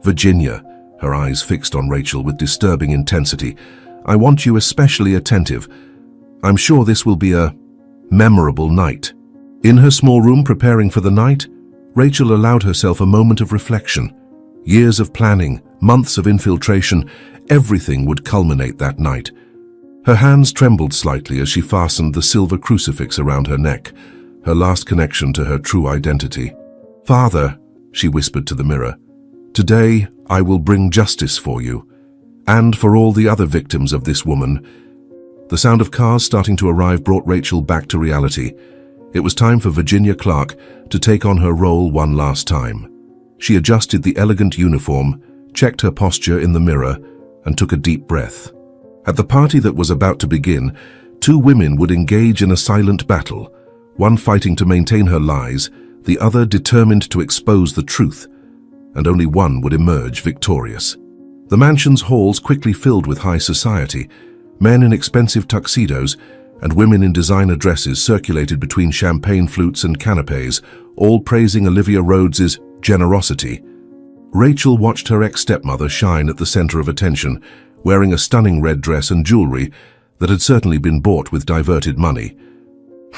Virginia," her eyes fixed on Rachel with disturbing intensity, "I want you especially attentive. I'm sure this will be a memorable night." In her small room preparing for the night, Rachel allowed herself a moment of reflection. Years of planning, months of infiltration, everything would culminate that night. Her hands trembled slightly as she fastened the silver crucifix around her neck, her last connection to her true identity. "Father," she whispered to the mirror, "today I will bring justice for you, and for all the other victims of this woman." The sound of cars starting to arrive brought Rachel back to reality. It was time for Virginia Clark to take on her role one last time. She adjusted the elegant uniform, checked her posture in the mirror, and took a deep breath. At the party that was about to begin, two women would engage in a silent battle, one fighting to maintain her lies, the other determined to expose the truth, and only one would emerge victorious. The mansion's halls quickly filled with high society, Men in expensive tuxedos and women in designer dresses circulated between champagne flutes and canapes, all praising Olivia Rhodes's generosity. Rachel watched her ex-stepmother shine at the center of attention, wearing a stunning red dress and jewelry that had certainly been bought with diverted money.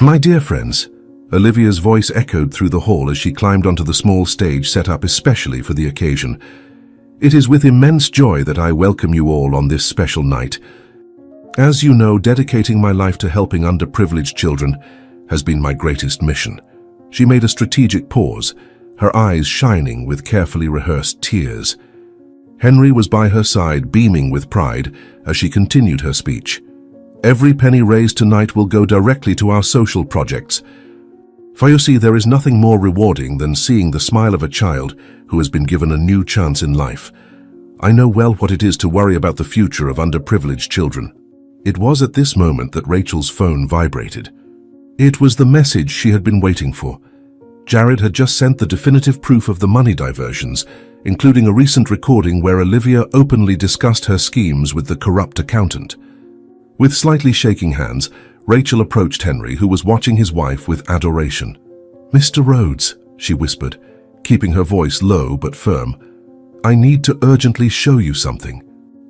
"My dear friends," Olivia's voice echoed through the hall as she climbed onto the small stage set up especially for the occasion. "It is with immense joy that I welcome you all on this special night. As you know, dedicating my life to helping underprivileged children has been my greatest mission." She made a strategic pause, her eyes shining with carefully rehearsed tears. Henry was by her side, beaming with pride as she continued her speech. "Every penny raised tonight will go directly to our social projects. For you see, there is nothing more rewarding than seeing the smile of a child who has been given a new chance in life. I know well what it is to worry about the future of underprivileged children." It was at this moment that Rachel's phone vibrated. It was the message she had been waiting for. Jared had just sent the definitive proof of the money diversions, including a recent recording where Olivia openly discussed her schemes with the corrupt accountant. With slightly shaking hands, Rachel approached Henry, who was watching his wife with adoration. "Mr. Rhodes," she whispered, keeping her voice low but firm, "I need to urgently show you something."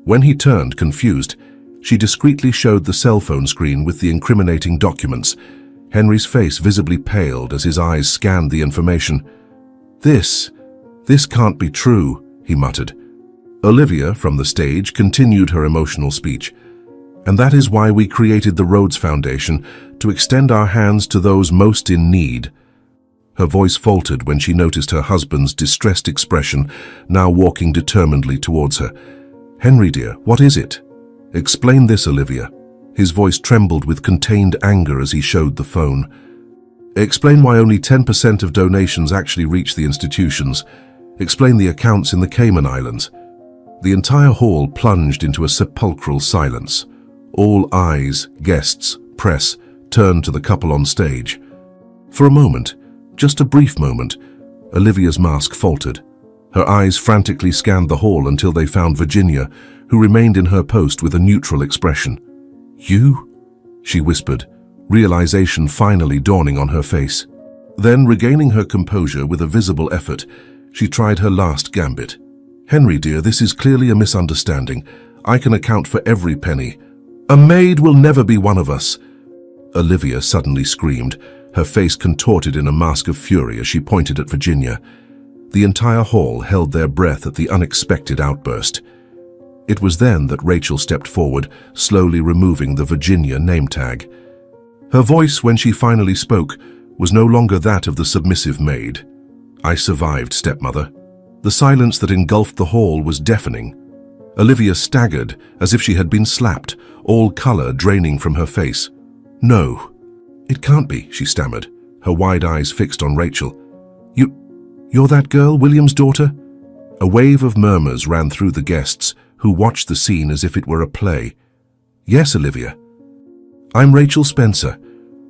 When he turned, confused, she discreetly showed the cell phone screen with the incriminating documents. Henry's face visibly paled as his eyes scanned the information. This can't be true," he muttered. Olivia, from the stage, continued her emotional speech. "And that is why we created the Rhodes Foundation, to extend our hands to those most in need." Her voice faltered when she noticed her husband's distressed expression, now walking determinedly towards her. "Henry dear, what is it? Explain this, Olivia." His voice trembled with contained anger as he showed the phone. "Explain why only 10% of donations actually reach the institutions. Explain the accounts in the Cayman Islands." The entire hall plunged into a sepulchral silence. All eyes, guests, press, turned to the couple on stage. For a moment, just a brief moment, Olivia's mask faltered. Her eyes frantically scanned the hall until they found Virginia, who remained in her post with a neutral expression. "You?" she whispered, realization finally dawning on her face. Then, regaining her composure with a visible effort, she tried her last gambit. "Henry dear, this is clearly a misunderstanding. I can account for every penny. A maid will never be one of us." Olivia suddenly screamed, her face contorted in a mask of fury as she pointed at Virginia. The entire hall held their breath at the unexpected outburst. It was then that Rachel stepped forward, slowly removing the Virginia name tag. Her voice, when she finally spoke, was no longer that of the submissive maid. "I survived, stepmother." The silence that engulfed the hall was deafening. Olivia staggered as if she had been slapped, all color draining from her face. "No, it can't be," she stammered, her wide eyes fixed on Rachel. You're that girl, William's daughter?" A wave of murmurs ran through the guests, who watched the scene as if it were a play. "Yes, Olivia." "I'm Rachel Spencer."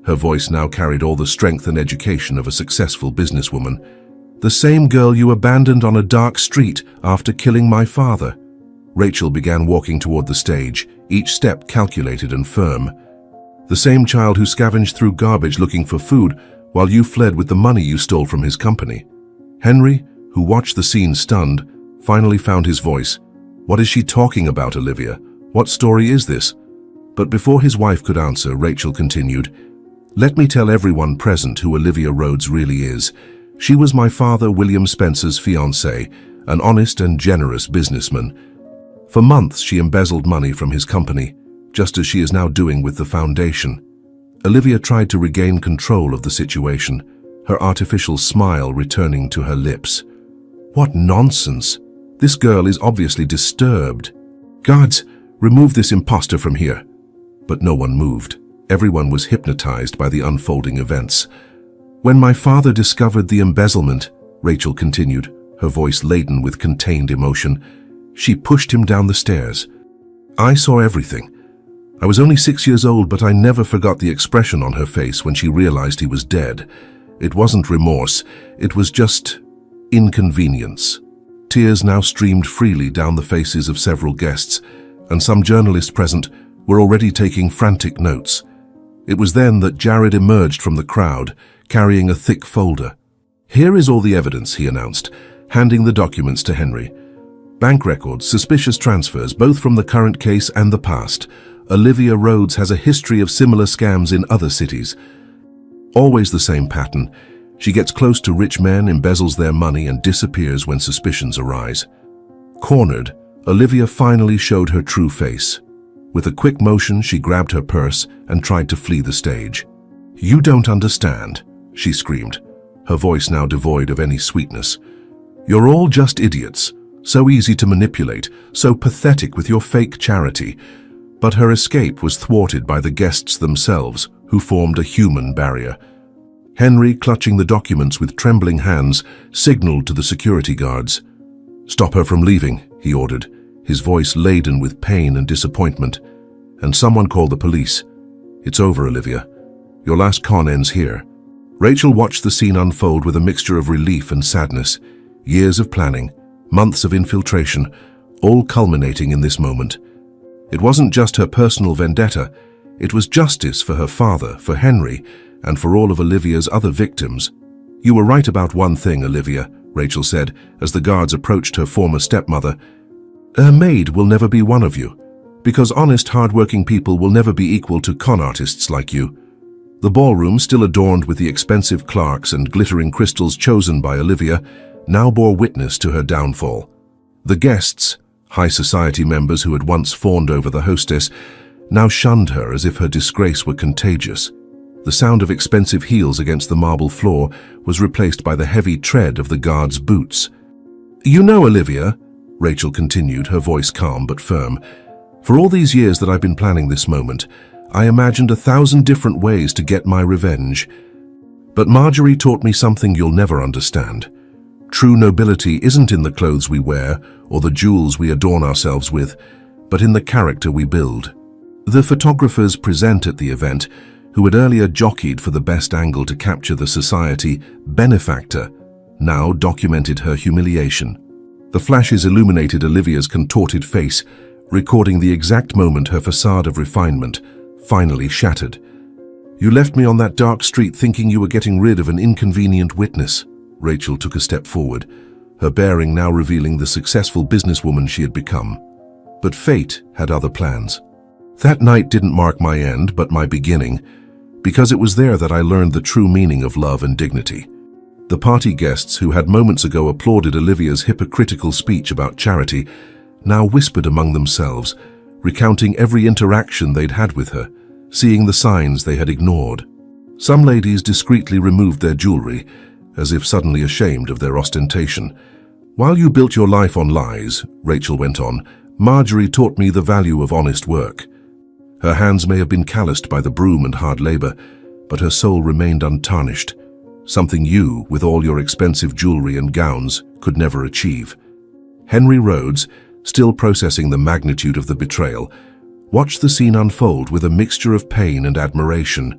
Her voice now carried all the strength and education of a successful businesswoman. "The same girl you abandoned on a dark street after killing my father." Rachel began walking toward the stage, each step calculated and firm. "The same child who scavenged through garbage looking for food while you fled with the money you stole from his company." Henry, who watched the scene stunned, finally found his voice. "What is she talking about, Olivia? What story is this?" But before his wife could answer, Rachel continued, "Let me tell everyone present who Olivia Rhodes really is. She was my father, William Spencer's fiancée, an honest and generous businessman. For months she embezzled money from his company, just as she is now doing with the foundation." Olivia tried to regain control of the situation, her artificial smile returning to her lips. "What nonsense! This girl is obviously disturbed. Guards, remove this imposter from here." But no one moved. Everyone was hypnotized by the unfolding events. "When my father discovered the embezzlement," Rachel continued, her voice laden with contained emotion, "she pushed him down the stairs. I saw everything. I was only 6 years old, but I never forgot the expression on her face when she realized he was dead. It wasn't remorse, it was just inconvenience." Tears now streamed freely down the faces of several guests, and some journalists present were already taking frantic notes. It was then that Jared emerged from the crowd, carrying a thick folder. "Here is all the evidence," he announced, handing the documents to Henry. "Bank records, suspicious transfers, both from the current case and the past. Olivia Rhodes has a history of similar scams in other cities. Always the same pattern. She gets close to rich men, embezzles their money, and disappears when suspicions arise." Cornered, Olivia finally showed her true face. With a quick motion, she grabbed her purse and tried to flee the stage. "You don't understand," she screamed, her voice now devoid of any sweetness. "You're all just idiots, so easy to manipulate, so pathetic with your fake charity." But her escape was thwarted by the guests themselves, who formed a human barrier. Henry, clutching the documents with trembling hands, signaled to the security guards. "Stop her from leaving," he ordered, his voice laden with pain and disappointment. "And someone called the police. It's over, Olivia. Your last con ends here." Rachel watched the scene unfold with a mixture of relief and sadness. Years of planning, months of infiltration, all culminating in this moment. It wasn't just her personal vendetta, it was justice for her father, for Henry, and for all of Olivia's other victims. "You were right about one thing, Olivia," Rachel said, as the guards approached her former stepmother. "A maid will never be one of you, because honest, hard-working people will never be equal to con artists like you." The ballroom, still adorned with the expensive Clarks and glittering crystals chosen by Olivia, now bore witness to her downfall. The guests, high society members who had once fawned over the hostess, now shunned her as if her disgrace were contagious. The sound of expensive heels against the marble floor was replaced by the heavy tread of the guards' boots. "You know, Olivia," Rachel continued, her voice calm but firm, "for all these years that I've been planning this moment, I imagined 1,000 different ways to get my revenge. But Marjorie taught me something you'll never understand. True nobility isn't in the clothes we wear or the jewels we adorn ourselves with, but in the character we build." The photographers present at the event, who had earlier jockeyed for the best angle to capture the society benefactor, now documented her humiliation. The flashes illuminated Olivia's contorted face, recording the exact moment her facade of refinement finally shattered. "You left me on that dark street thinking you were getting rid of an inconvenient witness." Rachel took a step forward, her bearing now revealing the successful businesswoman she had become. But fate had other plans. "That night didn't mark my end, but my beginning, because it was there that I learned the true meaning of love and dignity." The party guests, who had moments ago applauded Olivia's hypocritical speech about charity, now whispered among themselves, recounting every interaction they'd had with her, seeing the signs they had ignored. Some ladies discreetly removed their jewelry, as if suddenly ashamed of their ostentation. "While you built your life on lies," Rachel went on, "Marjorie taught me the value of honest work. Her hands may have been calloused by the broom and hard labor, but her soul remained untarnished, something you, with all your expensive jewelry and gowns, could never achieve." Henry Rhodes, still processing the magnitude of the betrayal, watched the scene unfold with a mixture of pain and admiration.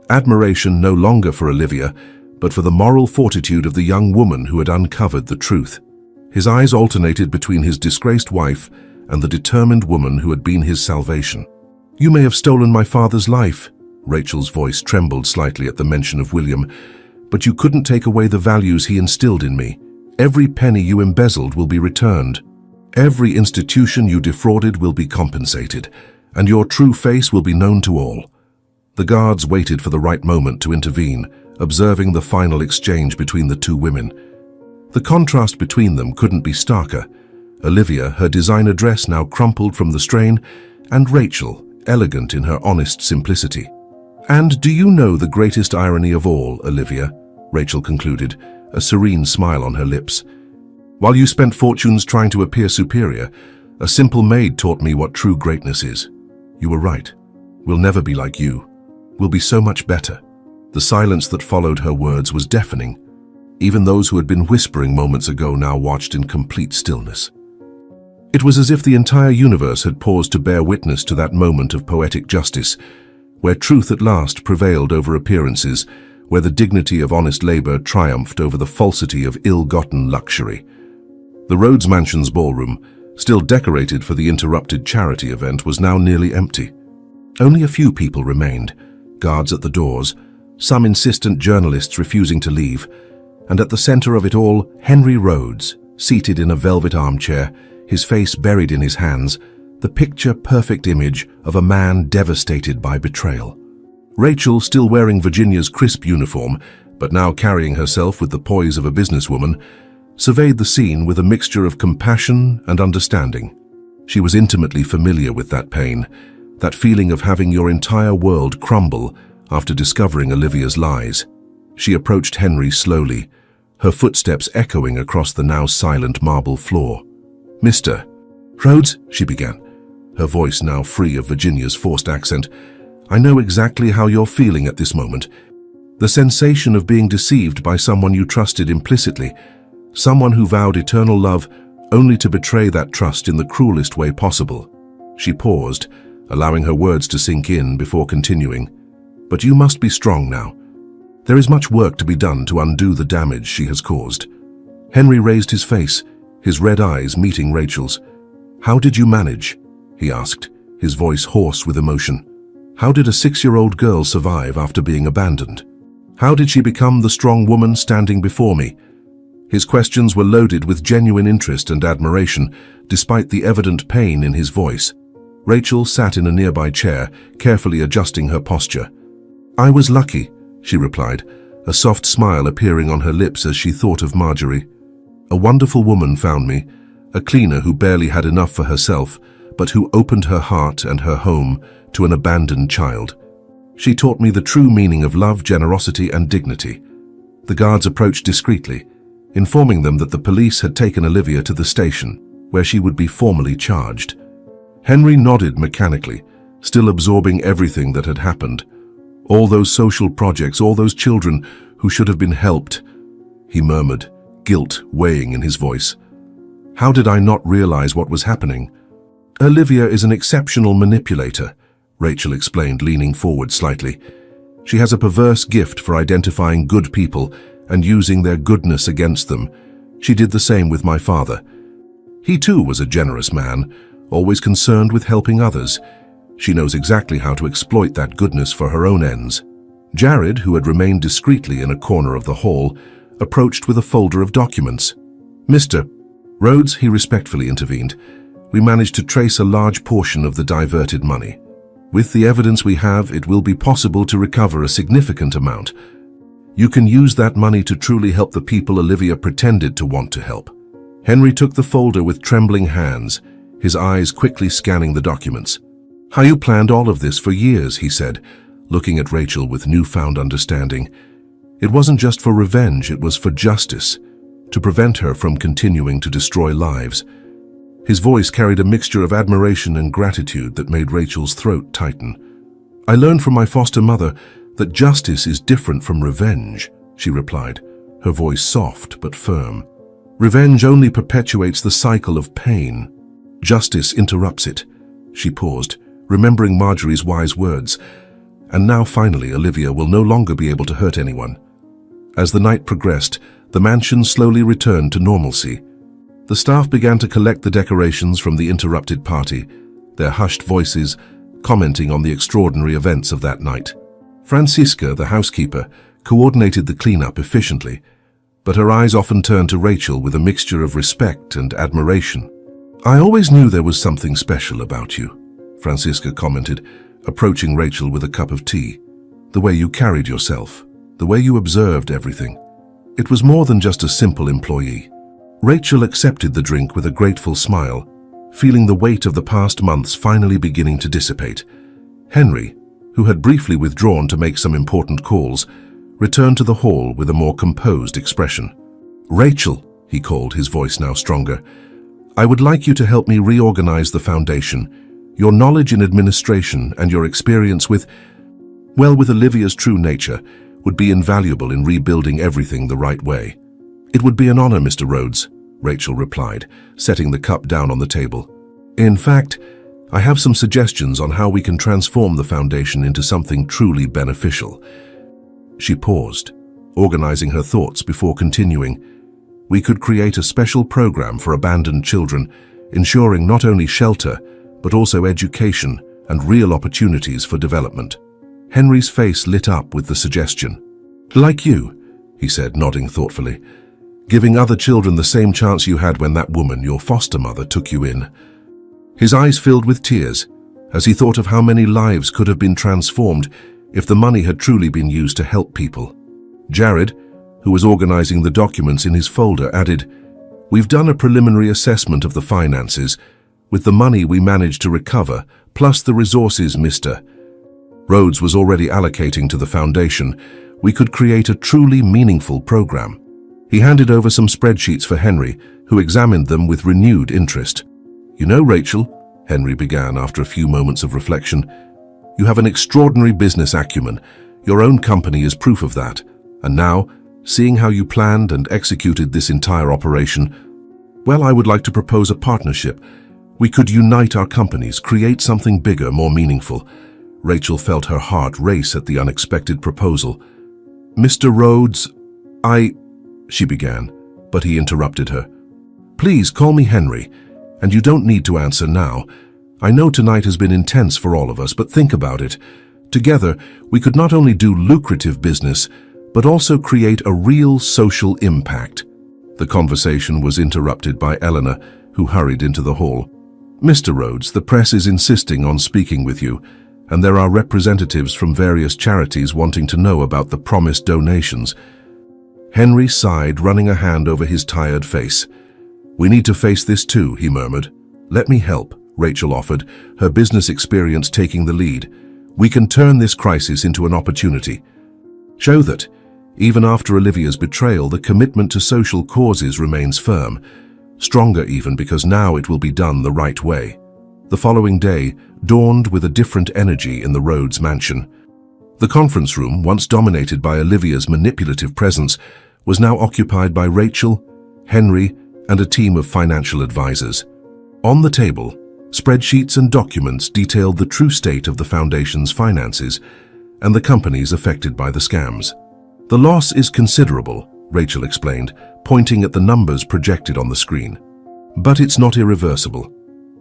Admiration no longer for Olivia, but for the moral fortitude of the young woman who had uncovered the truth. His eyes alternated between his disgraced wife and the determined woman who had been his salvation. "You may have stolen my father's life," Rachel's voice trembled slightly at the mention of William, "but you couldn't take away the values he instilled in me. Every penny you embezzled will be returned. Every institution you defrauded will be compensated, and your true face will be known to all." The guards waited for the right moment to intervene, observing the final exchange between the two women. The contrast between them couldn't be starker. Olivia, her designer dress now crumpled from the strain, and Rachel, elegant in her honest simplicity. "And do you know the greatest irony of all, Olivia?" Rachel concluded, a serene smile on her lips. "While you spent fortunes trying to appear superior, a simple maid taught me what true greatness is. You were right. We'll never be like you. We'll be so much better." The silence that followed her words was deafening. Even those who had been whispering moments ago now watched in complete stillness. It was as if the entire universe had paused to bear witness to that moment of poetic justice, where truth at last prevailed over appearances, where the dignity of honest labor triumphed over the falsity of ill-gotten luxury. The Rhodes Mansion's ballroom, still decorated for the interrupted charity event, was now nearly empty. Only a few people remained, guards at the doors, some insistent journalists refusing to leave, and at the center of it all, Henry Rhodes, seated in a velvet armchair, his face buried in his hands, the picture-perfect image of a man devastated by betrayal. Rachel, still wearing Virginia's crisp uniform, but now carrying herself with the poise of a businesswoman, surveyed the scene with a mixture of compassion and understanding. She was intimately familiar with that pain, that feeling of having your entire world crumble after discovering Olivia's lies. She approached Henry slowly, her footsteps echoing across the now silent marble floor. "Mr. Rhodes," she began, her voice now free of Virginia's forced accent, "I know exactly how you're feeling at this moment. The sensation of being deceived by someone you trusted implicitly, someone who vowed eternal love only to betray that trust in the cruelest way possible." She paused, allowing her words to sink in before continuing. "But you must be strong now. There is much work to be done to undo the damage she has caused." Henry raised his face, his red eyes meeting Rachel's. "How did you manage?" he asked, his voice hoarse with emotion. "How did a 6-year-old girl survive after being abandoned? How did she become the strong woman standing before me?" His questions were loaded with genuine interest and admiration, despite the evident pain in his voice. Rachel sat in a nearby chair, carefully adjusting her posture. "I was lucky," she replied, a soft smile appearing on her lips as she thought of Marjorie. "A wonderful woman found me, a cleaner who barely had enough for herself, but who opened her heart and her home to an abandoned child. She taught me the true meaning of love, generosity, and dignity." The guards approached discreetly, informing them that the police had taken Olivia to the station, where she would be formally charged. Henry nodded mechanically, still absorbing everything that had happened. All those social projects, all those children who should have been helped, he murmured, guilt weighing in his voice. "How did I not realize what was happening?" "Olivia is an exceptional manipulator," Rachel explained, leaning forward slightly. "She has a perverse gift for identifying good people and using their goodness against them. She did the same with my father. He too was a generous man, always concerned with helping others. She knows exactly how to exploit that goodness for her own ends." Jared, who had remained discreetly in a corner of the hall, approached with a folder of documents. "Mr. Rhodes," he respectfully intervened, "we managed to trace a large portion of the diverted money. With the evidence we have, it will be possible to recover a significant amount. You can use that money to truly help the people Olivia pretended to want to help." Henry took the folder with trembling hands, his eyes quickly scanning the documents. "How you planned all of this for years," he said, looking at Rachel with newfound understanding. "It wasn't just for revenge, it was for justice, to prevent her from continuing to destroy lives." His voice carried a mixture of admiration and gratitude that made Rachel's throat tighten. "I learned from my foster mother that justice is different from revenge," she replied, her voice soft but firm. "Revenge only perpetuates the cycle of pain. Justice interrupts it." She paused, remembering Marjorie's wise words. "And now finally Olivia will no longer be able to hurt anyone." As the night progressed, the mansion slowly returned to normalcy. The staff began to collect the decorations from the interrupted party, their hushed voices commenting on the extraordinary events of that night. Francisca, the housekeeper, coordinated the cleanup efficiently, but her eyes often turned to Rachel with a mixture of respect and admiration. "I always knew there was something special about you," Francisca commented, approaching Rachel with a cup of tea. "The way you carried yourself, the way you observed everything. It was more than just a simple employee." Rachel accepted the drink with a grateful smile, feeling the weight of the past months finally beginning to dissipate. Henry, who had briefly withdrawn to make some important calls, returned to the hall with a more composed expression. "Rachel," he called, his voice now stronger, "I would like you to help me reorganize the foundation. Your knowledge in administration and your experience with Olivia's true nature would be invaluable in rebuilding everything the right way." "It would be an honor, Mr. Rhodes," Rachel replied, setting the cup down on the table. "In fact, I have some suggestions on how we can transform the foundation into something truly beneficial." She paused, organizing her thoughts before continuing. "We could create a special program for abandoned children, ensuring not only shelter, but also education and real opportunities for development. Henry's face lit up with the suggestion. "Like you," he said, nodding thoughtfully, "giving other children the same chance you had when that woman, your foster mother, took you in." His eyes filled with tears as he thought of how many lives could have been transformed if the money had truly been used to help people. Jared, who was organizing the documents in his folder, added, "We've done a preliminary assessment of the finances. With the money we managed to recover, plus the resources Mr. Rhodes was already allocating to the foundation, we could create a truly meaningful program." He handed over some spreadsheets for Henry, who examined them with renewed interest. "You know, Rachel," Henry began after a few moments of reflection, "you have an extraordinary business acumen. Your own company is proof of that. And now, seeing how you planned and executed this entire operation, well, I would like to propose a partnership. We could unite our companies, create something bigger, more meaningful." Rachel felt her heart race at the unexpected proposal. "Mr. Rhodes, she began, but he interrupted her. "Please call me Henry, and you don't need to answer now. I know tonight has been intense for all of us, but think about it. Together, we could not only do lucrative business, but also create a real social impact." The conversation was interrupted by Eleanor, who hurried into the hall. "Mr. Rhodes, the press is insisting on speaking with you, and there are representatives from various charities wanting to know about the promised donations." Henry sighed, running a hand over his tired face. "We need to face this too," he murmured. "Let me help," Rachel offered, her business experience taking the lead. "We can turn this crisis into an opportunity. Show that, even after Olivia's betrayal, the commitment to social causes remains firm, stronger even because now it will be done the right way." The following day dawned with a different energy in the Rhodes mansion. The conference room, once dominated by Olivia's manipulative presence, was now occupied by Rachel, Henry, and a team of financial advisors. On the table, spreadsheets and documents detailed the true state of the foundation's finances and the companies affected by the scams. "The loss is considerable," Rachel explained, pointing at the numbers projected on the screen. "But it's not irreversible.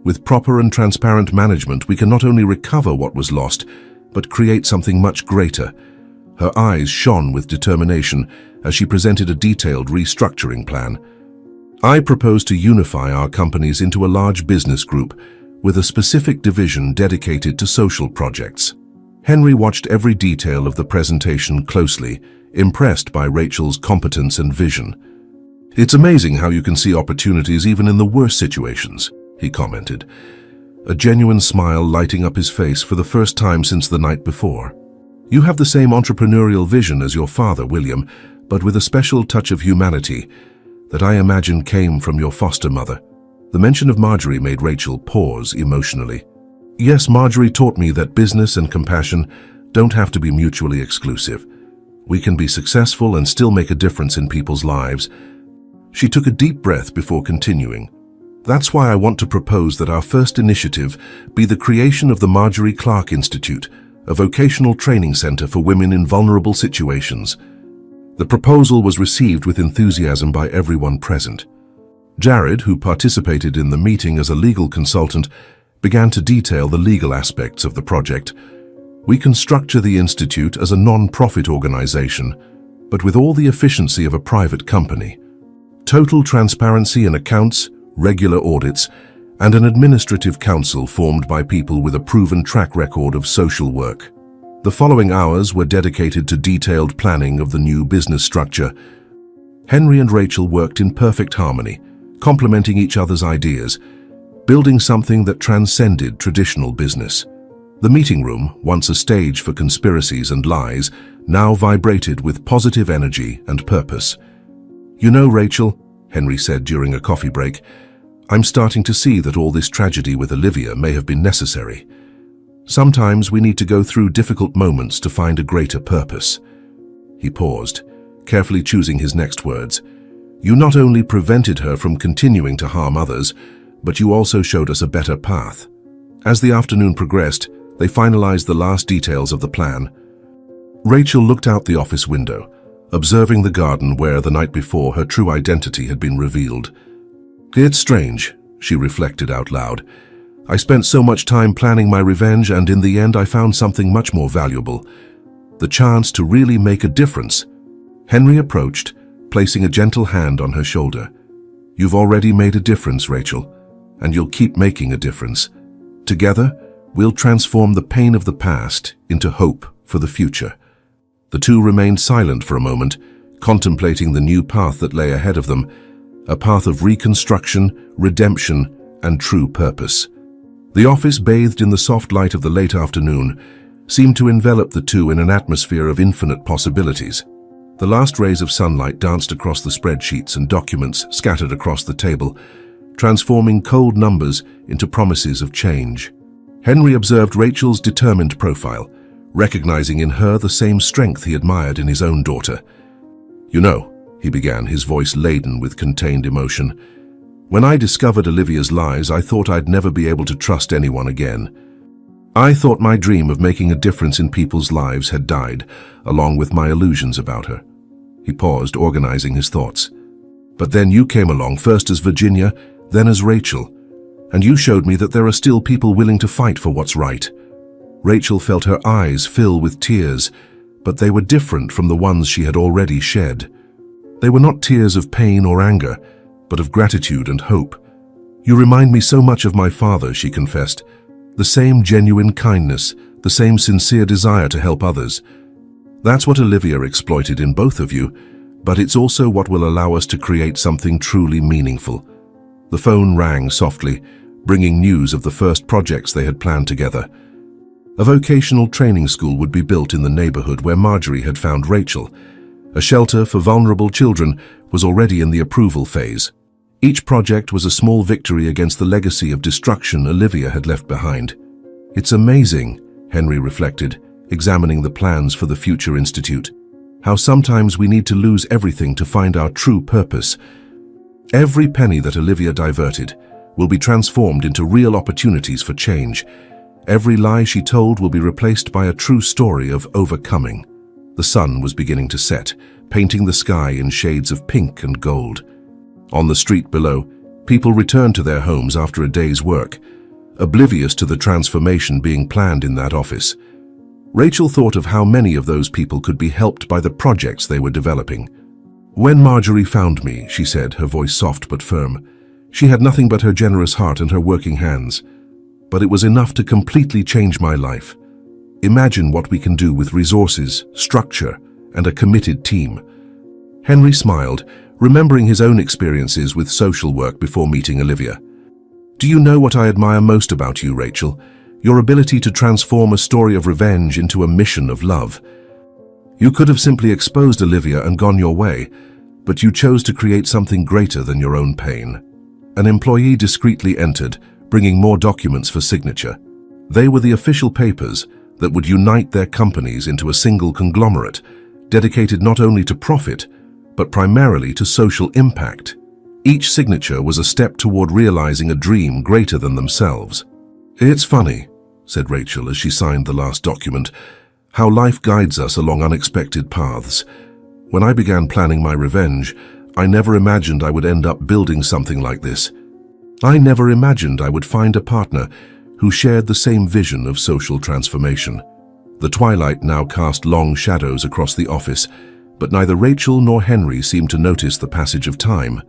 With proper and transparent management, we can not only recover what was lost, but create something much greater." Her eyes shone with determination as she presented a detailed restructuring plan. "I propose to unify our companies into a large business group with a specific division dedicated to social projects." Henry watched every detail of the presentation closely, impressed by Rachel's competence and vision. "It's amazing how you can see opportunities even in the worst situations," he commented, a genuine smile lighting up his face for the first time since the night before. "You have the same entrepreneurial vision as your father, William, but with a special touch of humanity that I imagine came from your foster mother." The mention of Marjorie made Rachel pause emotionally. "Yes, Marjorie taught me that business and compassion don't have to be mutually exclusive. We can be successful and still make a difference in people's lives." She took a deep breath before continuing. "That's why I want to propose that our first initiative be the creation of the Marjorie Clark Institute, a vocational training center for women in vulnerable situations." The proposal was received with enthusiasm by everyone present. Jared, who participated in the meeting as a legal consultant, began to detail the legal aspects of the project. "We can structure the institute as a non-profit organization, but with all the efficiency of a private company. Total transparency in accounts, regular audits, and an administrative council formed by people with a proven track record of social work." The following hours were dedicated to detailed planning of the new business structure. Henry and Rachel worked in perfect harmony, complementing each other's ideas, building something that transcended traditional business. The meeting room, once a stage for conspiracies and lies, now vibrated with positive energy and purpose. "You know, Rachel," Henry said during a coffee break, "I'm starting to see that all this tragedy with Olivia may have been necessary. Sometimes we need to go through difficult moments to find a greater purpose." He paused, carefully choosing his next words. "You not only prevented her from continuing to harm others, but you also showed us a better path." As the afternoon progressed, they finalized the last details of the plan. Rachel looked out the office window, observing the garden where the night before her true identity had been revealed. "It's strange," she reflected out loud. "I spent so much time planning my revenge, and in the end I found something much more valuable. The chance to really make a difference." Henry approached, placing a gentle hand on her shoulder. "You've already made a difference, Rachel, and you'll keep making a difference. Together, we'll transform the pain of the past into hope for the future." The two remained silent for a moment, contemplating the new path that lay ahead of them, a path of reconstruction, redemption, and true purpose. The office, bathed in the soft light of the late afternoon, seemed to envelop the two in an atmosphere of infinite possibilities. The last rays of sunlight danced across the spreadsheets and documents scattered across the table, transforming cold numbers into promises of change. Henry observed Rachel's determined profile, recognizing in her the same strength he admired in his own daughter. "You know," he began, his voice laden with contained emotion, "when I discovered Olivia's lies, I thought I'd never be able to trust anyone again. I thought my dream of making a difference in people's lives had died, along with my illusions about her." He paused, organizing his thoughts. "But then you came along, first as Virginia, then as Rachel, and you showed me that there are still people willing to fight for what's right." Rachel felt her eyes fill with tears, but they were different from the ones she had already shed. They were not tears of pain or anger, but of gratitude and hope. "You remind me so much of my father," she confessed. "The same genuine kindness, the same sincere desire to help others. That's what Olivia exploited in both of you, but it's also what will allow us to create something truly meaningful." The phone rang softly, bringing news of the first projects they had planned together. A vocational training school would be built in the neighborhood where Marjorie had found Rachel. A shelter for vulnerable children was already in the approval phase. Each project was a small victory against the legacy of destruction Olivia had left behind. "It's amazing," Henry reflected, examining the plans for the future institute, "how sometimes we need to lose everything to find our true purpose. Every penny that Olivia diverted will be transformed into real opportunities for change. Every lie she told will be replaced by a true story of overcoming." The sun was beginning to set, painting the sky in shades of pink and gold. On the street below, people returned to their homes after a day's work, oblivious to the transformation being planned in that office. Rachel thought of how many of those people could be helped by the projects they were developing. "When Marjorie found me," she said, her voice soft but firm, "she had nothing but her generous heart and her working hands. But it was enough to completely change my life. Imagine what we can do with resources, structure, and a committed team." Henry smiled, remembering his own experiences with social work before meeting Olivia. "Do you know what I admire most about you, Rachel? Your ability to transform a story of revenge into a mission of love. You could have simply exposed Olivia and gone your way, but you chose to create something greater than your own pain." An employee discreetly entered, bringing more documents for signature. They were the official papers that would unite their companies into a single conglomerate, dedicated not only to profit, but primarily to social impact. Each signature was a step toward realizing a dream greater than themselves. "It's funny," said Rachel as she signed the last document, "how life guides us along unexpected paths. When I began planning my revenge, I never imagined I would end up building something like this. I never imagined I would find a partner who shared the same vision of social transformation." The twilight now cast long shadows across the office, but neither Rachel nor Henry seemed to notice the passage of time.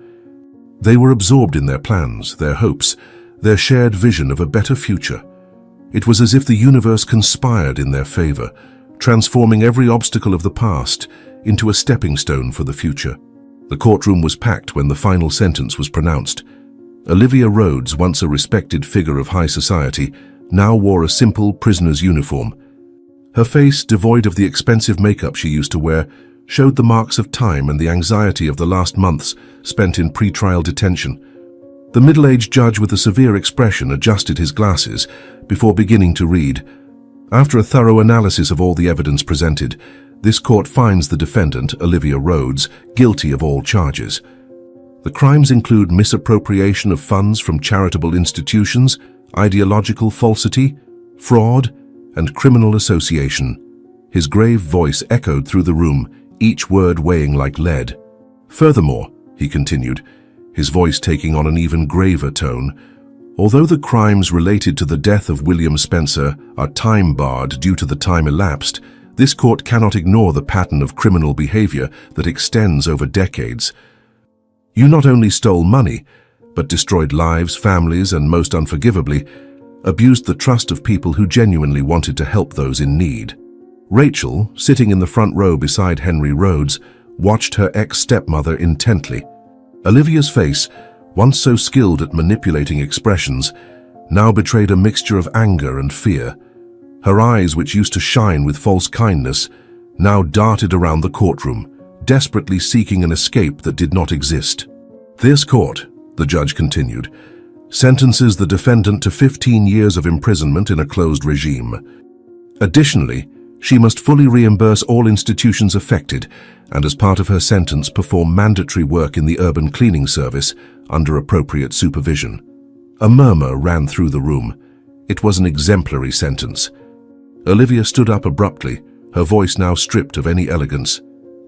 They were absorbed in their plans, their hopes, their shared vision of a better future. It was as if the universe conspired in their favor, transforming every obstacle of the past into a stepping stone for the future. The courtroom was packed when the final sentence was pronounced. Olivia Rhodes, once a respected figure of high society, now wore a simple prisoner's uniform. Her face, devoid of the expensive makeup she used to wear, showed the marks of time and the anxiety of the last months spent in pre-trial detention. The middle-aged judge with a severe expression adjusted his glasses before beginning to read. After a thorough analysis of all the evidence presented, this court finds the defendant, Olivia Rhodes, guilty of all charges. The crimes include misappropriation of funds from charitable institutions, ideological falsity, fraud, and criminal association. His grave voice echoed through the room, each word weighing like lead. "Furthermore," he continued, his voice taking on an even graver tone. Although the crimes related to the death of William Spencer are time-barred due to the time elapsed, this court cannot ignore the pattern of criminal behavior that extends over decades. You not only stole money, but destroyed lives, families, and most unforgivably, abused the trust of people who genuinely wanted to help those in need. Rachel, sitting in the front row beside Henry Rhodes, watched her ex-stepmother intently. Olivia's face, once so skilled at manipulating expressions, now betrayed a mixture of anger and fear. Her eyes, which used to shine with false kindness, now darted around the courtroom, desperately seeking an escape that did not exist. "This court," the judge continued, "sentences the defendant to 15 years of imprisonment in a closed regime. Additionally, she must fully reimburse all institutions affected and as part of her sentence perform mandatory work in the urban cleaning service under appropriate supervision." A murmur ran through the room. It was an exemplary sentence. Olivia stood up abruptly, her voice now stripped of any elegance.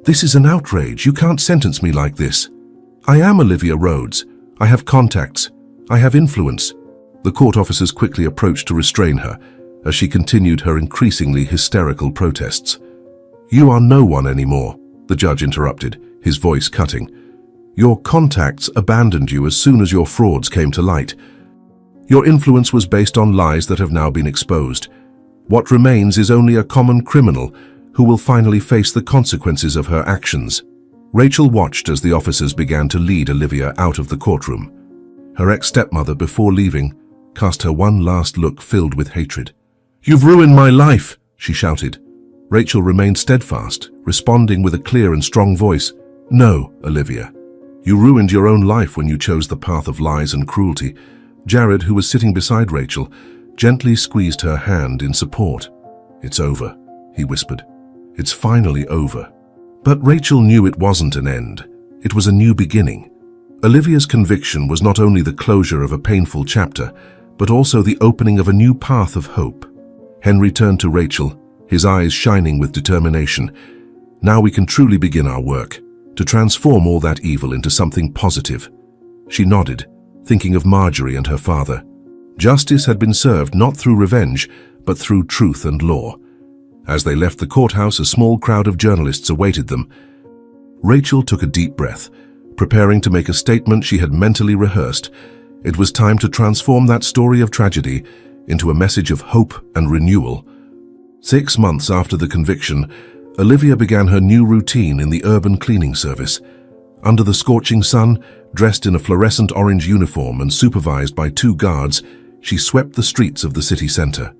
"This is an outrage. You can't sentence me like this. I am Olivia Rhodes. I have contacts. I have influence." The court officers quickly approached to restrain her as she continued her increasingly hysterical protests. "You are no one anymore," the judge interrupted, his voice cutting. "Your contacts abandoned you as soon as your frauds came to light. Your influence was based on lies that have now been exposed. What remains is only a common criminal who will finally face the consequences of her actions." Rachel watched as the officers began to lead Olivia out of the courtroom. Her ex-stepmother, before leaving, cast her one last look filled with hatred. "You've ruined my life," she shouted. Rachel remained steadfast, responding with a clear and strong voice. "No, Olivia. You ruined your own life when you chose the path of lies and cruelty." Jared, who was sitting beside Rachel, gently squeezed her hand in support. "It's over," he whispered. "It's finally over." But Rachel knew it wasn't an end. It was a new beginning. Olivia's conviction was not only the closure of a painful chapter, but also the opening of a new path of hope. Henry turned to Rachel, his eyes shining with determination. "Now we can truly begin our work, to transform all that evil into something positive." She nodded, thinking of Marjorie and her father. Justice had been served not through revenge, but through truth and law. As they left the courthouse, a small crowd of journalists awaited them. Rachel took a deep breath, preparing to make a statement she had mentally rehearsed. It was time to transform that story of tragedy into a message of hope and renewal. 6 months after the conviction, Olivia began her new routine in the urban cleaning service. Under the scorching sun, dressed in a fluorescent orange uniform and supervised by 2 guards, she swept the streets of the city center.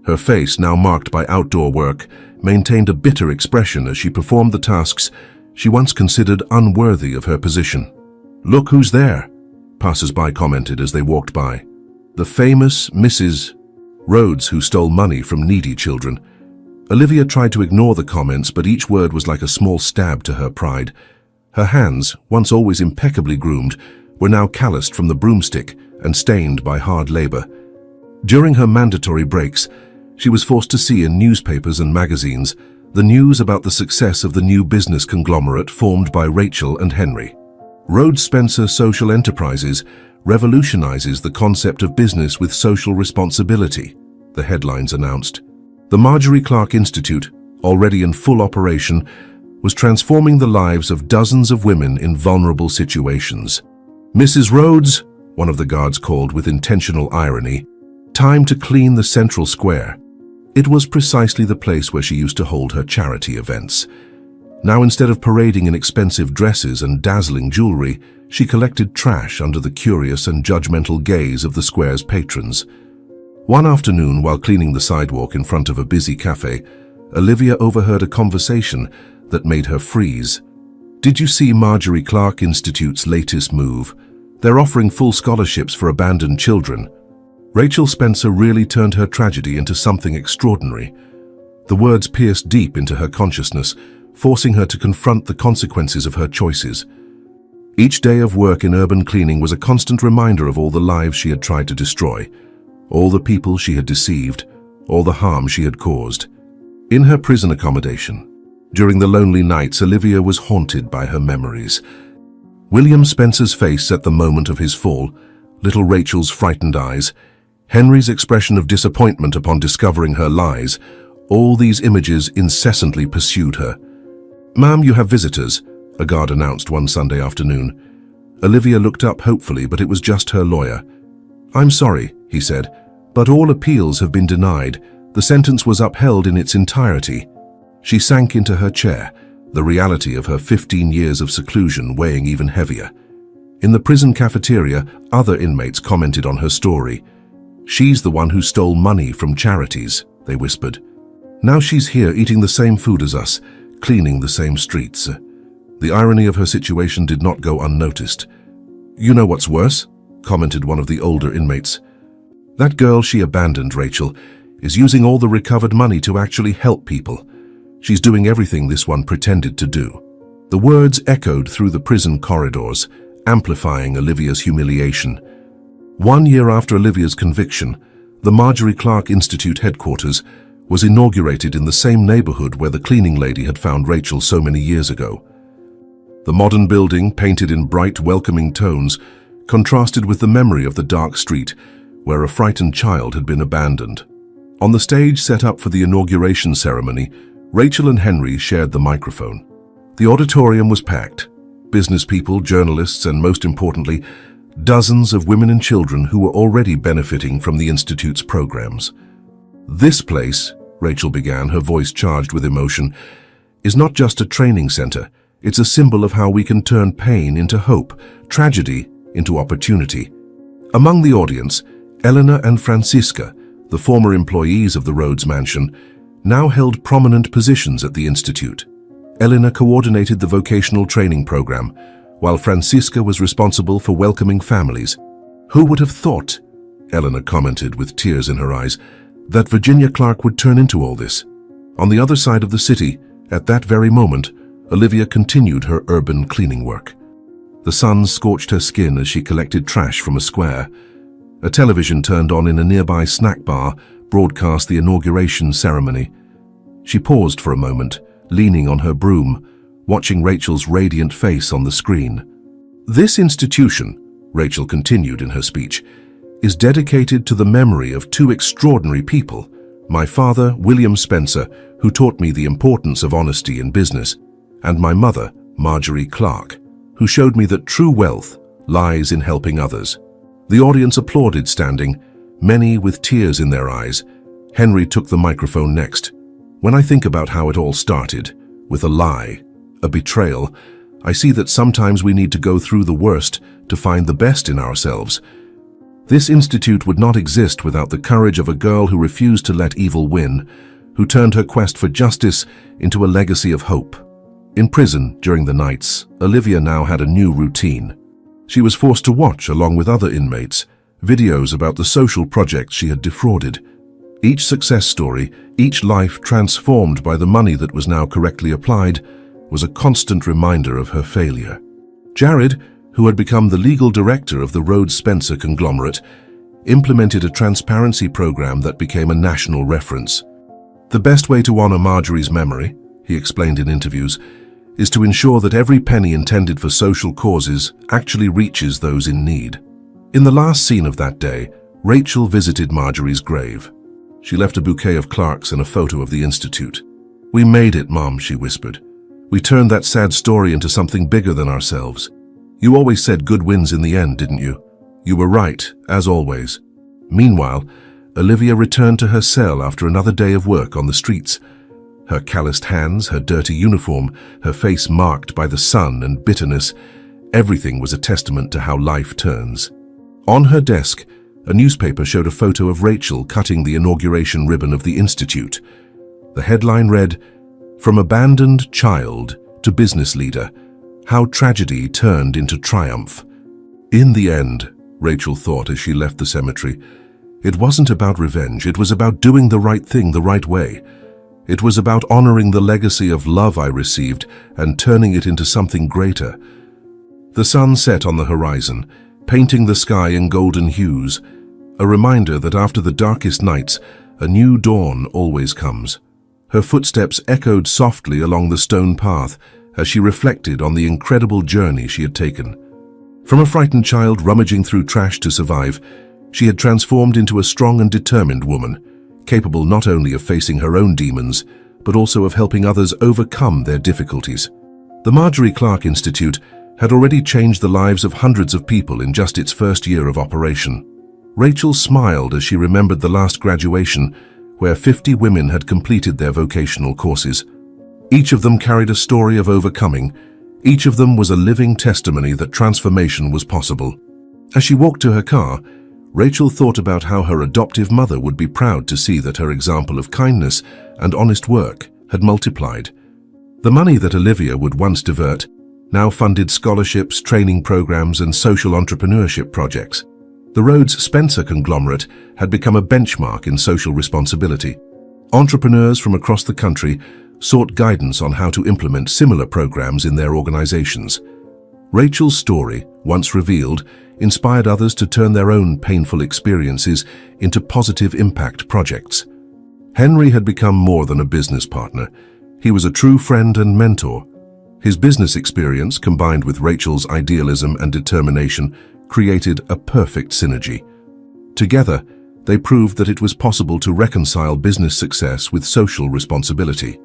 Her face, now marked by outdoor work, maintained a bitter expression as she performed the tasks she once considered unworthy of her position. "Look who's there," passers-by commented as they walked by. "The famous Mrs. Rhodes who stole money from needy children." Olivia tried to ignore the comments, but each word was like a small stab to her pride. Her hands, once always impeccably groomed, were now calloused from the broomstick and stained by hard labor. During her mandatory breaks, she was forced to see in newspapers and magazines the news about the success of the new business conglomerate formed by Rachel and Henry. Rhodes Spencer Social Enterprises revolutionizes the concept of business with social responsibility, the headlines announced. The Marjorie Clark Institute, already in full operation, was transforming the lives of dozens of women in vulnerable situations. "Mrs. Rhodes," one of the guards called with intentional irony, "time to clean the central square." It was precisely the place where she used to hold her charity events. Now, instead of parading in expensive dresses and dazzling jewelry, she collected trash under the curious and judgmental gaze of the square's patrons. One afternoon, while cleaning the sidewalk in front of a busy cafe, Olivia overheard a conversation that made her freeze. "Did you see Marjorie Clark Institute's latest move? They're offering full scholarships for abandoned children." Rachel Spencer really turned her tragedy into something extraordinary. The words pierced deep into her consciousness, forcing her to confront the consequences of her choices. Each day of work in urban cleaning was a constant reminder of all the lives she had tried to destroy, all the people she had deceived, all the harm she had caused. In her prison accommodation, during the lonely nights, Olivia was haunted by her memories. William Spencer's face at the moment of his fall, little Rachel's frightened eyes, Henry's expression of disappointment upon discovering her lies, all these images incessantly pursued her. "Ma'am, you have visitors," a guard announced one Sunday afternoon. Olivia looked up hopefully, but it was just her lawyer. "I'm sorry," he said, "but all appeals have been denied. The sentence was upheld in its entirety." She sank into her chair, the reality of her 15 years of seclusion weighing even heavier. In the prison cafeteria, other inmates commented on her story. "She's the one who stole money from charities," they whispered. "Now she's here eating the same food as us, cleaning the same streets." The irony of her situation did not go unnoticed. "You know what's worse?" commented one of the older inmates. "That girl she abandoned, Rachel, is using all the recovered money to actually help people. She's doing everything this one pretended to do." The words echoed through the prison corridors, amplifying Olivia's humiliation. 1 year after Olivia's conviction, the Marjorie Clark Institute headquarters was inaugurated in the same neighborhood where the cleaning lady had found Rachel so many years ago. The modern building, painted in bright, welcoming tones, contrasted with the memory of the dark street where a frightened child had been abandoned. On the stage set up for the inauguration ceremony, Rachel and Henry shared the microphone. The auditorium was packed. Business people, journalists, and most importantly, dozens of women and children who were already benefiting from the Institute's programs. "This place," Rachel began, her voice charged with emotion, "is not just a training center. It's a symbol of how we can turn pain into hope, tragedy into opportunity." Among the audience, Eleanor and Francisca, the former employees of the Rhodes Mansion, now held prominent positions at the Institute. Eleanor coordinated the vocational training program, while Francisca was responsible for welcoming families. "Who would have thought," Eleanor commented with tears in her eyes, "that Virginia Clark would turn into all this?" On the other side of the city, at that very moment, Olivia continued her urban cleaning work. The sun scorched her skin as she collected trash from a square. A television turned on in a nearby snack bar broadcast the inauguration ceremony. She paused for a moment, leaning on her broom, watching Rachel's radiant face on the screen. "This institution," Rachel continued in her speech, "is dedicated to the memory of two extraordinary people. My father, William Spencer, who taught me the importance of honesty in business, and my mother, Marjorie Clark, who showed me that true wealth lies in helping others." The audience applauded standing, many with tears in their eyes. Henry took the microphone next. "When I think about how it all started, with a lie, a betrayal, I see that sometimes we need to go through the worst to find the best in ourselves. This institute would not exist without the courage of a girl who refused to let evil win, who turned her quest for justice into a legacy of hope." In prison, during the nights, Olivia now had a new routine. She was forced to watch, along with other inmates, videos about the social projects she had defrauded. Each success story, each life transformed by the money that was now correctly applied, was a constant reminder of her failure. Jared, who had become the legal director of the Rhodes Spencer conglomerate, implemented a transparency program that became a national reference. "The best way to honor Marjorie's memory," he explained in interviews, "is to ensure that every penny intended for social causes actually reaches those in need." In the last scene of that day, Rachel visited Marjorie's grave. She left a bouquet of Clarks and a photo of the Institute. "We made it, Mom," she whispered. "We turned that sad story into something bigger than ourselves. You always said good wins in the end, didn't you? You were right, as always." Meanwhile, Olivia returned to her cell after another day of work on the streets. Her calloused hands, her dirty uniform, her face marked by the sun and bitterness, everything was a testament to how life turns. On her desk, a newspaper showed a photo of Rachel cutting the inauguration ribbon of the Institute. The headline read, "From abandoned child to business leader, how tragedy turned into triumph." In the end, Rachel thought as she left the cemetery, it wasn't about revenge, it was about doing the right thing the right way. It was about honoring the legacy of love I received and turning it into something greater. The sun set on the horizon, painting the sky in golden hues, a reminder that after the darkest nights, a new dawn always comes. Her footsteps echoed softly along the stone path as she reflected on the incredible journey she had taken. From a frightened child rummaging through trash to survive, she had transformed into a strong and determined woman, capable not only of facing her own demons, but also of helping others overcome their difficulties. The Marjorie Clark Institute had already changed the lives of hundreds of people in just its first year of operation. Rachel smiled as she remembered the last graduation, where 50 women had completed their vocational courses. Each of them carried a story of overcoming. Each of them was a living testimony that transformation was possible. As she walked to her car, Rachel thought about how her adoptive mother would be proud to see that her example of kindness and honest work had multiplied. The money that Olivia would once divert now funded scholarships, training programs, and social entrepreneurship projects. The Rhodes Spencer conglomerate had become a benchmark in social responsibility. Entrepreneurs from across the country sought guidance on how to implement similar programs in their organizations. Rachel's story, once revealed, inspired others to turn their own painful experiences into positive impact projects. Henry had become more than a business partner. He was a true friend and mentor. His business experience, combined with Rachel's idealism and determination, created a perfect synergy. Together, they proved that it was possible to reconcile business success with social responsibility.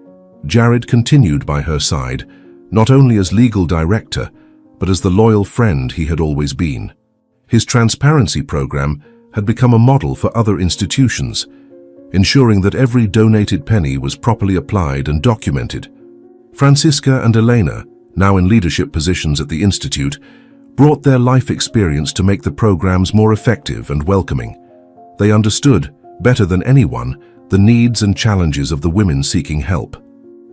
Jared continued by her side, not only as legal director, but as the loyal friend he had always been. His transparency program had become a model for other institutions, ensuring that every donated penny was properly applied and documented. Francisca and Elena, now in leadership positions at the Institute, brought their life experience to make the programs more effective and welcoming. They understood, better than anyone, the needs and challenges of the women seeking help.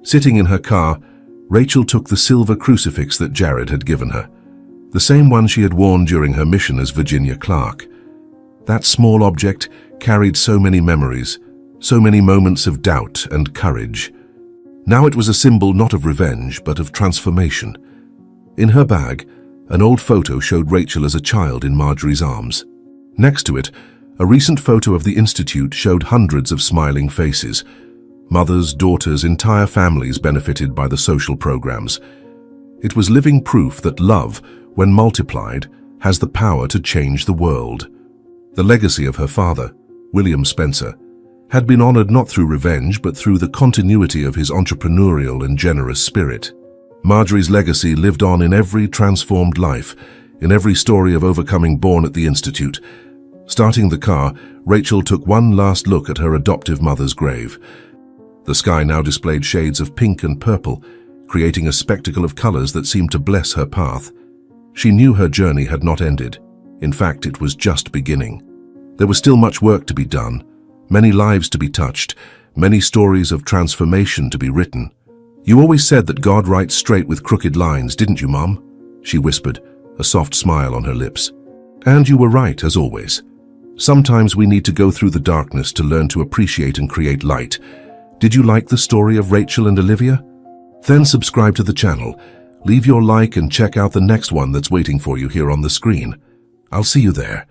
Sitting in her car, Rachel took the silver crucifix that Jared had given her, the same one she had worn during her mission as Virginia Clark. That small object carried so many memories, so many moments of doubt and courage. Now it was a symbol not of revenge, but of transformation. In her bag, an old photo showed Rachel as a child in Marjorie's arms. Next to it, a recent photo of the Institute showed hundreds of smiling faces. Mothers, daughters, entire families benefited by the social programs. It was living proof that love, when multiplied, has the power to change the world. The legacy of her father, William Spencer, had been honored not through revenge but through the continuity of his entrepreneurial and generous spirit. Marjorie's legacy lived on in every transformed life, in every story of overcoming born at the Institute. Starting the car, Rachel took one last look at her adoptive mother's grave. The sky now displayed shades of pink and purple, creating a spectacle of colors that seemed to bless her path. She knew her journey had not ended. In fact, it was just beginning. There was still much work to be done, many lives to be touched, many stories of transformation to be written. "You always said that God writes straight with crooked lines, didn't you, Mom?" she whispered, a soft smile on her lips. "And you were right, as always. Sometimes we need to go through the darkness to learn to appreciate and create light." Did you like the story of Rachel and Olivia? Then subscribe to the channel, leave your like and check out the next one that's waiting for you here on the screen. I'll see you there.